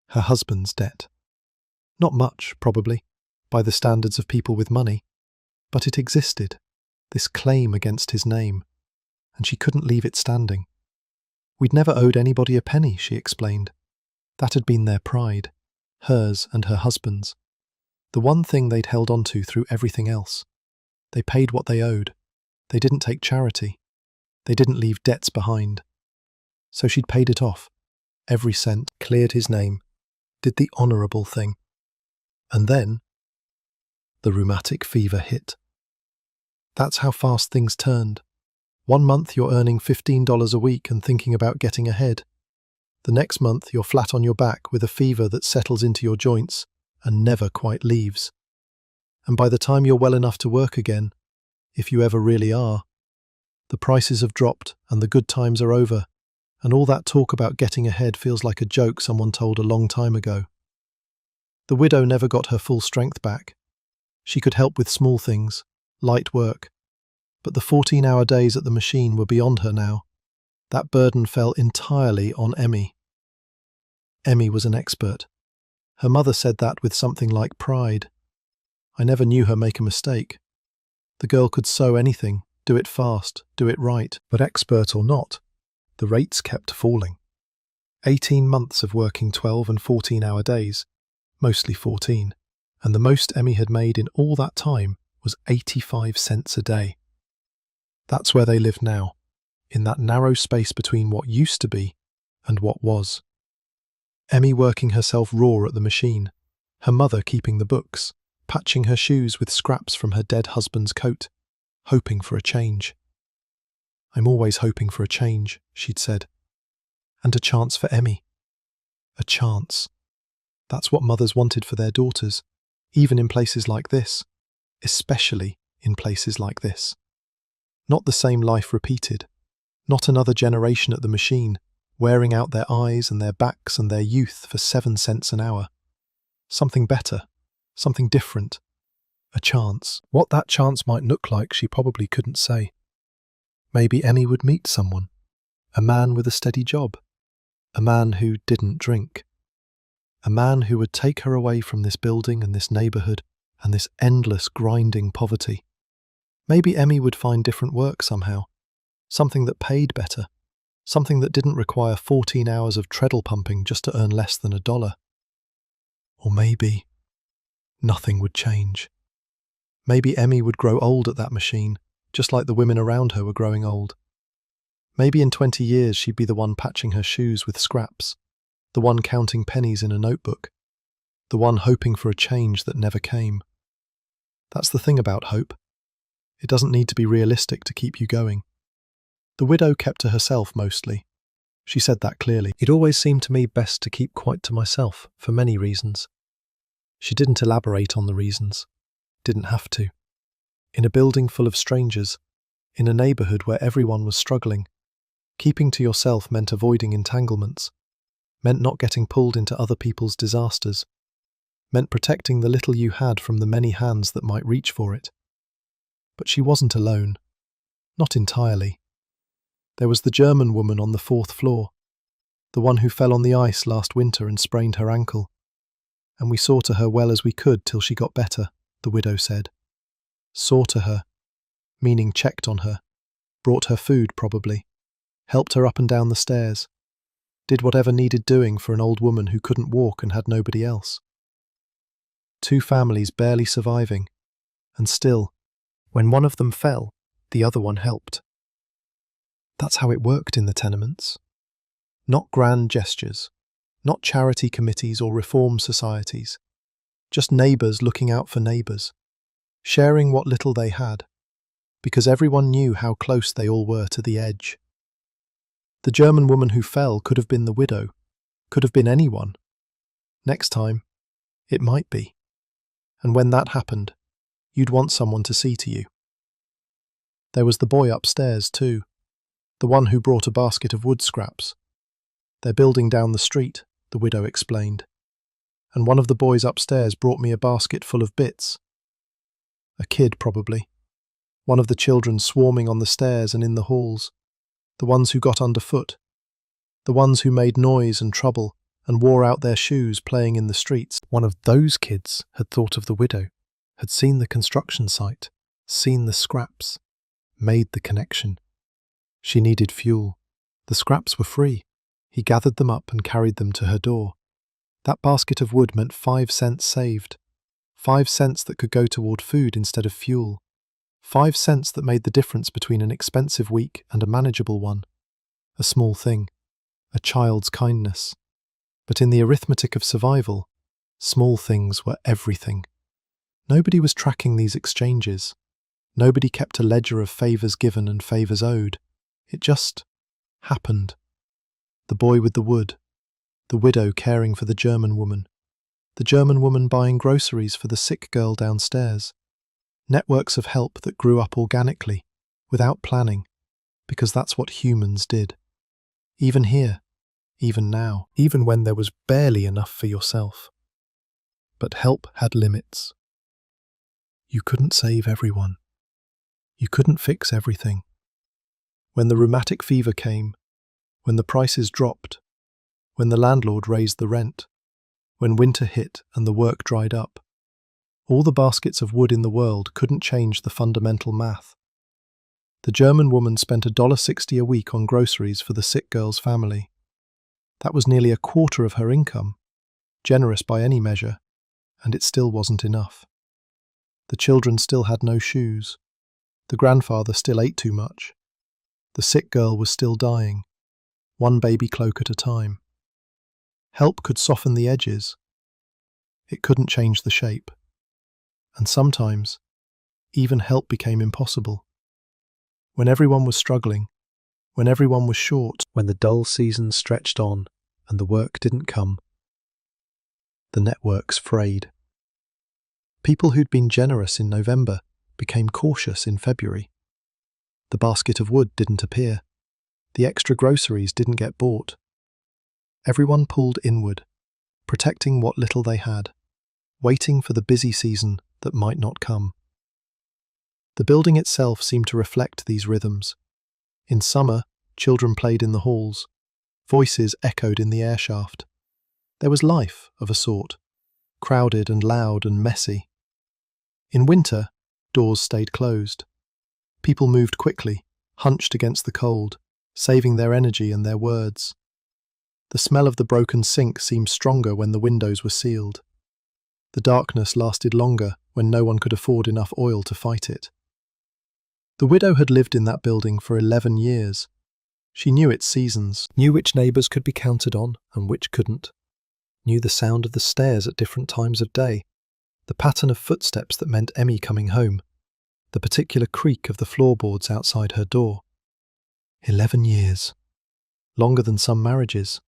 Her husband's debt. Not much, probably, by the standards of people with money, but it existed, this claim against his name, and she couldn't leave it standing. We'd never owed anybody a penny, she explained. That had been their pride, hers and her husband's. The one thing they'd held on to through everything else. They paid what they owed. They didn't take charity. They didn't leave debts behind. So she'd paid it off. Every cent, cleared his name, did the honourable thing. And then, the rheumatic fever hit. That's how fast things turned. 1 month you're earning $15 a week and thinking about getting ahead. The next month you're flat on your back with a fever that settles into your joints and never quite leaves. And by the time you're well enough to work again, if you ever really are, the prices have dropped and the good times are over, and all that talk about getting ahead feels like a joke someone told a long time ago. The widow never got her full strength back. She could help with small things, light work, but the 14-hour days at the machine were beyond her now. That burden fell entirely on Emmy. Emmy was an expert. Her mother said that with something like pride. I never knew her make a mistake. The girl could sew anything, do it fast, do it right, but expert or not, the rates kept falling. 18 months of working 12 and 14-hour days, mostly 14, and the most Emmy had made in all that time was 85 cents a day. That's where they lived now, in that narrow space between what used to be and what was. Emmy working herself raw at the machine, her mother keeping the books, patching her shoes with scraps from her dead husband's coat, hoping for a change. I'm always hoping for a change, she'd said. And a chance for Emmy. A chance. That's what mothers wanted for their daughters, even in places like this, especially in places like this. Not the same life repeated, not another generation at the machine, wearing out their eyes and their backs and their youth for 7 cents an hour. Something better, something different, a chance. What that chance might look like she probably couldn't say. Maybe Emmy would meet someone, a man with a steady job, a man who didn't drink, a man who would take her away from this building and this neighbourhood and this endless grinding poverty. Maybe Emmy would find different work somehow, something that paid better, something that didn't require 14 hours of treadle pumping just to earn less than $1. Or maybe nothing would change. Maybe Emmy would grow old at that machine, just like the women around her were growing old. Maybe in 20 years she'd be the one patching her shoes with scraps, the one counting pennies in a notebook, the one hoping for a change that never came. That's the thing about hope. It doesn't need to be realistic to keep you going. The widow kept to herself mostly. She said that clearly. It always seemed to me best to keep quite to myself, for many reasons. She didn't elaborate on the reasons. Didn't have to. In a building full of strangers, in a neighbourhood where everyone was struggling, keeping to yourself meant avoiding entanglements, meant not getting pulled into other people's disasters, meant protecting the little you had from the many hands that might reach for it. But she wasn't alone. Not entirely. There was the German woman on the 4th floor, the one who fell on the ice last winter and sprained her ankle. And we saw to her well as we could till she got better, the widow said. Saw to her, meaning checked on her, brought her food probably, helped her up and down the stairs, did whatever needed doing for an old woman who couldn't walk and had nobody else. 2 families barely surviving, and still, when one of them fell, the other one helped. That's how it worked in the tenements. Not grand gestures, not charity committees or reform societies, just neighbours looking out for neighbours, sharing what little they had, because everyone knew how close they all were to the edge. The German woman who fell could have been the widow, could have been anyone. Next time, it might be. And when that happened, you'd want someone to see to you. There was the boy upstairs too, the one who brought a basket of wood scraps. They're building down the street, the widow explained. And one of the boys upstairs brought me a basket full of bits. A kid, probably. One of the children swarming on the stairs and in the halls. The ones who got underfoot. The ones who made noise and trouble and wore out their shoes playing in the streets. One of those kids had thought of the widow, had seen the construction site, seen the scraps, made the connection. She needed fuel. The scraps were free. He gathered them up and carried them to her door. That basket of wood meant 5 cents saved. 5 cents that could go toward food instead of fuel. 5 cents that made the difference between an expensive week and a manageable one. A small thing. A child's kindness. But in the arithmetic of survival, small things were everything. Nobody was tracking these exchanges. Nobody kept a ledger of favours given and favours owed. It just happened. The boy with the wood, the widow caring for the German woman buying groceries for the sick girl downstairs. Networks of help that grew up organically, without planning, because that's what humans did. Even here, even now, even when there was barely enough for yourself. But help had limits. You couldn't save everyone. You couldn't fix everything. When the rheumatic fever came, when the prices dropped, when the landlord raised the rent, when winter hit and the work dried up, all the baskets of wood in the world couldn't change the fundamental math. The German woman spent $1.60 a week on groceries for the sick girl's family. That was nearly a quarter of her income, generous by any measure, and it still wasn't enough. The children still had no shoes. The grandfather still ate too much. The sick girl was still dying, one baby cloak at a time. Help could soften the edges. It couldn't change the shape. And sometimes, even help became impossible. When everyone was struggling, when everyone was short, when the dull seasons stretched on and the work didn't come, the networks frayed. People who'd been generous in November became cautious in February. The basket of wood didn't appear. The extra groceries didn't get bought. Everyone pulled inward, protecting what little they had, waiting for the busy season that might not come. The building itself seemed to reflect these rhythms. In summer, children played in the halls. Voices echoed in the airshaft. There was life, of a sort, crowded and loud and messy. In winter, doors stayed closed. People moved quickly, hunched against the cold, saving their energy and their words. The smell of the broken sink seemed stronger when the windows were sealed. The darkness lasted longer when no one could afford enough oil to fight it. The widow had lived in that building for 11 years. She knew its seasons, knew which neighbours could be counted on and which couldn't, knew the sound of the stairs at different times of day, the pattern of footsteps that meant Emmy coming home, the particular creak of the floorboards outside her door. 11 years. Longer than some marriages.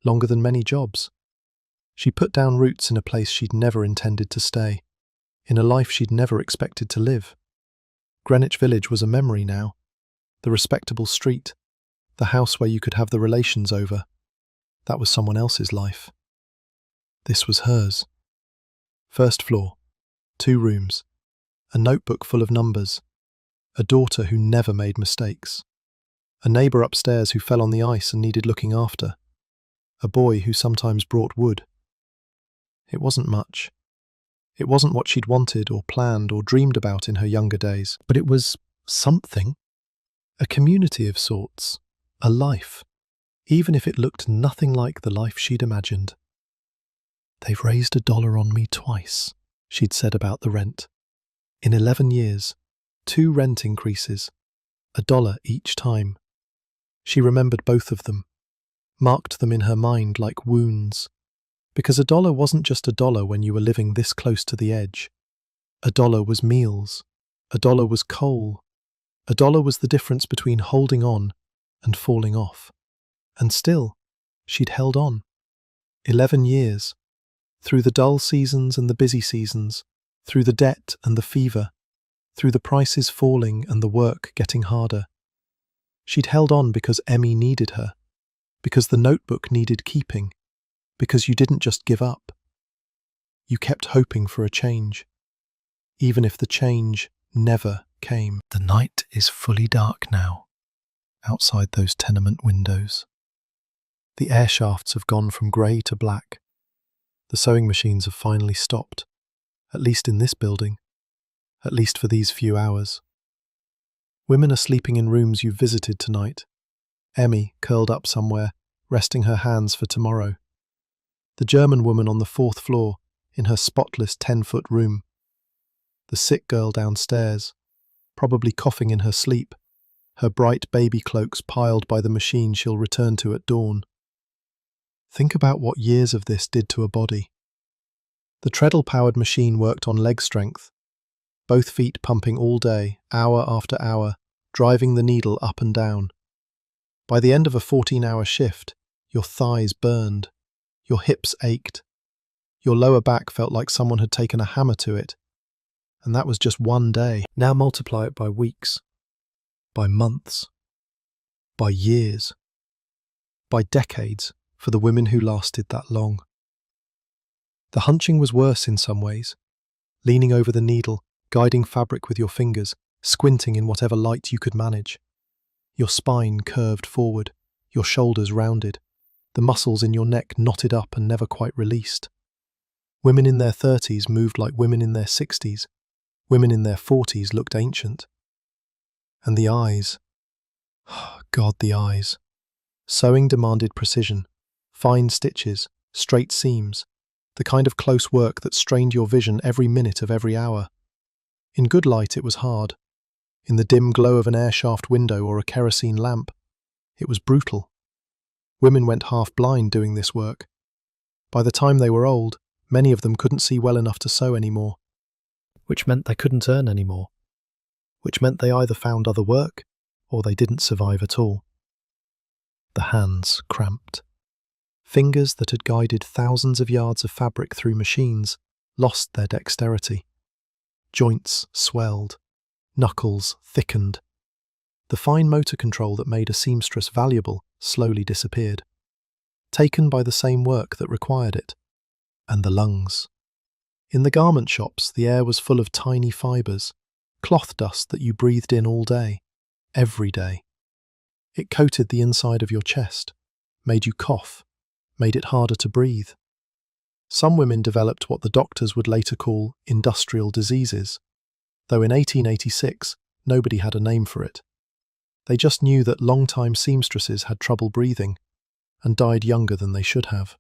Longer than many jobs. She put down roots in a place she'd never intended to stay, in a life she'd never expected to live. Greenwich Village was a memory now. The respectable street, the house where you could have the relations over, that was someone else's life. This was hers. First floor, 2 rooms, a notebook full of numbers, a daughter who never made mistakes, a neighbour upstairs who fell on the ice and needed looking after, a boy who sometimes brought wood. It wasn't much. It wasn't what she'd wanted or planned or dreamed about in her younger days, but it was something. A community of sorts, a life, even if it looked nothing like the life she'd imagined. "They've raised $1 on me twice," she'd said about the rent. In 11 years, 2 rent increases, $1 each time. She remembered both of them, marked them in her mind like wounds, because $1 wasn't just $1 when you were living this close to the edge. $1 was meals, $1 was coal, $1 was the difference between holding on and falling off. And still, she'd held on. 11 years, through the dull seasons and the busy seasons, through the debt and the fever, through the prices falling and the work getting harder. She'd held on because Emmy needed her, because the notebook needed keeping, because you didn't just give up. You kept hoping for a change, even if the change never came. The night is fully dark now, outside those tenement windows. The air shafts have gone from grey to black. The sewing machines have finally stopped, at least in this building, at least for these few hours. Women are sleeping in rooms you've visited tonight. Emmy curled up somewhere, resting her hands for tomorrow. The German woman on the 4th floor, in her spotless 10-foot room. The sick girl downstairs, probably coughing in her sleep, her bright baby cloaks piled by the machine she'll return to at dawn. Think about what years of this did to a body. The treadle-powered machine worked on leg strength, both feet pumping all day, hour after hour, driving the needle up and down. By the end of a 14-hour shift, your thighs burned, your hips ached, your lower back felt like someone had taken a hammer to it. And that was just one day. Now multiply it by weeks, by months, by years, by decades for the women who lasted that long. The hunching was worse in some ways, leaning over the needle, guiding fabric with your fingers, squinting in whatever light you could manage. Your spine curved forward, your shoulders rounded, the muscles in your neck knotted up and never quite released. Women in their 30s moved like women in their 60s. Women in their 40s looked ancient. And the eyes. God, the eyes. Sewing demanded precision, fine stitches, straight seams, the kind of close work that strained your vision every minute of every hour. In good light it was hard. In the dim glow of an air-shaft window or a kerosene lamp, it was brutal. Women went half-blind doing this work. By the time they were old, many of them couldn't see well enough to sew anymore. Which meant they couldn't earn anymore. Which meant they either found other work, or they didn't survive at all. The hands cramped. Fingers that had guided thousands of yards of fabric through machines lost their dexterity. Joints swelled. Knuckles thickened. The fine motor control that made a seamstress valuable slowly disappeared, taken by the same work that required it. And the lungs. In the garment shops, the air was full of tiny fibres, cloth dust that you breathed in all day, every day. It coated the inside of your chest, made you cough, made it harder to breathe. Some women developed what the doctors would later call industrial diseases, though in 1886 nobody had a name for it. They just knew that long-time seamstresses had trouble breathing and died younger than they should have.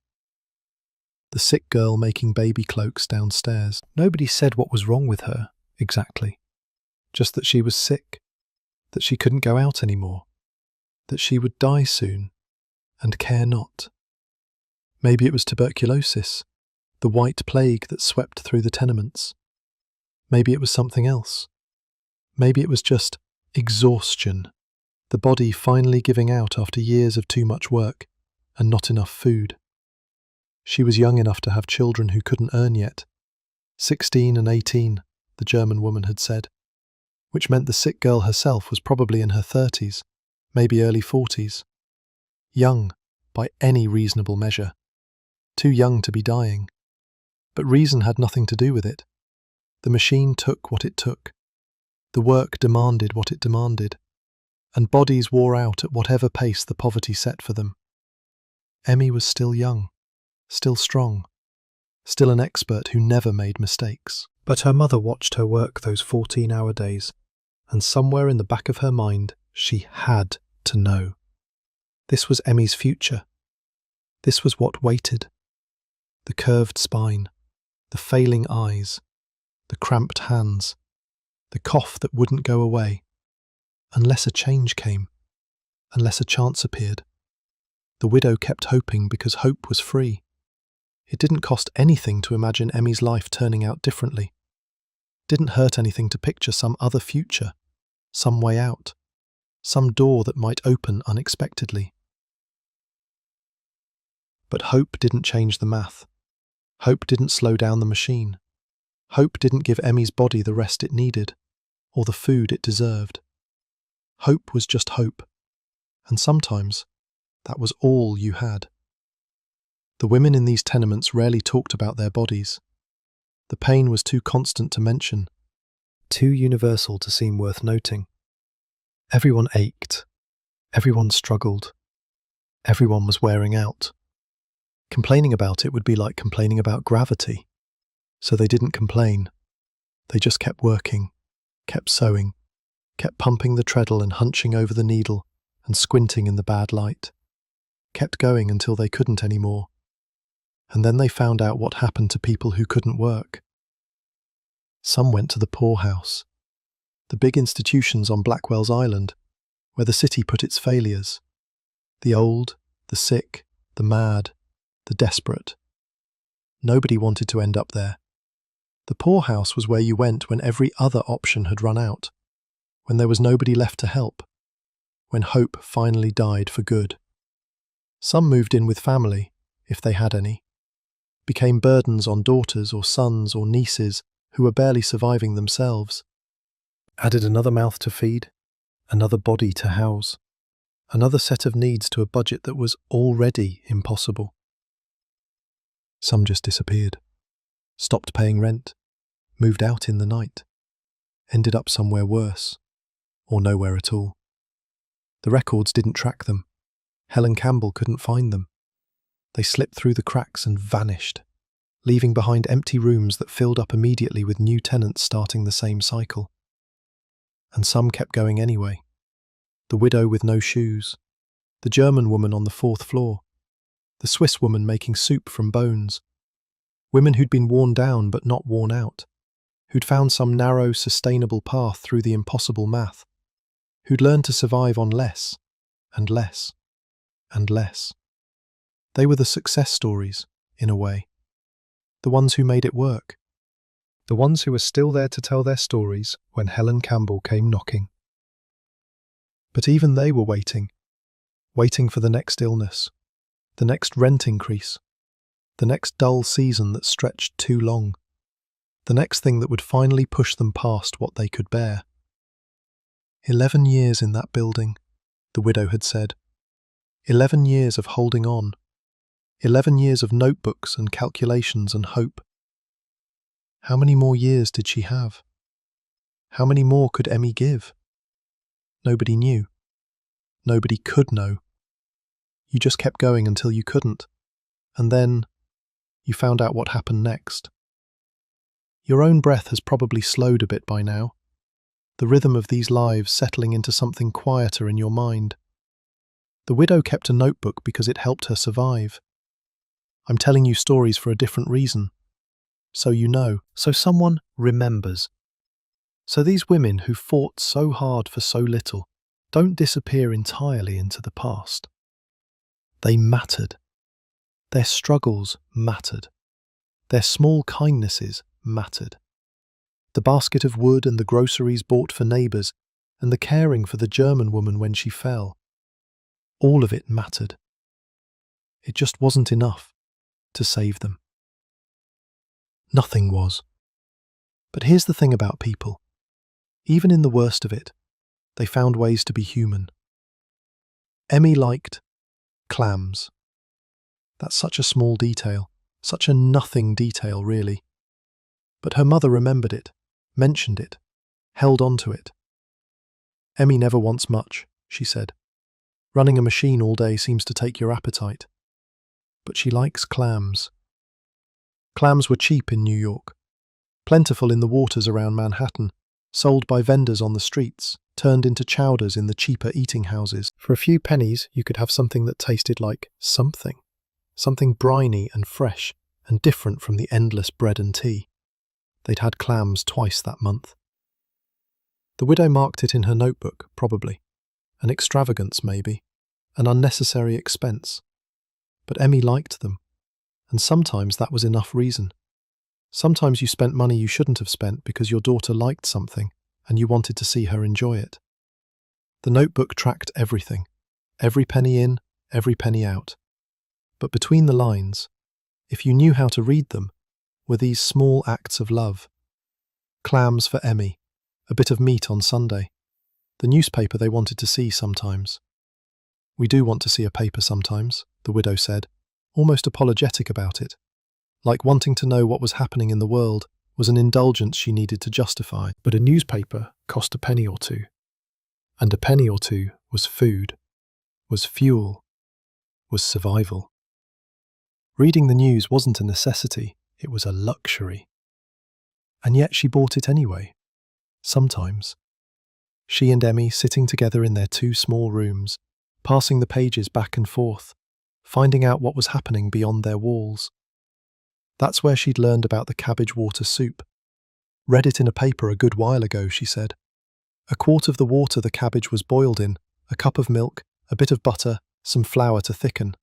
The sick girl making baby cloaks downstairs. Nobody said what was wrong with her, exactly. Just that she was sick. that she couldn't go out anymore, that she would die soon, and care not. Maybe it was tuberculosis, the white plague that swept through the tenements. Maybe it was something else. Maybe it was just exhaustion, the body finally giving out after years of too much work and not enough food. She was young enough to have children who couldn't earn yet. 16 and 18, the German woman had said, which meant the sick girl herself was probably in her 30s, maybe early 40s. Young, by any reasonable measure. Too young to be dying. But reason had nothing to do with it. The machine took what it took. The work demanded what it demanded. And bodies wore out at whatever pace the poverty set for them. Emmy was still young, still strong, still an expert who never made mistakes. But her mother watched her work those 14-hour days, and somewhere in the back of her mind, she had to know. This was Emmy's future. This was what waited. The curved spine, the failing eyes, the cramped hands, the cough that wouldn't go away, unless a change came, unless a chance appeared. The widow kept hoping because hope was free. It didn't cost anything to imagine Emmy's life turning out differently. Didn't hurt anything to picture some other future, some way out, some door that might open unexpectedly. But hope didn't change the math. Hope didn't slow down the machine. Hope didn't give Emmy's body the rest it needed, or the food it deserved. Hope was just hope, and sometimes that was all you had. The women in these tenements rarely talked about their bodies. The pain was too constant to mention, too universal to seem worth noting. Everyone ached. Everyone struggled. Everyone was wearing out. Complaining about it would be like complaining about gravity. So they didn't complain. They just kept working, kept sewing, kept pumping the treadle and hunching over the needle and squinting in the bad light. Kept going until they couldn't anymore. And then they found out what happened to people who couldn't work. Some went to the poorhouse, the big institutions on Blackwell's Island, where the city put its failures. The old, the sick, the mad, the desperate. Nobody wanted to end up there. The poorhouse was where you went when every other option had run out, when there was nobody left to help, when hope finally died for good. Some moved in with family, if they had any, became burdens on daughters or sons or nieces who were barely surviving themselves, added another mouth to feed, another body to house, another set of needs to a budget that was already impossible. Some just disappeared, stopped paying rent, moved out in the night, ended up somewhere worse, or nowhere at all. The records didn't track them. Helen Campbell couldn't find them. They slipped through the cracks and vanished, leaving behind empty rooms that filled up immediately with new tenants starting the same cycle. And some kept going anyway. The widow with no shoes, the German woman on the 4th floor, the Swiss woman making soup from bones, women who'd been worn down but not worn out, who'd found some narrow, sustainable path through the impossible math, who'd learned to survive on less, and less, and less. They were the success stories, in a way. The ones who made it work. The ones who were still there to tell their stories when Helen Campbell came knocking. But even they were waiting for the next illness, the next rent increase, the next dull season that stretched too long, the next thing that would finally push them past what they could bear. 11 years in that building, the widow had said. 11 years of holding on. 11 years of notebooks and calculations and hope. How many more years did she have? How many more could Emmy give? Nobody knew. Nobody could know. You just kept going until you couldn't. And then you found out what happened next. Your own breath has probably slowed a bit by now, the rhythm of these lives settling into something quieter in your mind. The widow kept a notebook because it helped her survive. I'm telling you stories for a different reason. So you know. So someone remembers. So these women who fought so hard for so little don't disappear entirely into the past. They mattered. Their struggles mattered. Their small kindnesses mattered. The basket of wood and the groceries bought for neighbours and the caring for the German woman when she fell. All of it mattered. It just wasn't enough to save them. Nothing was. But here's the thing about people. Even in the worst of it, they found ways to be human. Emmy liked clams. That's such a small detail, such a nothing detail, really. But her mother remembered it, mentioned it, held on to it. Emmy never wants much, she said. Running a machine all day seems to take your appetite. But she likes clams. Clams were cheap in New York, plentiful in the waters around Manhattan, sold by vendors on the streets, turned into chowders in the cheaper eating houses. For a few pennies, you could have something that tasted like something briny and fresh and different from the endless bread and tea. They'd had clams twice that month. The widow marked it in her notebook, probably. An extravagance, maybe. An unnecessary expense. But Emmy liked them, and sometimes that was enough reason. Sometimes you spent money you shouldn't have spent because your daughter liked something and you wanted to see her enjoy it. The notebook tracked everything, every penny in, every penny out. But between the lines, if you knew how to read them, were these small acts of love. Clams for Emmy, a bit of meat on Sunday, the newspaper they wanted to see sometimes. We do want to see a paper sometimes, the widow said, almost apologetic about it. Like wanting to know what was happening in the world was an indulgence she needed to justify. But a newspaper cost a penny or two. And a penny or two was food, was fuel, was survival. Reading the news wasn't a necessity, it was a luxury. And yet she bought it anyway. Sometimes. She and Emmy sitting together in their two small rooms, passing the pages back and forth, finding out what was happening beyond their walls. That's where she'd learned about the cabbage water soup. Read it in a paper a good while ago, she said. A quart of the water the cabbage was boiled in, a cup of milk, a bit of butter, some flour to thicken.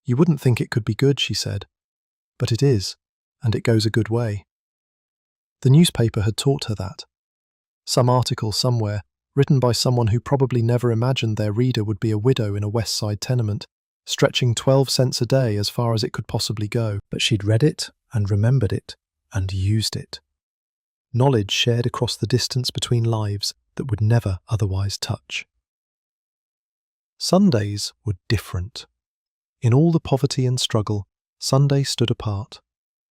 You wouldn't think it could be good, she said. But it is, and it goes a good way. The newspaper had taught her that. Some article somewhere, written by someone who probably never imagined their reader would be a widow in a West Side tenement, stretching 12 cents a day as far as it could possibly go. But she'd read it and remembered it and used it. Knowledge shared across the distance between lives that would never otherwise touch. Sundays were different. In all the poverty and struggle, Sunday stood apart.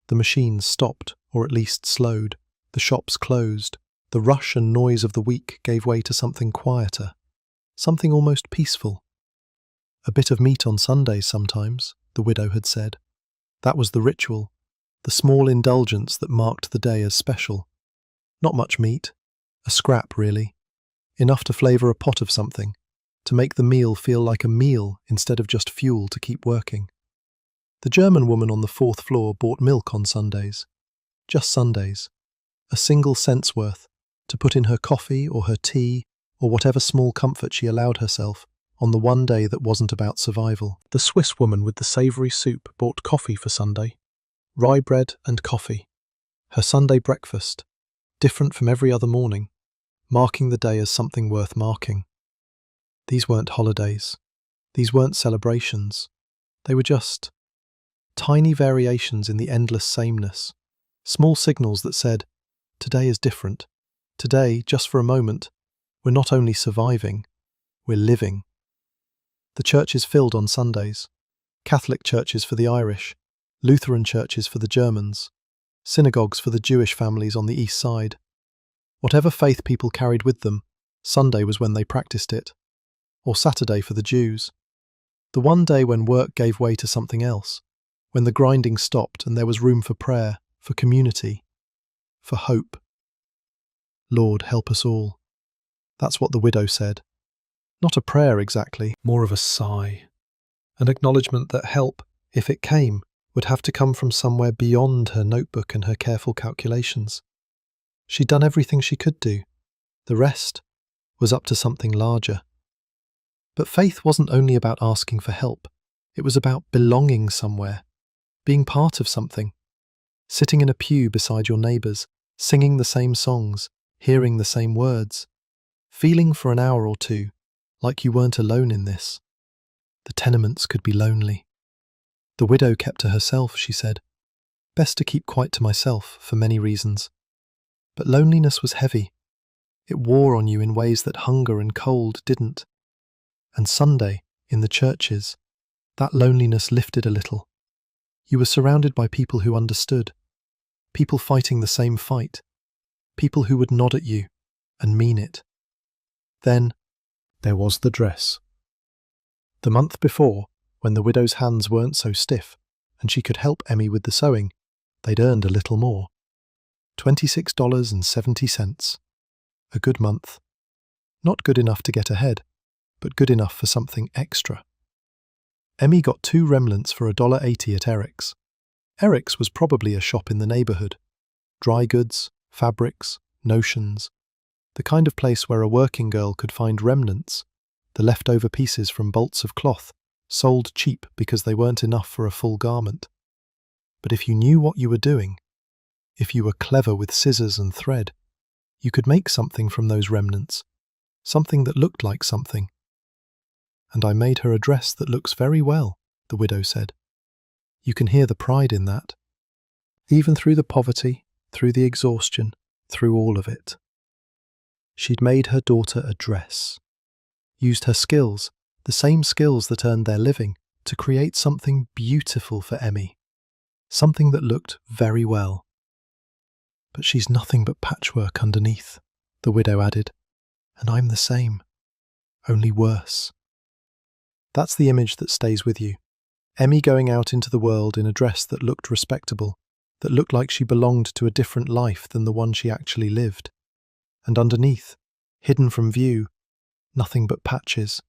The machines stopped, or at least slowed. The shops closed. The rush and noise of the week gave way to something quieter, something almost peaceful. A bit of meat on Sundays sometimes, the widow had said. That was the ritual, the small indulgence that marked the day as special. Not much meat, a scrap really, enough to flavour a pot of something, to make the meal feel like a meal instead of just fuel to keep working. The German woman on the 4th floor bought milk on Sundays. Just Sundays. A single cent's worth, to put in her coffee or her tea or whatever small comfort she allowed herself on the one day that wasn't about survival. The Swiss woman with the savoury soup bought coffee for Sunday. Rye bread and coffee. Her Sunday breakfast, different from every other morning, marking the day as something worth marking. These weren't holidays. These weren't celebrations. They were just tiny variations in the endless sameness. Small signals that said, today is different. Today, just for a moment, we're not only surviving, we're living. The churches filled on Sundays. Catholic churches for the Irish, Lutheran churches for the Germans, synagogues for the Jewish families on the east side. Whatever faith people carried with them, Sunday was when they practiced it. Or Saturday for the Jews. The one day when work gave way to something else, when the grinding stopped and there was room for prayer, for community, for hope. Lord, help us all. That's what the widow said. Not a prayer exactly, more of a sigh. An acknowledgement that help, if it came, would have to come from somewhere beyond her notebook and her careful calculations. She'd done everything she could do. The rest was up to something larger. But faith wasn't only about asking for help. It was about belonging somewhere, being part of something, sitting in a pew beside your neighbours, singing the same songs, hearing the same words, feeling for an hour or two like you weren't alone in this. The tenements could be lonely. The widow kept to herself, she said. Best to keep quite to myself for many reasons. But loneliness was heavy. It wore on you in ways that hunger and cold didn't. And Sunday, in the churches, that loneliness lifted a little. You were surrounded by people who understood, people fighting the same fight, people who would nod at you and mean it. Then there was the dress. The month before, when the widow's hands weren't so stiff and she could help Emmy with the sewing, they'd earned a little more. $26.70. A good month. Not good enough to get ahead, but good enough for something extra. Emmy got 2 remnants for $1.80 at Eric's. Eric's was probably a shop in the neighbourhood. Dry goods, fabrics, notions. The kind of place where a working girl could find remnants, the leftover pieces from bolts of cloth, sold cheap because they weren't enough for a full garment. But if you knew what you were doing, if you were clever with scissors and thread, you could make something from those remnants, something that looked like something. And I made her a dress that looks very well, the widow said. You can hear the pride in that. Even through the poverty, through the exhaustion, through all of it. She'd made her daughter a dress, used her skills, the same skills that earned their living, to create something beautiful for Emmy, something that looked very well. But she's nothing but patchwork underneath, the widow added, and I'm the same, only worse. That's the image that stays with you. Emmy going out into the world in a dress that looked respectable, that looked like she belonged to a different life than the one she actually lived. And underneath, hidden from view, nothing but patches.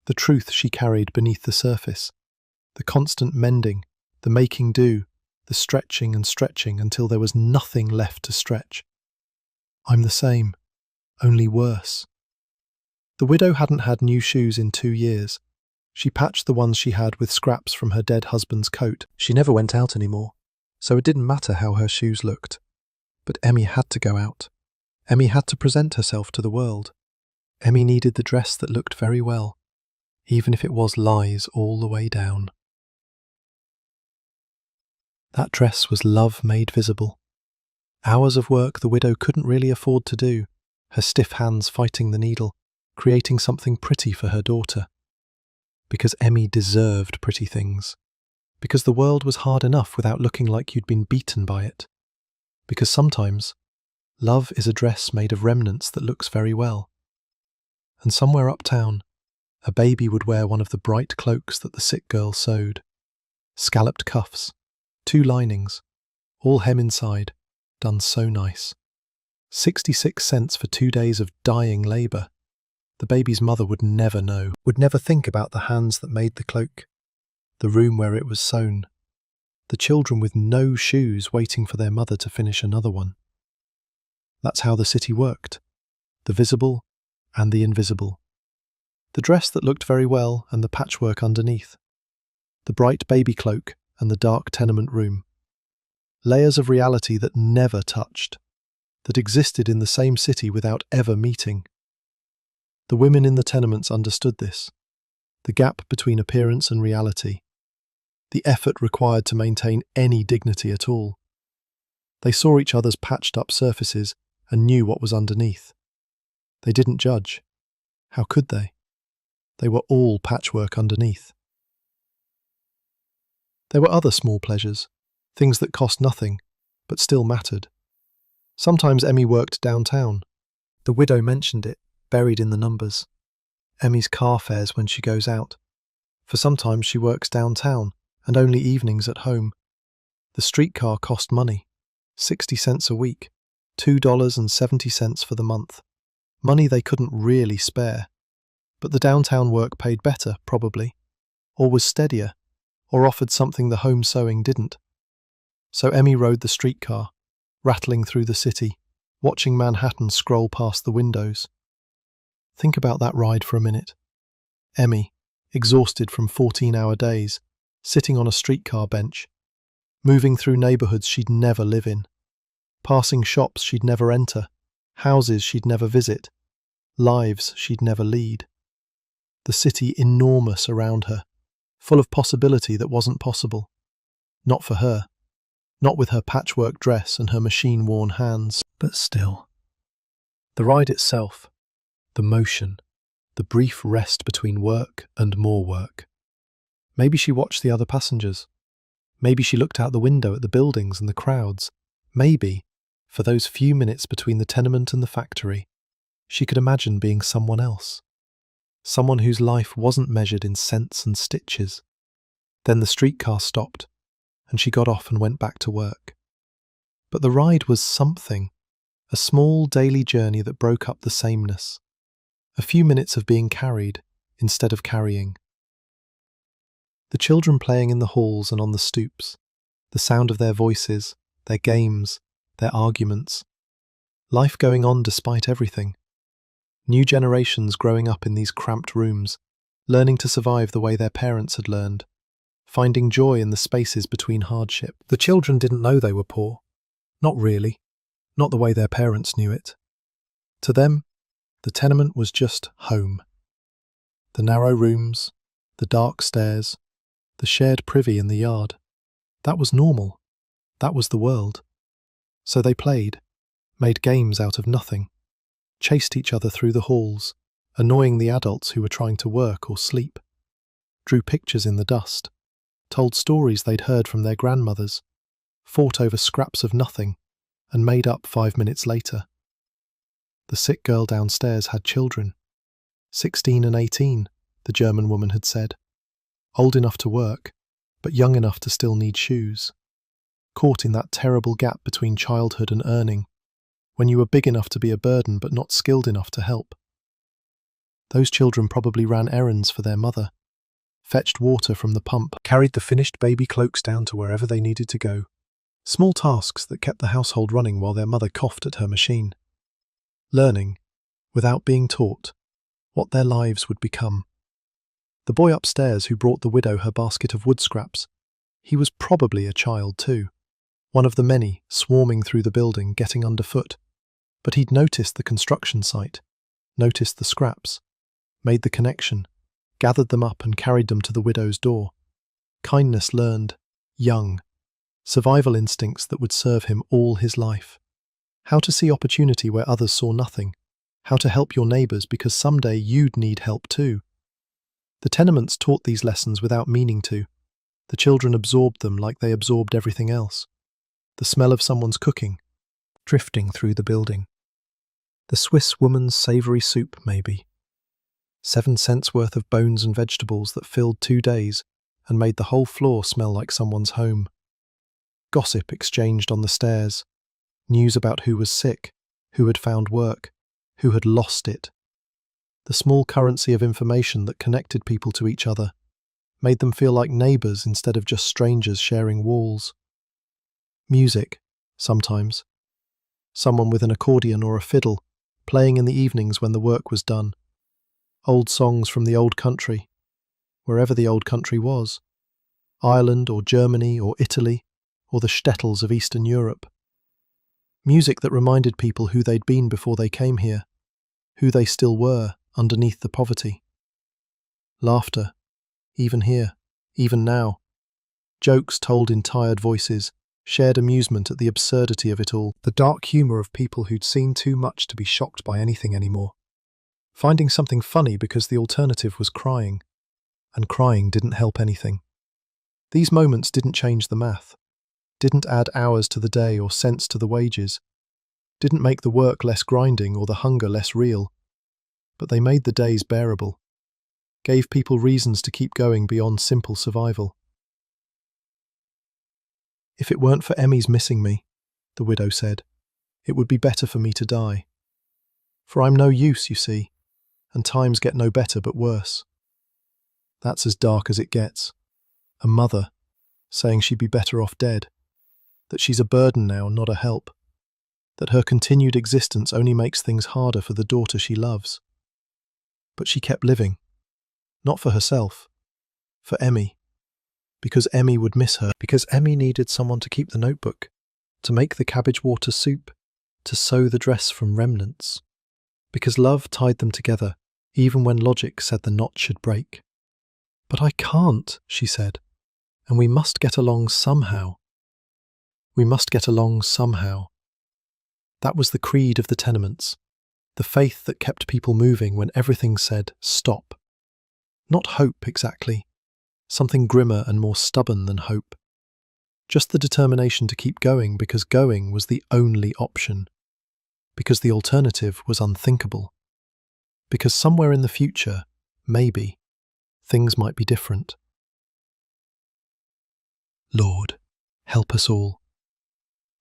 The truth she carried beneath the surface, the constant mending, the making do, the stretching and stretching until there was nothing left to stretch. I'm the same, only worse. The widow hadn't had new shoes in 2 years. She patched the ones she had with scraps from her dead husband's coat. She never went out anymore, so it didn't matter how her shoes looked. But Emmy had to go out. Emmy had to present herself to the world. Emmy needed the dress that looked very well, even if it was lies all the way down. That dress was love made visible. Hours of work the widow couldn't really afford to do, her stiff hands fighting the needle, creating something pretty for her daughter. Because Emmy deserved pretty things. Because the world was hard enough without looking like you'd been beaten by it. Because sometimes, love is a dress made of remnants that looks very well. And somewhere uptown, a baby would wear one of the bright cloaks that the sick girl sewed. Scalloped cuffs, 2 linings, all hem inside, done so nice. 66 cents for 2 days of dying labour. The baby's mother would never know, would never think about the hands that made the cloak, the room where it was sewn, the children with no shoes waiting for their mother to finish another one. That's how the city worked, the visible and the invisible. The dress that looked very well and the patchwork underneath. The bright baby cloak and the dark tenement room. Layers of reality that never touched, that existed in the same city without ever meeting. The women in the tenements understood this, the gap between appearance and reality, the effort required to maintain any dignity at all. They saw each other's patched up surfaces and knew what was underneath. They didn't judge. How could they? They were all patchwork underneath. There were other small pleasures, things that cost nothing, but still mattered. Sometimes Emmy worked downtown. The widow mentioned it, buried in the numbers. Emmy's car fares when she goes out. For sometimes she works downtown, and only evenings at home. The streetcar cost money, 60 cents a week, $2.70 for the month. Money they couldn't really spare. But the downtown work paid better, probably, or was steadier, or offered something the home sewing didn't. So Emmy rode the streetcar, rattling through the city, watching Manhattan scroll past the windows. Think about that ride for a minute. Emmy, exhausted from 14-hour days, sitting on a streetcar bench, moving through neighborhoods she'd never live in, passing shops she'd never enter, houses she'd never visit, lives she'd never lead. The city enormous around her, full of possibility that wasn't possible. Not for her. Not with her patchwork dress and her machine-worn hands, but still. The ride itself, the motion, the brief rest between work and more work. Maybe she watched the other passengers. Maybe she looked out the window at the buildings and the crowds. Maybe, for those few minutes between the tenement and the factory, she could imagine being someone else. Someone whose life wasn't measured in cents and stitches. Then the streetcar stopped, and she got off and went back to work. But the ride was something, a small daily journey that broke up the sameness. A few minutes of being carried instead of carrying. The children playing in the halls and on the stoops, the sound of their voices, their games, their arguments. Life going on despite everything. New generations growing up in these cramped rooms, learning to survive the way their parents had learned, finding joy in the spaces between hardship. The children didn't know they were poor. Not really. Not the way their parents knew it. To them, the tenement was just home. The narrow rooms, the dark stairs, the shared privy in the yard. That was normal. That was the world. So they played, made games out of nothing, chased each other through the halls, annoying the adults who were trying to work or sleep, drew pictures in the dust, told stories they'd heard from their grandmothers, fought over scraps of nothing, and made up 5 minutes later. The sick girl downstairs had children. 16 and 18, the German woman had said. Old enough to work, but young enough to still need shoes. Caught in that terrible gap between childhood and earning, when you were big enough to be a burden but not skilled enough to help. Those children probably ran errands for their mother, fetched water from the pump, carried the finished baby cloaks down to wherever they needed to go. Small tasks that kept the household running while their mother coughed at her machine. Learning, without being taught, what their lives would become. The boy upstairs who brought the widow her basket of wood scraps, he was probably a child too, one of the many swarming through the building getting underfoot, but he'd noticed the construction site, noticed the scraps, made the connection, gathered them up and carried them to the widow's door. Kindness learned, young, survival instincts that would serve him all his life. How to see opportunity where others saw nothing. How to help your neighbours because someday you'd need help too. The tenements taught these lessons without meaning to. The children absorbed them like they absorbed everything else. The smell of someone's cooking, drifting through the building. The Swiss woman's savoury soup, maybe. 7 cents worth of bones and vegetables that filled 2 days and made the whole floor smell like someone's home. Gossip exchanged on the stairs. News about who was sick, who had found work, who had lost it. The small currency of information that connected people to each other, made them feel like neighbours instead of just strangers sharing walls. Music, sometimes. Someone with an accordion or a fiddle, playing in the evenings when the work was done. Old songs from the old country, wherever the old country was. Ireland or Germany or Italy, or the shtetls of Eastern Europe. Music that reminded people who they'd been before they came here, who they still were underneath the poverty. Laughter, even here, even now. Jokes told in tired voices, shared amusement at the absurdity of it all, the dark humour of people who'd seen too much to be shocked by anything anymore. Finding something funny because the alternative was crying, and crying didn't help anything. These moments didn't change the math. Didn't add hours to the day or cents to the wages, didn't make the work less grinding or the hunger less real, but they made the days bearable, gave people reasons to keep going beyond simple survival. If it weren't for Emmy's missing me, the widow said, it would be better for me to die. For I'm no use, you see, and times get no better but worse. That's as dark as it gets. A mother saying she'd be better off dead. That she's a burden now, not a help. that her continued existence only makes things harder for the daughter she loves. But she kept living, not for herself, for Emmy, because Emmy would miss her, because Emmy needed someone to keep the notebook, to make the cabbage water soup, to sew the dress from remnants, because love tied them together, even when logic said the knot should break. "But I can't," she said, "and we must get along somehow. We must get along somehow." That was the creed of the tenements, the faith that kept people moving when everything said stop. Not hope exactly, something grimmer and more stubborn than hope. Just the determination to keep going because going was the only option, because the alternative was unthinkable, because somewhere in the future, maybe, things might be different. Lord, help us all.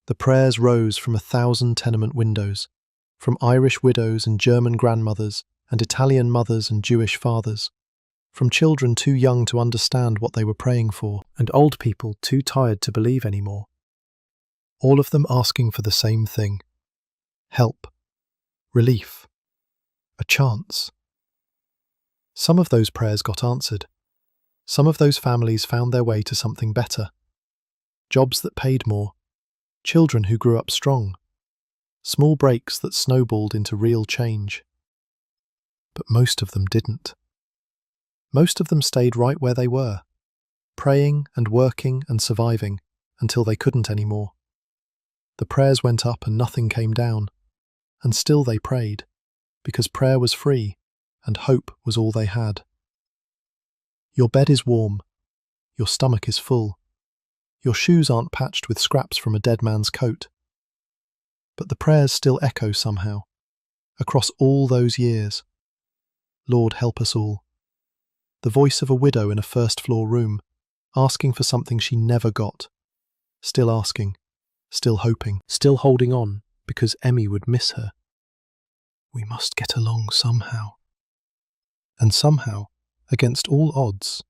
The prayers rose from 1,000 tenement windows, from Irish widows and German grandmothers and Italian mothers and Jewish fathers, from children too young to understand what they were praying for and old people too tired to believe anymore. All of them asking for the same thing: help, relief, a chance. Some of those prayers got answered. Some of those families found their way to something better. Jobs that paid more, children who grew up strong, small breaks that snowballed into real change. But most of them didn't. Most of them stayed right where they were, praying and working and surviving until they couldn't anymore. The prayers went up and nothing came down, and still they prayed, because prayer was free and hope was all they had. Your bed is warm, your stomach is full, your shoes aren't patched with scraps from a dead man's coat. But the prayers still echo somehow, across all those years. Lord, help us all. The voice of a widow in a first-floor room, asking for something she never got. Still asking, still hoping, still holding on, because Emmy would miss her. We must get along somehow. And somehow, against all odds,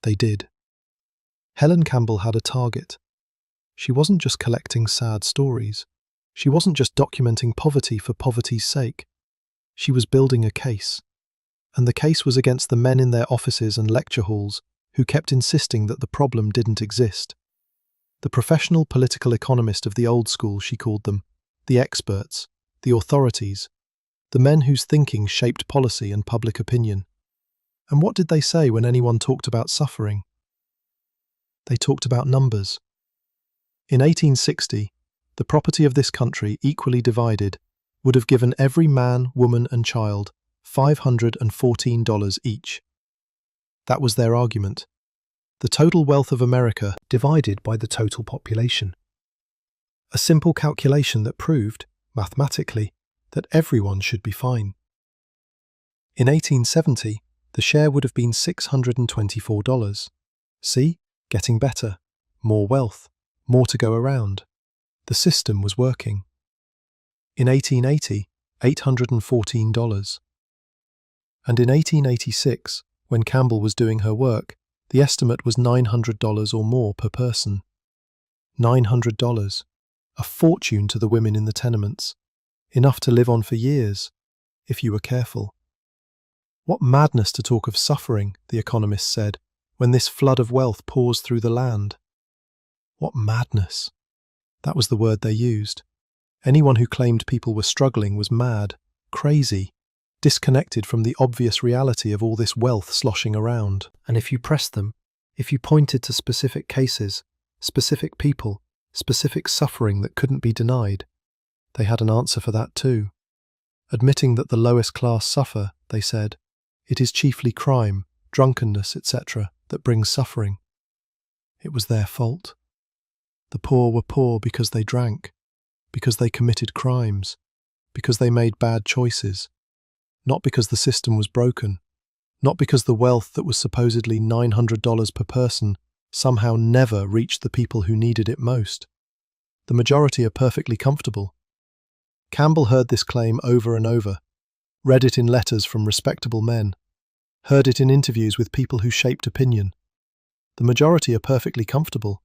they did. Helen Campbell had a target. She wasn't just collecting sad stories. She wasn't just documenting poverty for poverty's sake. She was building a case. And the case was against the men in their offices and lecture halls who kept insisting that the problem didn't exist. The professional political economist of the old school, she called them, the experts, the authorities, the men whose thinking shaped policy and public opinion. And what did they say when anyone talked about suffering? They talked about numbers. In 1860, the property of this country, equally divided, would have given every man, woman and child $514 each. That was their argument. The total wealth of America divided by the total population. A simple calculation that proved, mathematically, that everyone should be fine. In 1870, the share would have been $624. See? Getting better. More wealth. More to go around. The system was working. In 1880, $814. And in 1886, when Campbell was doing her work, the estimate was $900 or more per person. $900. A fortune to the women in the tenements. Enough to live on for years, if you were careful. What madness to talk of suffering, the economists said, when this flood of wealth pours through the land. What madness. That was the word they used. Anyone who claimed people were struggling was mad, crazy, disconnected from the obvious reality of all this wealth sloshing around. And if you pressed them, if you pointed to specific cases, specific people, specific suffering that couldn't be denied, they had an answer for that too. Admitting that the lowest class suffer, they said, it is chiefly crime, drunkenness, etc., that brings suffering. It was their fault. The poor were poor because they drank, because they committed crimes, because they made bad choices, not because the system was broken, not because the wealth that was supposedly $900 per person somehow never reached the people who needed it most. The majority are perfectly comfortable. Campbell heard this claim over and over, read it in letters from respectable men, heard it in interviews with people who shaped opinion. The majority are perfectly comfortable.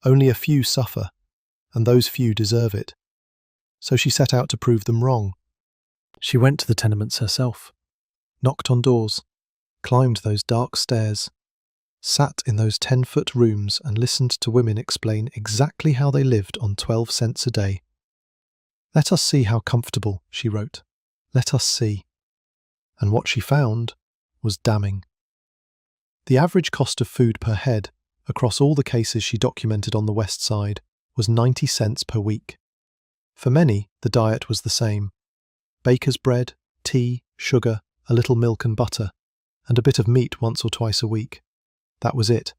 Only a few suffer, and those few deserve it. So she set out to prove them wrong. She went to the tenements herself, knocked on doors, climbed those dark stairs, sat in those 10-foot rooms and listened to women explain exactly how they lived on 12 cents a day. "Let us see how comfortable," she wrote. "Let us see." And what she found was damning. The average cost of food per head, across all the cases she documented on the West Side, was 90 cents per week. For many, the diet was the same: baker's bread, tea, sugar, a little milk and butter, and a bit of meat once or twice a week. That was it.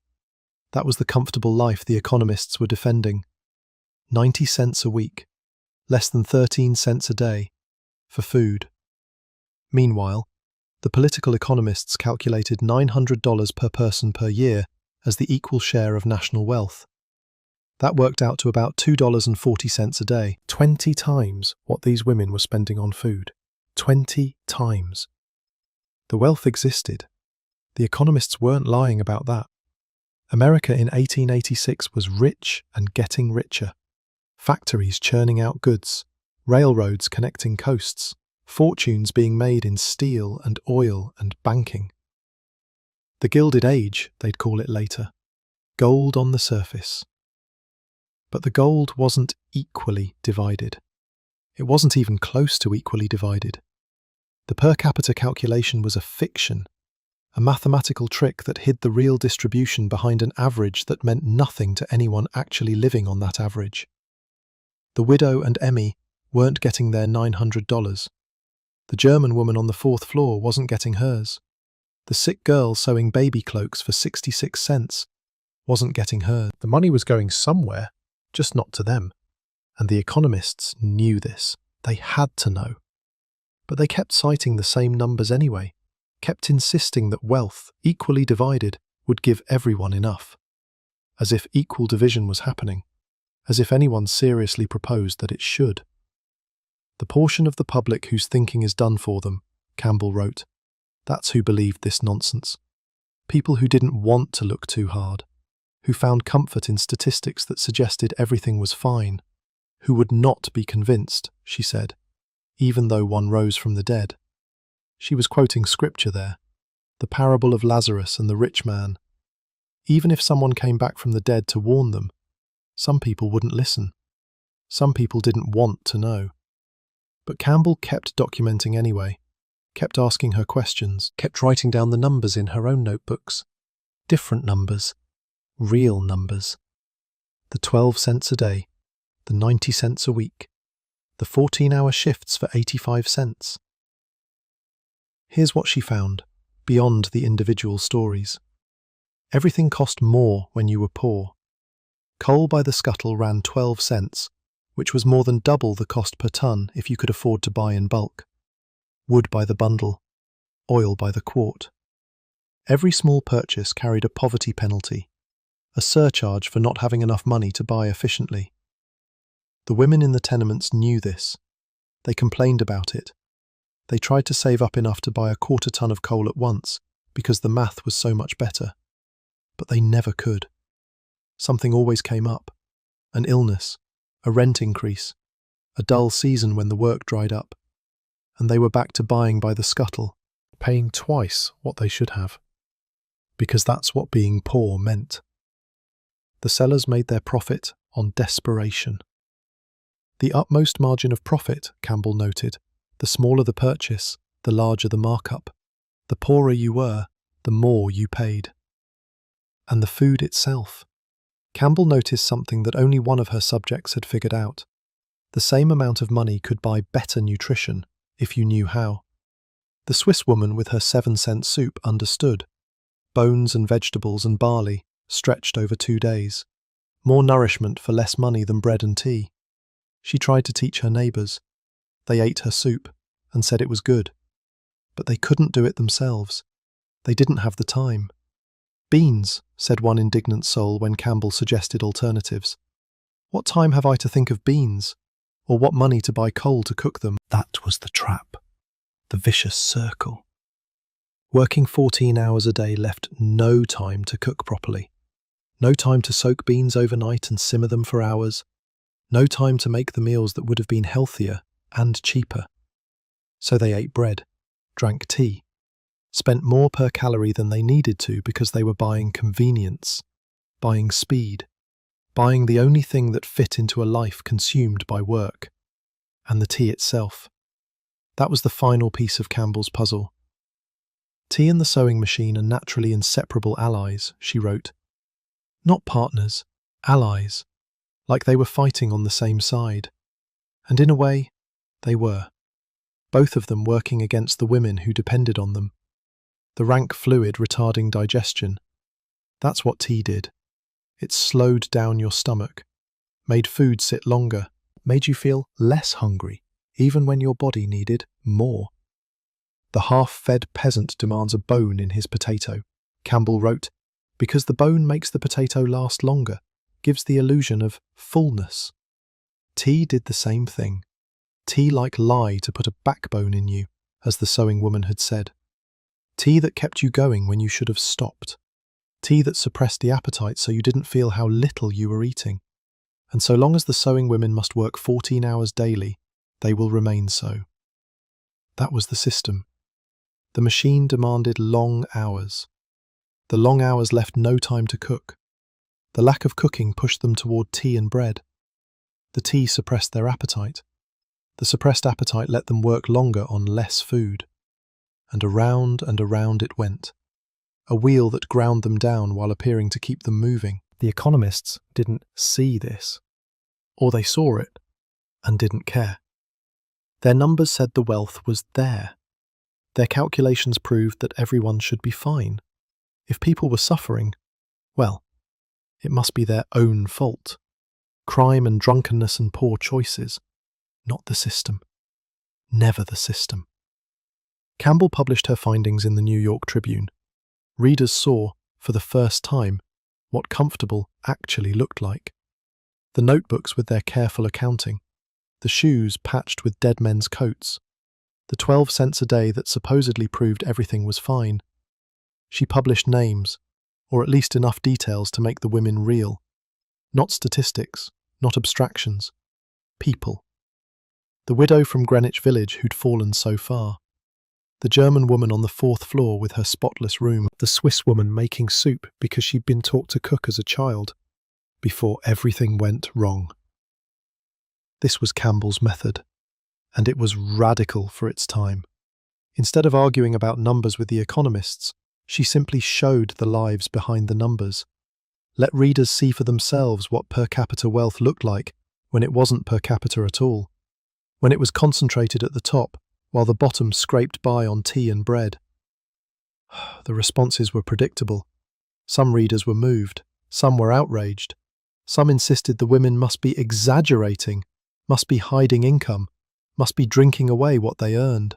That was the comfortable life the economists were defending. 90 cents a week, less than 13 cents a day, for food. Meanwhile, the political economists calculated $900 per person per year as the equal share of national wealth. That worked out to about $2.40 a day, 20 times what these women were spending on food. 20 times. The wealth existed. The economists weren't lying about that. America in 1886 was rich and getting richer. Factories churning out goods, railroads connecting coasts, fortunes being made in steel and oil and banking. The Gilded Age, they'd call it later. Gold on the surface. But the gold wasn't equally divided. It wasn't even close to equally divided. The per capita calculation was a fiction, a mathematical trick that hid the real distribution behind an average that meant nothing to anyone actually living on that average. The widow and Emmy weren't getting their $900. The German woman on the 4th floor wasn't getting hers. The sick girl sewing baby cloaks for 66 cents wasn't getting hers. The money was going somewhere, just not to them. And the economists knew this. They had to know. But they kept citing the same numbers anyway, kept insisting that wealth, equally divided, would give everyone enough. As if equal division was happening. As if anyone seriously proposed that it should. The portion of the public whose thinking is done for them, Campbell wrote, that's who believed this nonsense. People who didn't want to look too hard, who found comfort in statistics that suggested everything was fine, who would not be convinced, she said, even though one rose from the dead. She was quoting scripture there, the parable of Lazarus and the rich man. Even if someone came back from the dead to warn them, some people wouldn't listen. Some people didn't want to know. But Campbell kept documenting anyway, kept asking her questions, kept writing down the numbers in her own notebooks. Different numbers, real numbers. The 12 cents a day, the 90 cents a week, the 14-hour shifts for 85 cents. Here's what she found, beyond the individual stories. Everything cost more when you were poor. Coal by the scuttle ran 12 cents, which was more than double the cost per ton if you could afford to buy in bulk. Wood by the bundle, oil by the quart. Every small purchase carried a poverty penalty, a surcharge for not having enough money to buy efficiently. The women in the tenements knew this. They complained about it. They tried to save up enough to buy a quarter ton of coal at once because the math was so much better. But they never could. Something always came up. An illness, a rent increase, a dull season when the work dried up. And they were back to buying by the scuttle, paying twice what they should have. Because that's what being poor meant. The sellers made their profit on desperation. The utmost margin of profit, Campbell noted, the smaller the purchase, the larger the markup. The poorer you were, the more you paid. And the food itself. Campbell noticed something that only one of her subjects had figured out. The same amount of money could buy better nutrition, if you knew how. The Swiss woman with her 7-cent soup understood. Bones and vegetables and barley, stretched over 2 days. More nourishment for less money than bread and tea. She tried to teach her neighbours. They ate her soup and said it was good. But they couldn't do it themselves. They didn't have the time. Beans, said one indignant soul when Campbell suggested alternatives. What time have I to think of beans? Or what money to buy coal to cook them? That was the trap. The vicious circle. Working 14 hours a day left no time to cook properly. No time to soak beans overnight and simmer them for hours. No time to make the meals that would have been healthier and cheaper. So they ate bread, drank tea, spent more per calorie than they needed to because they were buying convenience, buying speed, buying the only thing that fit into a life consumed by work, and the tea itself. That was the final piece of Campbell's puzzle. Tea and the sewing machine are naturally inseparable allies, she wrote. Not partners, allies, like they were fighting on the same side. And in a way, they were. Both of them working against the women who depended on them. The rank fluid retarding digestion. That's what tea did. It slowed down your stomach, made food sit longer, made you feel less hungry, even when your body needed more. The half-fed peasant demands a bone in his potato, Campbell wrote, because the bone makes the potato last longer, gives the illusion of fullness. Tea did the same thing. Tea like lie to put a backbone in you, as the sewing woman had said. Tea that kept you going when you should have stopped. Tea that suppressed the appetite so you didn't feel how little you were eating. And so long as the sewing women must work 14 hours daily, they will remain so. That was the system. The machine demanded long hours. The long hours left no time to cook. The lack of cooking pushed them toward tea and bread. The tea suppressed their appetite. The suppressed appetite let them work longer on less food. And around it went. A wheel that ground them down while appearing to keep them moving. The economists didn't see this. Or they saw it and didn't care. Their numbers said the wealth was there. Their calculations proved that everyone should be fine. If people were suffering, well, it must be their own fault. Crime and drunkenness and poor choices, not the system. Never the system. Campbell published her findings in the New York Tribune. Readers saw, for the first time, what comfortable actually looked like. The notebooks with their careful accounting, the shoes patched with dead men's coats, the 12 cents a day that supposedly proved everything was fine. She published names, or at least enough details to make the women real. Not statistics, not abstractions. People. The widow from Greenwich Village who'd fallen so far. The German woman on the 4th floor with her spotless room. The Swiss woman making soup because she'd been taught to cook as a child, before everything went wrong. This was Campbell's method, and it was radical for its time. Instead of arguing about numbers with the economists, she simply showed the lives behind the numbers. Let readers see for themselves what per capita wealth looked like when it wasn't per capita at all, when it was concentrated at the top, while the bottom scraped by on tea and bread. The responses were predictable. Some readers were moved, some were outraged. Some insisted the women must be exaggerating, must be hiding income, must be drinking away what they earned.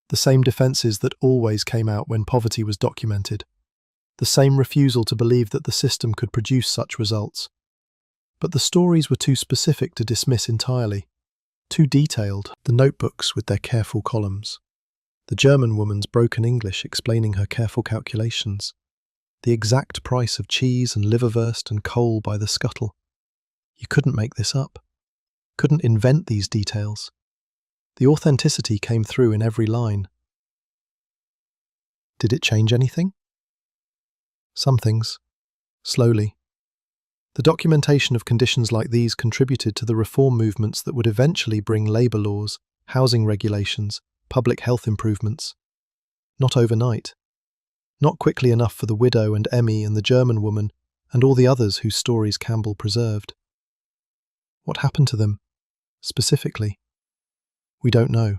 The same defences that always came out when poverty was documented. The same refusal to believe that the system could produce such results. But the stories were too specific to dismiss entirely. Too detailed, the notebooks with their careful columns. The German woman's broken English explaining her careful calculations. The exact price of cheese and liverwurst and coal by the scuttle. You couldn't make this up. Couldn't invent these details. The authenticity came through in every line. Did it change anything? Some things. Slowly. The documentation of conditions like these contributed to the reform movements that would eventually bring labour laws, housing regulations, public health improvements. Not overnight. Not quickly enough for the widow and Emmy and the German woman and all the others whose stories Campbell preserved. What happened to them, specifically? We don't know.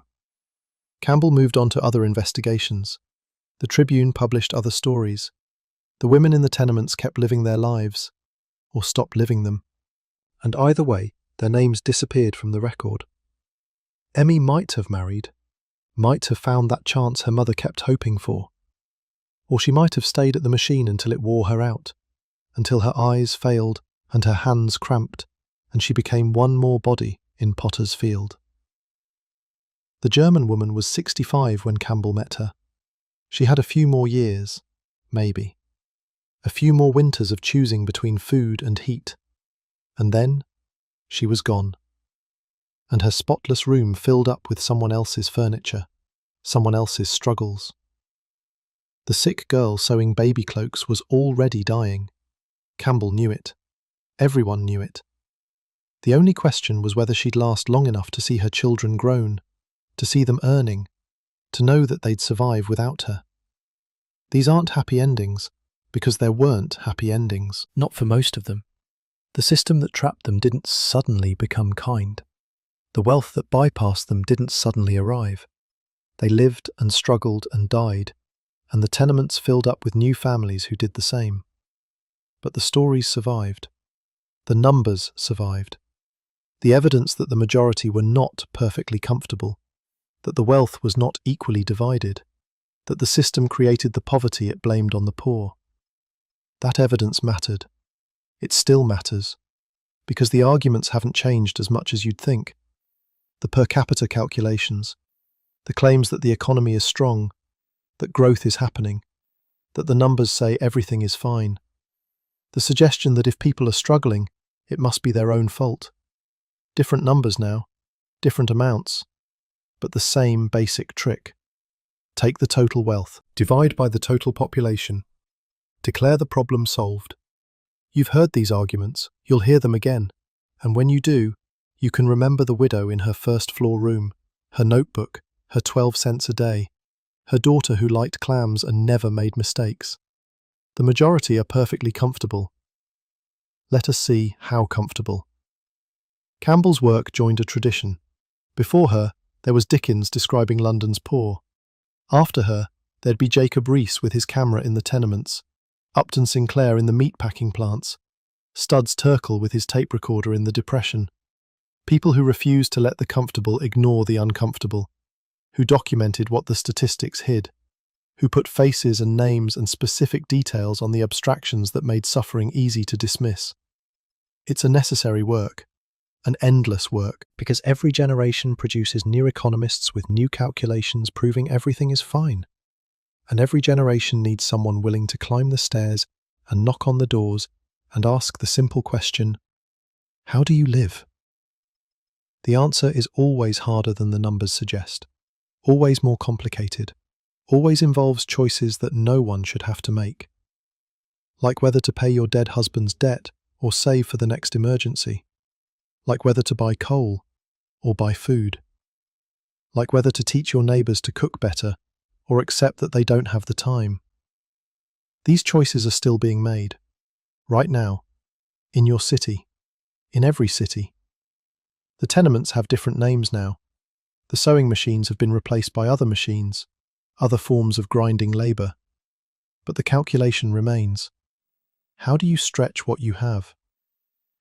Campbell moved on to other investigations. The Tribune published other stories. The women in the tenements kept living their lives, or stopped living them. And either way, their names disappeared from the record. Emmy might have married, might have found that chance her mother kept hoping for. Or she might have stayed at the machine until it wore her out, until her eyes failed and her hands cramped, and she became one more body in Potter's Field. The German woman was 65 when Campbell met her. She had a few more years, maybe. A few more winters of choosing between food and heat. And then, She was gone, and her spotless room filled up with someone else's furniture, someone else's struggles. The sick girl sewing baby cloaks was already dying. Campbell knew it. Everyone knew it. The only question was whether she'd last long enough to see her children grown, to see them earning, to know that they'd survive without her. These aren't happy endings, because there weren't happy endings. Not for most of them. The system that trapped them didn't suddenly become kind. The wealth that bypassed them didn't suddenly arrive. They lived and struggled and died, and the tenements filled up with new families who did the same. But the stories survived. The numbers survived. The evidence that the majority were not perfectly comfortable, that the wealth was not equally divided, that the system created the poverty it blamed on the poor. That evidence mattered. It still matters, because the arguments haven't changed as much as you'd think. The per capita calculations, the claims that the economy is strong, that growth is happening, that the numbers say everything is fine. The suggestion that if people are struggling, it must be their own fault. Different numbers now, different amounts, but the same basic trick. Take the total wealth, divide by the total population, declare the problem solved. You've heard these arguments, you'll hear them again, and when you do, you can remember the widow in her first-floor room, her notebook, her 12 cents a day, her daughter who liked clams and never made mistakes. The majority are perfectly comfortable. Let us see how comfortable. Campbell's work joined a tradition. Before her, there was Dickens describing London's poor. After her, there'd be Jacob Riis with his camera in the tenements, Upton Sinclair in the meatpacking plants, Studs Terkel with his tape recorder in the Depression. People who refused to let the comfortable ignore the uncomfortable, who documented what the statistics hid, who put faces and names and specific details on the abstractions that made suffering easy to dismiss. It's a necessary work, an endless work, because every generation produces new economists with new calculations proving everything is fine. And every generation needs someone willing to climb the stairs and knock on the doors and ask the simple question, how do you live? The answer is always harder than the numbers suggest, always more complicated, always involves choices that no one should have to make. Like whether to pay your dead husband's debt or save for the next emergency. Like whether to buy coal or buy food. Like whether to teach your neighbours to cook better or accept that they don't have the time. These choices are still being made, right now, in your city, in every city. The tenements have different names now. The sewing machines have been replaced by other machines, other forms of grinding labour. But the calculation remains. How do you stretch what you have?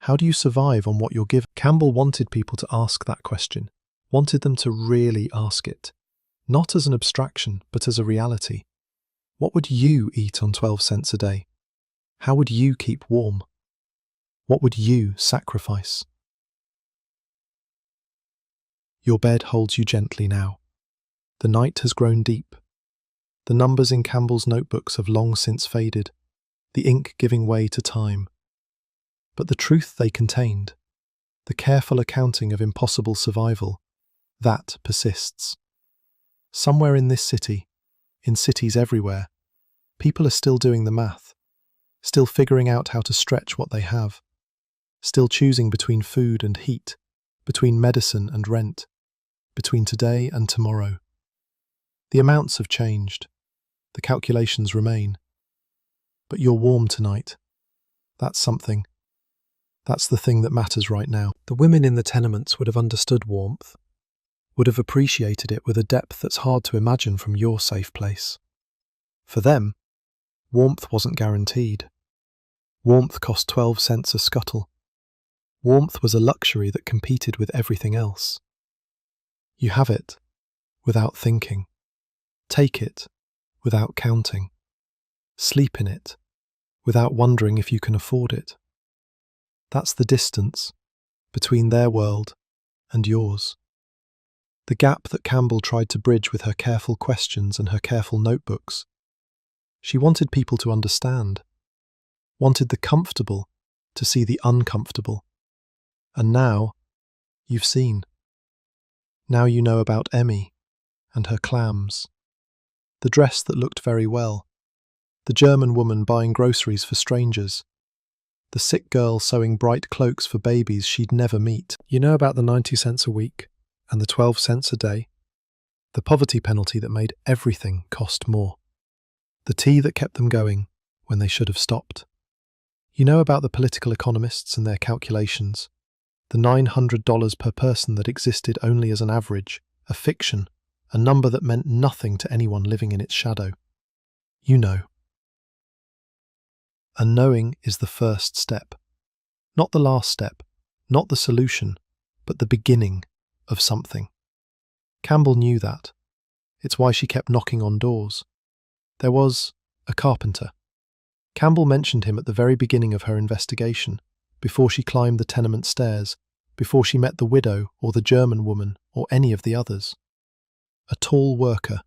How do you survive on what you're given? Campbell wanted people to ask that question, wanted them to really ask it. Not as an abstraction, but as a reality. What would you eat on 12 cents a day? How would you keep warm? What would you sacrifice? Your bed holds you gently now. The night has grown deep. The numbers in Campbell's notebooks have long since faded, the ink giving way to time. But the truth they contained, the careful accounting of impossible survival, that persists. Somewhere in this city, in cities everywhere, people are still doing the math, still figuring out how to stretch what they have, still choosing between food and heat, between medicine and rent, between today and tomorrow. The amounts have changed, the calculations remain. But you're warm tonight. That's something. That's the thing that matters right now. The women in the tenements would have understood warmth, would have appreciated it with a depth that's hard to imagine from your safe place. For them, warmth wasn't guaranteed. Warmth cost 12 cents a scuttle. Warmth was a luxury that competed with everything else. You have it without thinking. Take it without counting. Sleep in it without wondering if you can afford it. That's the distance between their world and yours. The gap that Campbell tried to bridge with her careful questions and her careful notebooks. She wanted people to understand, wanted the comfortable to see the uncomfortable, And now, you've seen. Now you know about Emmy and her clams. The dress that looked very well. The German woman buying groceries for strangers. The sick girl sewing bright cloaks for babies she'd never meet. You know about the 90 cents a week and the 12 cents a day. The poverty penalty that made everything cost more. The tea that kept them going when they should have stopped. You know about the political economists and their calculations. The $900 per person that existed only as an average, a fiction, a number that meant nothing to anyone living in its shadow. You know. And knowing is the first step. Not the last step, not the solution, but the beginning of something. Campbell knew that. It's why she kept knocking on doors. There was a carpenter. Campbell mentioned him at the very beginning of her investigation, before she climbed the tenement stairs, before she met the widow or the German woman or any of the others. A tall worker,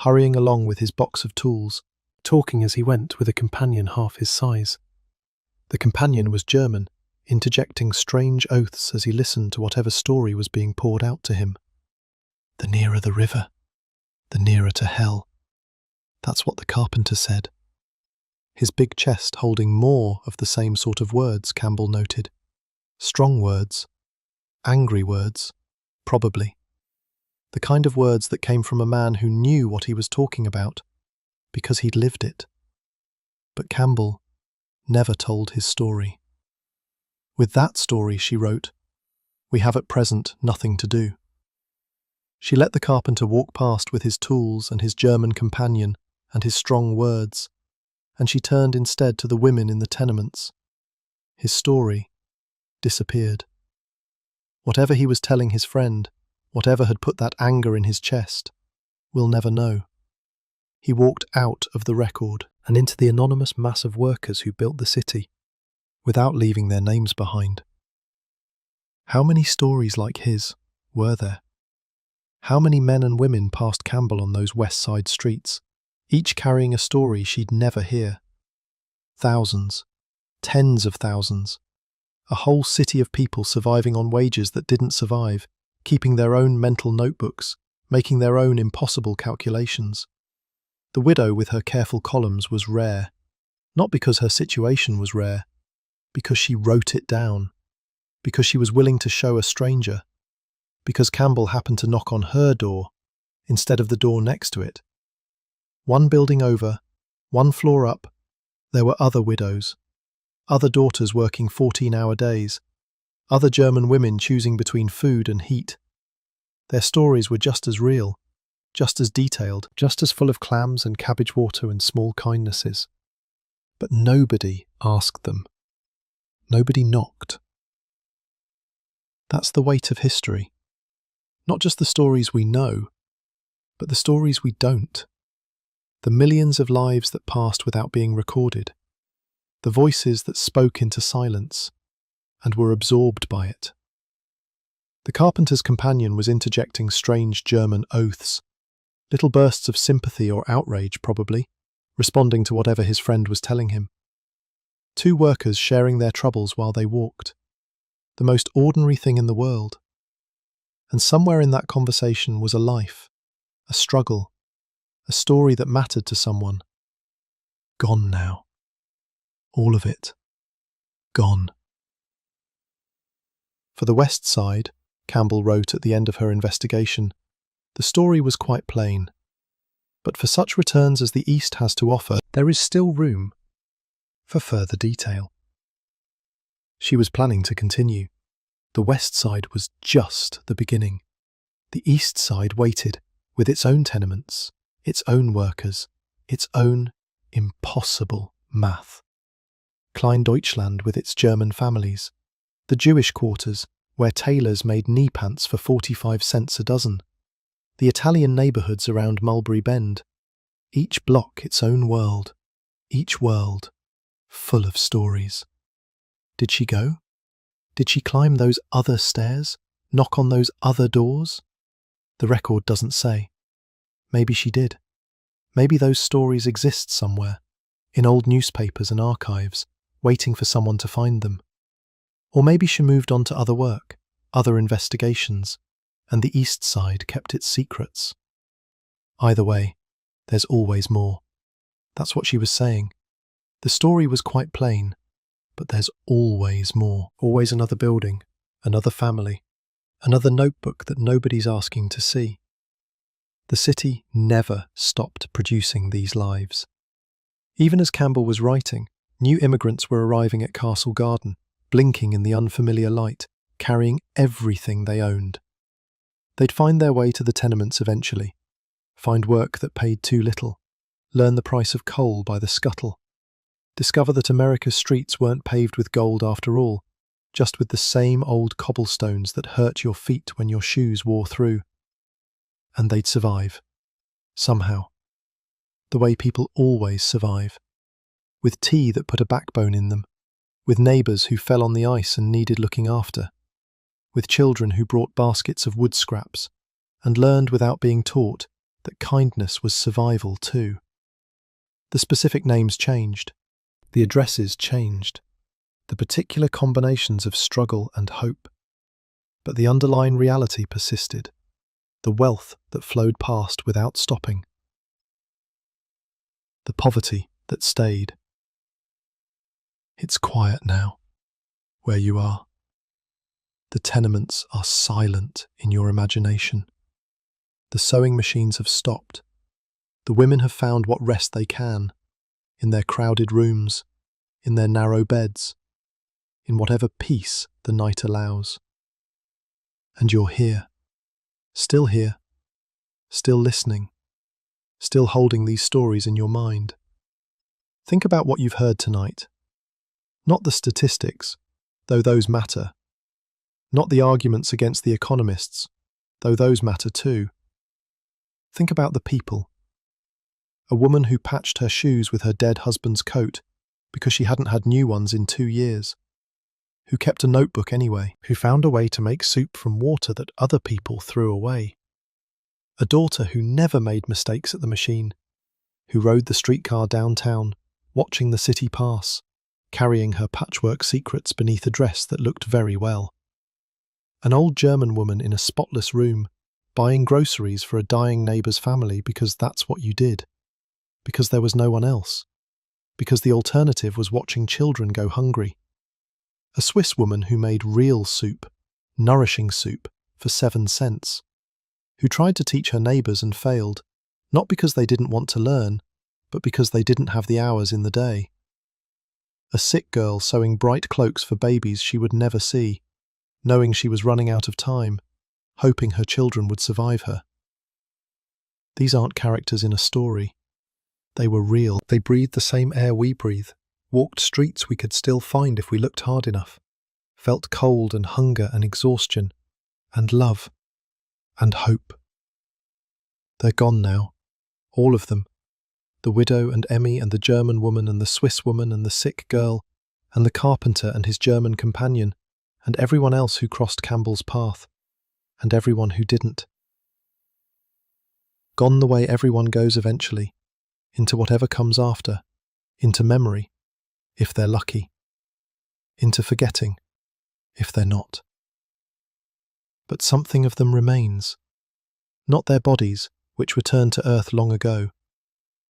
hurrying along with his box of tools, talking as he went with a companion half his size. The companion was German, interjecting strange oaths as he listened to whatever story was being poured out to him. The nearer the river, the nearer to hell. That's what the carpenter said. His big chest holding more of the same sort of words, Campbell noted. Strong words. Angry words. Probably. The kind of words that came from a man who knew what he was talking about, because he'd lived it. But Campbell never told his story. With that story, she wrote, we have at present nothing to do. She let the carpenter walk past with his tools and his German companion and his strong words, and she turned instead to the women in the tenements. His story disappeared. Whatever he was telling his friend, whatever had put that anger in his chest, we'll never know. He walked out of the record and into the anonymous mass of workers who built the city, without leaving their names behind. How many stories like his were there? How many men and women passed Campbell on those West Side streets, each carrying a story she'd never hear? Thousands, tens of thousands. A whole city of people surviving on wages that didn't survive, keeping their own mental notebooks, making their own impossible calculations. The widow with her careful columns was rare, not because her situation was rare, because she wrote it down, because she was willing to show a stranger, because Campbell happened to knock on her door instead of the door next to it. One building over, one floor up, there were other widows, other daughters working 14-hour days, other German women choosing between food and heat. Their stories were just as real, just as detailed, just as full of clams and cabbage water and small kindnesses. But nobody asked them. Nobody knocked. That's the weight of history. Not just the stories we know, but the stories we don't. The millions of lives that passed without being recorded. The voices that spoke into silence and were absorbed by it. The carpenter's companion was interjecting strange German oaths, little bursts of sympathy or outrage probably, responding to whatever his friend was telling him. Two workers sharing their troubles while they walked. The most ordinary thing in the world. And somewhere in that conversation was a life, a struggle, a story that mattered to someone. Gone now. All of it. Gone. For the West Side, Campbell wrote at the end of her investigation, the story was quite plain. But for such returns as the East has to offer, there is still room for further detail. She was planning to continue. The West Side was just the beginning. The East Side waited, with its own tenements, its own workers, its own impossible math. Kleindeutschland with its German families, the Jewish quarters, where tailors made knee pants for 45 cents a dozen, the Italian neighbourhoods around Mulberry Bend, each block its own world, each world full of stories. Did she go? Did she climb those other stairs, knock on those other doors? The record doesn't say. Maybe she did. Maybe those stories exist somewhere, in old newspapers and archives, waiting for someone to find them. Or maybe she moved on to other work, other investigations, and the East Side kept its secrets. Either way, there's always more. That's what she was saying. The story was quite plain, but there's always more. Always another building, another family, another notebook that nobody's asking to see. The city never stopped producing these lives. Even as Campbell was writing, new immigrants were arriving at Castle Garden, blinking in the unfamiliar light, carrying everything they owned. They'd find their way to the tenements eventually, find work that paid too little, learn the price of coal by the scuttle, discover that America's streets weren't paved with gold after all, just with the same old cobblestones that hurt your feet when your shoes wore through. And they'd survive. Somehow. The way people always survive. With tea that put a backbone in them. With neighbours who fell on the ice and needed looking after. With children who brought baskets of wood scraps and learned without being taught that kindness was survival too. The specific names changed. The addresses changed. The particular combinations of struggle and hope. But the underlying reality persisted. The wealth that flowed past without stopping. The poverty that stayed. It's quiet now, where you are. The tenements are silent in your imagination. The sewing machines have stopped. The women have found what rest they can, in their crowded rooms, in their narrow beds, in whatever peace the night allows. And you're here, still listening, still holding these stories in your mind. Think about what you've heard tonight. Not the statistics, though those matter. Not the arguments against the economists, though those matter too. Think about the people. A woman who patched her shoes with her dead husband's coat because she hadn't had new ones in 2 years. Who kept a notebook anyway. Who found a way to make soup from water that other people threw away. A daughter who never made mistakes at the machine. Who rode the streetcar downtown, watching the city pass, carrying her patchwork secrets beneath a dress that looked very well. An old German woman in a spotless room, buying groceries for a dying neighbour's family because that's what you did. Because there was no one else. Because the alternative was watching children go hungry. A Swiss woman who made real soup, nourishing soup, for 7 cents. Who tried to teach her neighbours and failed, not because they didn't want to learn, but because they didn't have the hours in the day. A sick girl sewing bright cloaks for babies she would never see, knowing she was running out of time, hoping her children would survive her. These aren't characters in a story. They were real. They breathed the same air we breathe, walked streets we could still find if we looked hard enough, felt cold and hunger and exhaustion, and love, and hope. They're gone now, all of them. The widow and Emmy and the German woman and the Swiss woman and the sick girl, and the carpenter and his German companion, and everyone else who crossed Campbell's path, and everyone who didn't. Gone the way everyone goes eventually, into whatever comes after, into memory, if they're lucky, into forgetting, if they're not. But something of them remains. Not their bodies, which returned to earth long ago.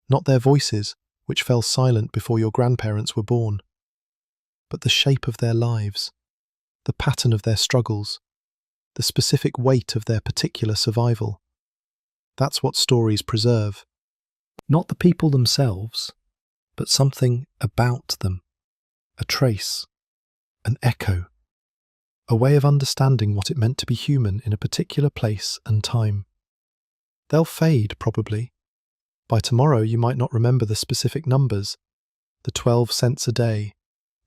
Not their voices, which fell silent before your grandparents were born. But the shape of their lives, the pattern of their struggles, the specific weight of their particular survival. That's what stories preserve. Not the people themselves, but something about them. A trace, an echo, a way of understanding what it meant to be human in a particular place and time. They'll fade, probably. By tomorrow you might not remember the specific numbers, the 12 cents a day,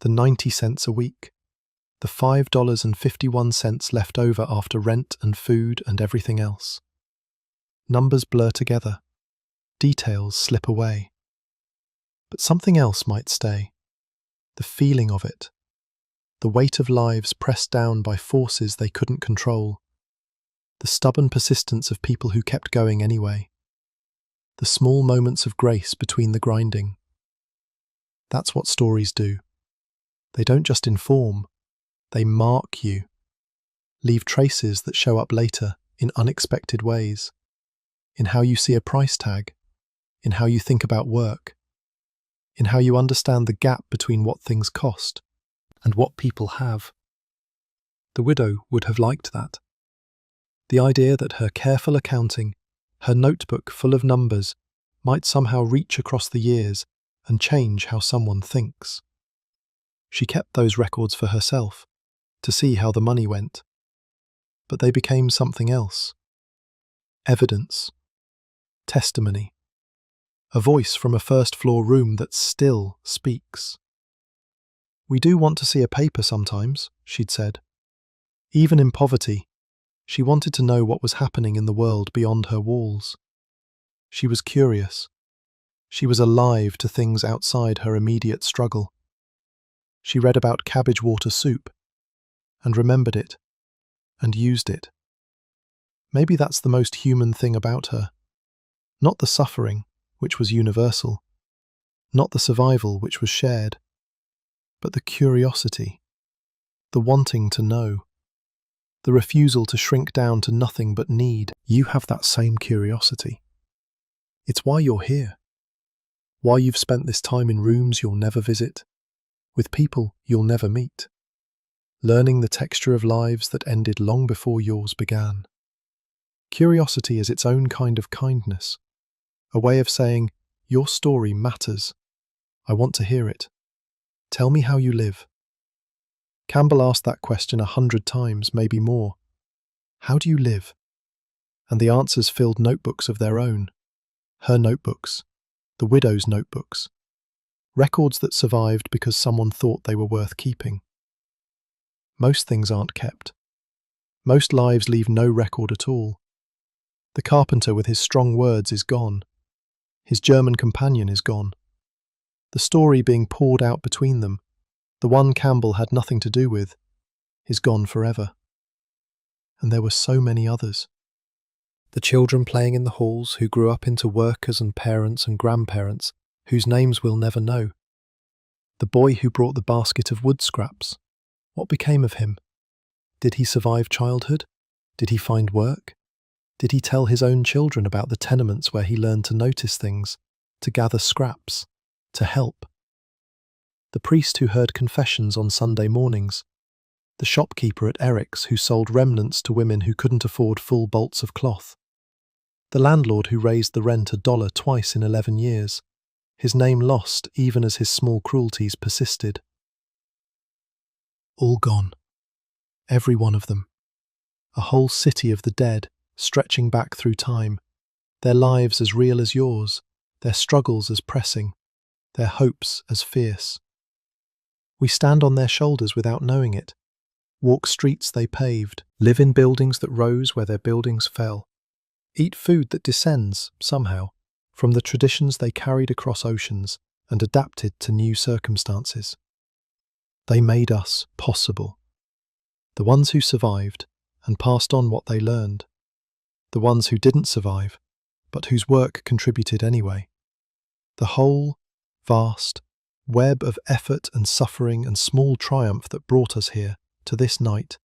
the 90 cents a week, the $5.51 left over after rent and food and everything else. Numbers blur together. Details slip away. But something else might stay. The feeling of it. The weight of lives pressed down by forces they couldn't control. The stubborn persistence of people who kept going anyway. The small moments of grace between the grinding. That's what stories do. They don't just inform, They mark you, leave traces that show up later in unexpected ways, in how you see a price tag, in how you think about work, in how you understand the gap between what things cost and what people have. The widow would have liked that. The idea that her careful accounting, her notebook full of numbers, might somehow reach across the years and change how someone thinks. She kept those records for herself, to see how the money went. But they became something else. Evidence. Testimony. A voice from a first-floor room that still speaks. "We do want to see a paper sometimes," she'd said. Even in poverty, she wanted to know what was happening in the world beyond her walls. She was curious. She was alive to things outside her immediate struggle. She read about cabbage water soup, and remembered it, and used it. Maybe that's the most human thing about her. Not the suffering, which was universal. Not the survival, which was shared. But the curiosity. The wanting to know. The refusal to shrink down to nothing but need. You have that same curiosity. It's why you're here. Why you've spent this time in rooms you'll never visit, with people you'll never meet, learning the texture of lives that ended long before yours began. Curiosity is its own kind of kindness, a way of saying, your story matters. I want to hear it. Tell me how you live. Campbell asked that question 100 times, maybe more. How do you live? And the answers filled notebooks of their own. Her notebooks. The widow's notebooks. Records that survived because someone thought they were worth keeping. Most things aren't kept. Most lives leave no record at all. The carpenter with his strong words is gone. His German companion is gone. The story being poured out between them, the one Campbell had nothing to do with, is gone forever. And there were so many others. The children playing in the halls who grew up into workers and parents and grandparents whose names we'll never know. The boy who brought the basket of wood scraps. What became of him? Did he survive childhood? Did he find work? Did he tell his own children about the tenements where he learned to notice things, to gather scraps, to help? The priest who heard confessions on Sunday mornings. The shopkeeper at Eric's who sold remnants to women who couldn't afford full bolts of cloth. The landlord who raised the rent $1 twice in 11 years. His name lost even as his small cruelties persisted. All gone. Every one of them. A whole city of the dead, stretching back through time, their lives as real as yours, their struggles as pressing, their hopes as fierce. We stand on their shoulders without knowing it, walk streets they paved, live in buildings that rose where their buildings fell, eat food that descends, somehow, from the traditions they carried across oceans and adapted to new circumstances. They made us possible. The ones who survived and passed on what they learned. The ones who didn't survive, but whose work contributed anyway. The whole, vast, web of effort and suffering and small triumph that brought us here, to this night,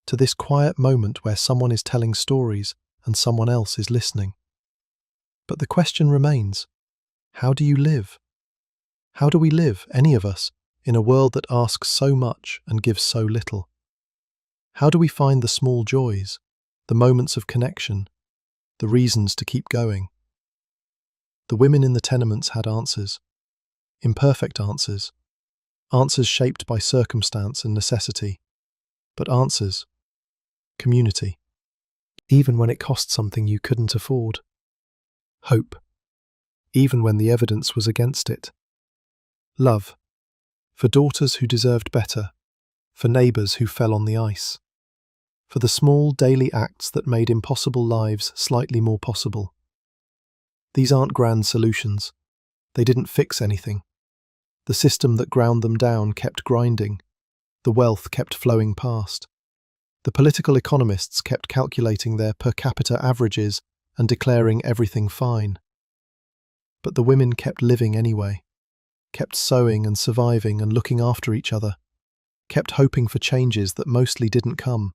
to this quiet moment where someone is telling stories and someone else is listening. But the question remains, how do you live? How do we live, any of us, in a world that asks so much and gives so little? How do we find the small joys, the moments of connection, the reasons to keep going? The women in the tenements had answers, imperfect answers, answers shaped by circumstance and necessity, but answers, community, even when it cost something you couldn't afford. Hope, even when the evidence was against it. Love, for daughters who deserved better, for neighbours who fell on the ice, for the small daily acts that made impossible lives slightly more possible. These aren't grand solutions. They didn't fix anything. The system that ground them down kept grinding. The wealth kept flowing past. The political economists kept calculating their per capita averages and declaring everything fine. But the women kept living anyway, kept sewing and surviving and looking after each other, kept hoping for changes that mostly didn't come,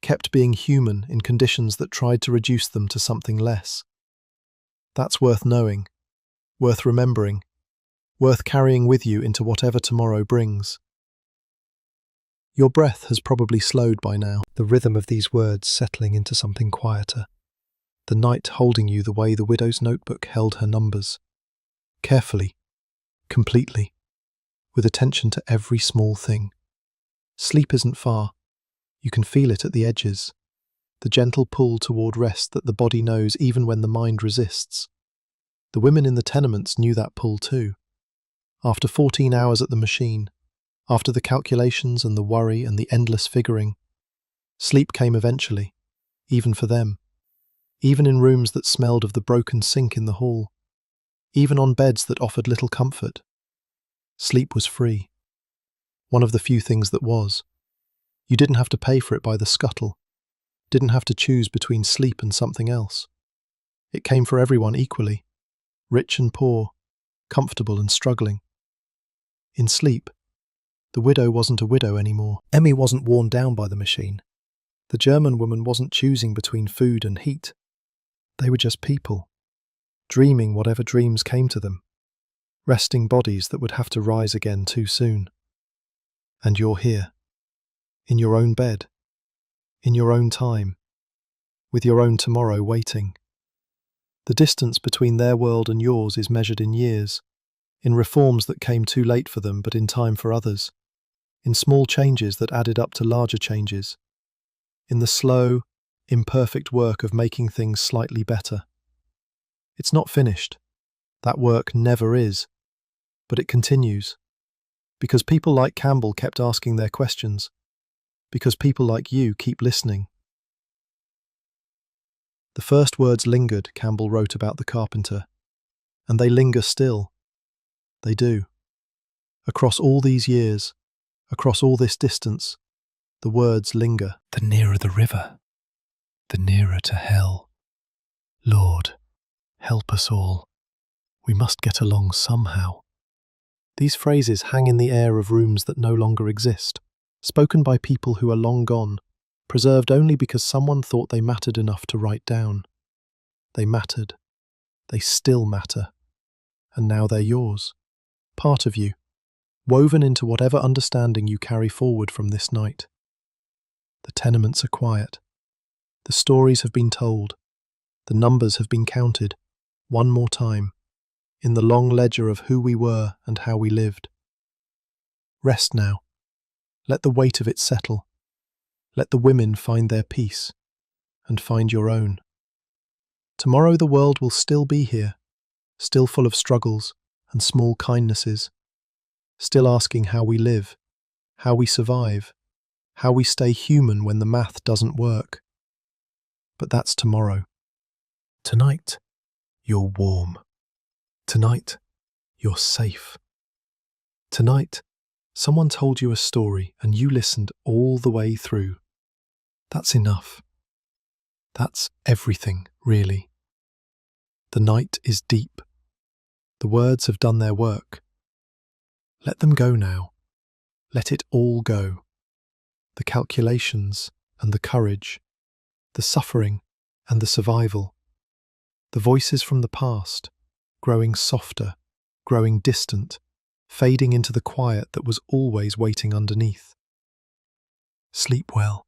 kept being human in conditions that tried to reduce them to something less. That's worth knowing, worth remembering, worth carrying with you into whatever tomorrow brings. Your breath has probably slowed by now, the rhythm of these words settling into something quieter, the night holding you the way the widow's notebook held her numbers, carefully, completely, with attention to every small thing. Sleep isn't far. You can feel it at the edges, the gentle pull toward rest that the body knows even when the mind resists. The women in the tenements knew that pull too. After 14 hours at the machine, after the calculations and the worry and the endless figuring, sleep came eventually, even for them, even in rooms that smelled of the broken sink in the hall, even on beds that offered little comfort. Sleep was free. One of the few things that was. You didn't have to pay for it by the scuttle, didn't have to choose between sleep and something else. It came for everyone equally, rich and poor, comfortable and struggling. In sleep, the widow wasn't a widow anymore. Emmy wasn't worn down by the machine. The German woman wasn't choosing between food and heat. They were just people, dreaming whatever dreams came to them, resting bodies that would have to rise again too soon. And you're here, in your own bed, in your own time, with your own tomorrow waiting. The distance between their world and yours is measured in years, in reforms that came too late for them but in time for others, in small changes that added up to larger changes, in the slow, imperfect work of making things slightly better. It's not finished. That work never is, but it continues, because people like Campbell kept asking their questions, because people like you keep listening. The first words lingered, Campbell wrote about the carpenter, and they linger still. They do. Across all these years, across all this distance, the words linger. The nearer the river, the nearer to hell. Lord, help us all. We must get along somehow. These phrases hang in the air of rooms that no longer exist, spoken by people who are long gone, preserved only because someone thought they mattered enough to write down. They mattered. They still matter. And now they're yours. Part of you, woven into whatever understanding you carry forward from this night. The tenements are quiet. The stories have been told. The numbers have been counted, one more time, in the long ledger of who we were and how we lived. Rest now. Let the weight of it settle. Let the women find their peace, and find your own. Tomorrow the world will still be here, still full of struggles and small kindnesses, still asking how we live, how we survive, how we stay human when the math doesn't work. But that's tomorrow. Tonight, you're warm. Tonight, you're safe. Tonight, someone told you a story and you listened all the way through. That's enough. That's everything, really. The night is deep. The words have done their work. Let them go now. Let it all go. The calculations and the courage, the suffering and the survival, the voices from the past, growing softer, growing distant, fading into the quiet that was always waiting underneath. Sleep well.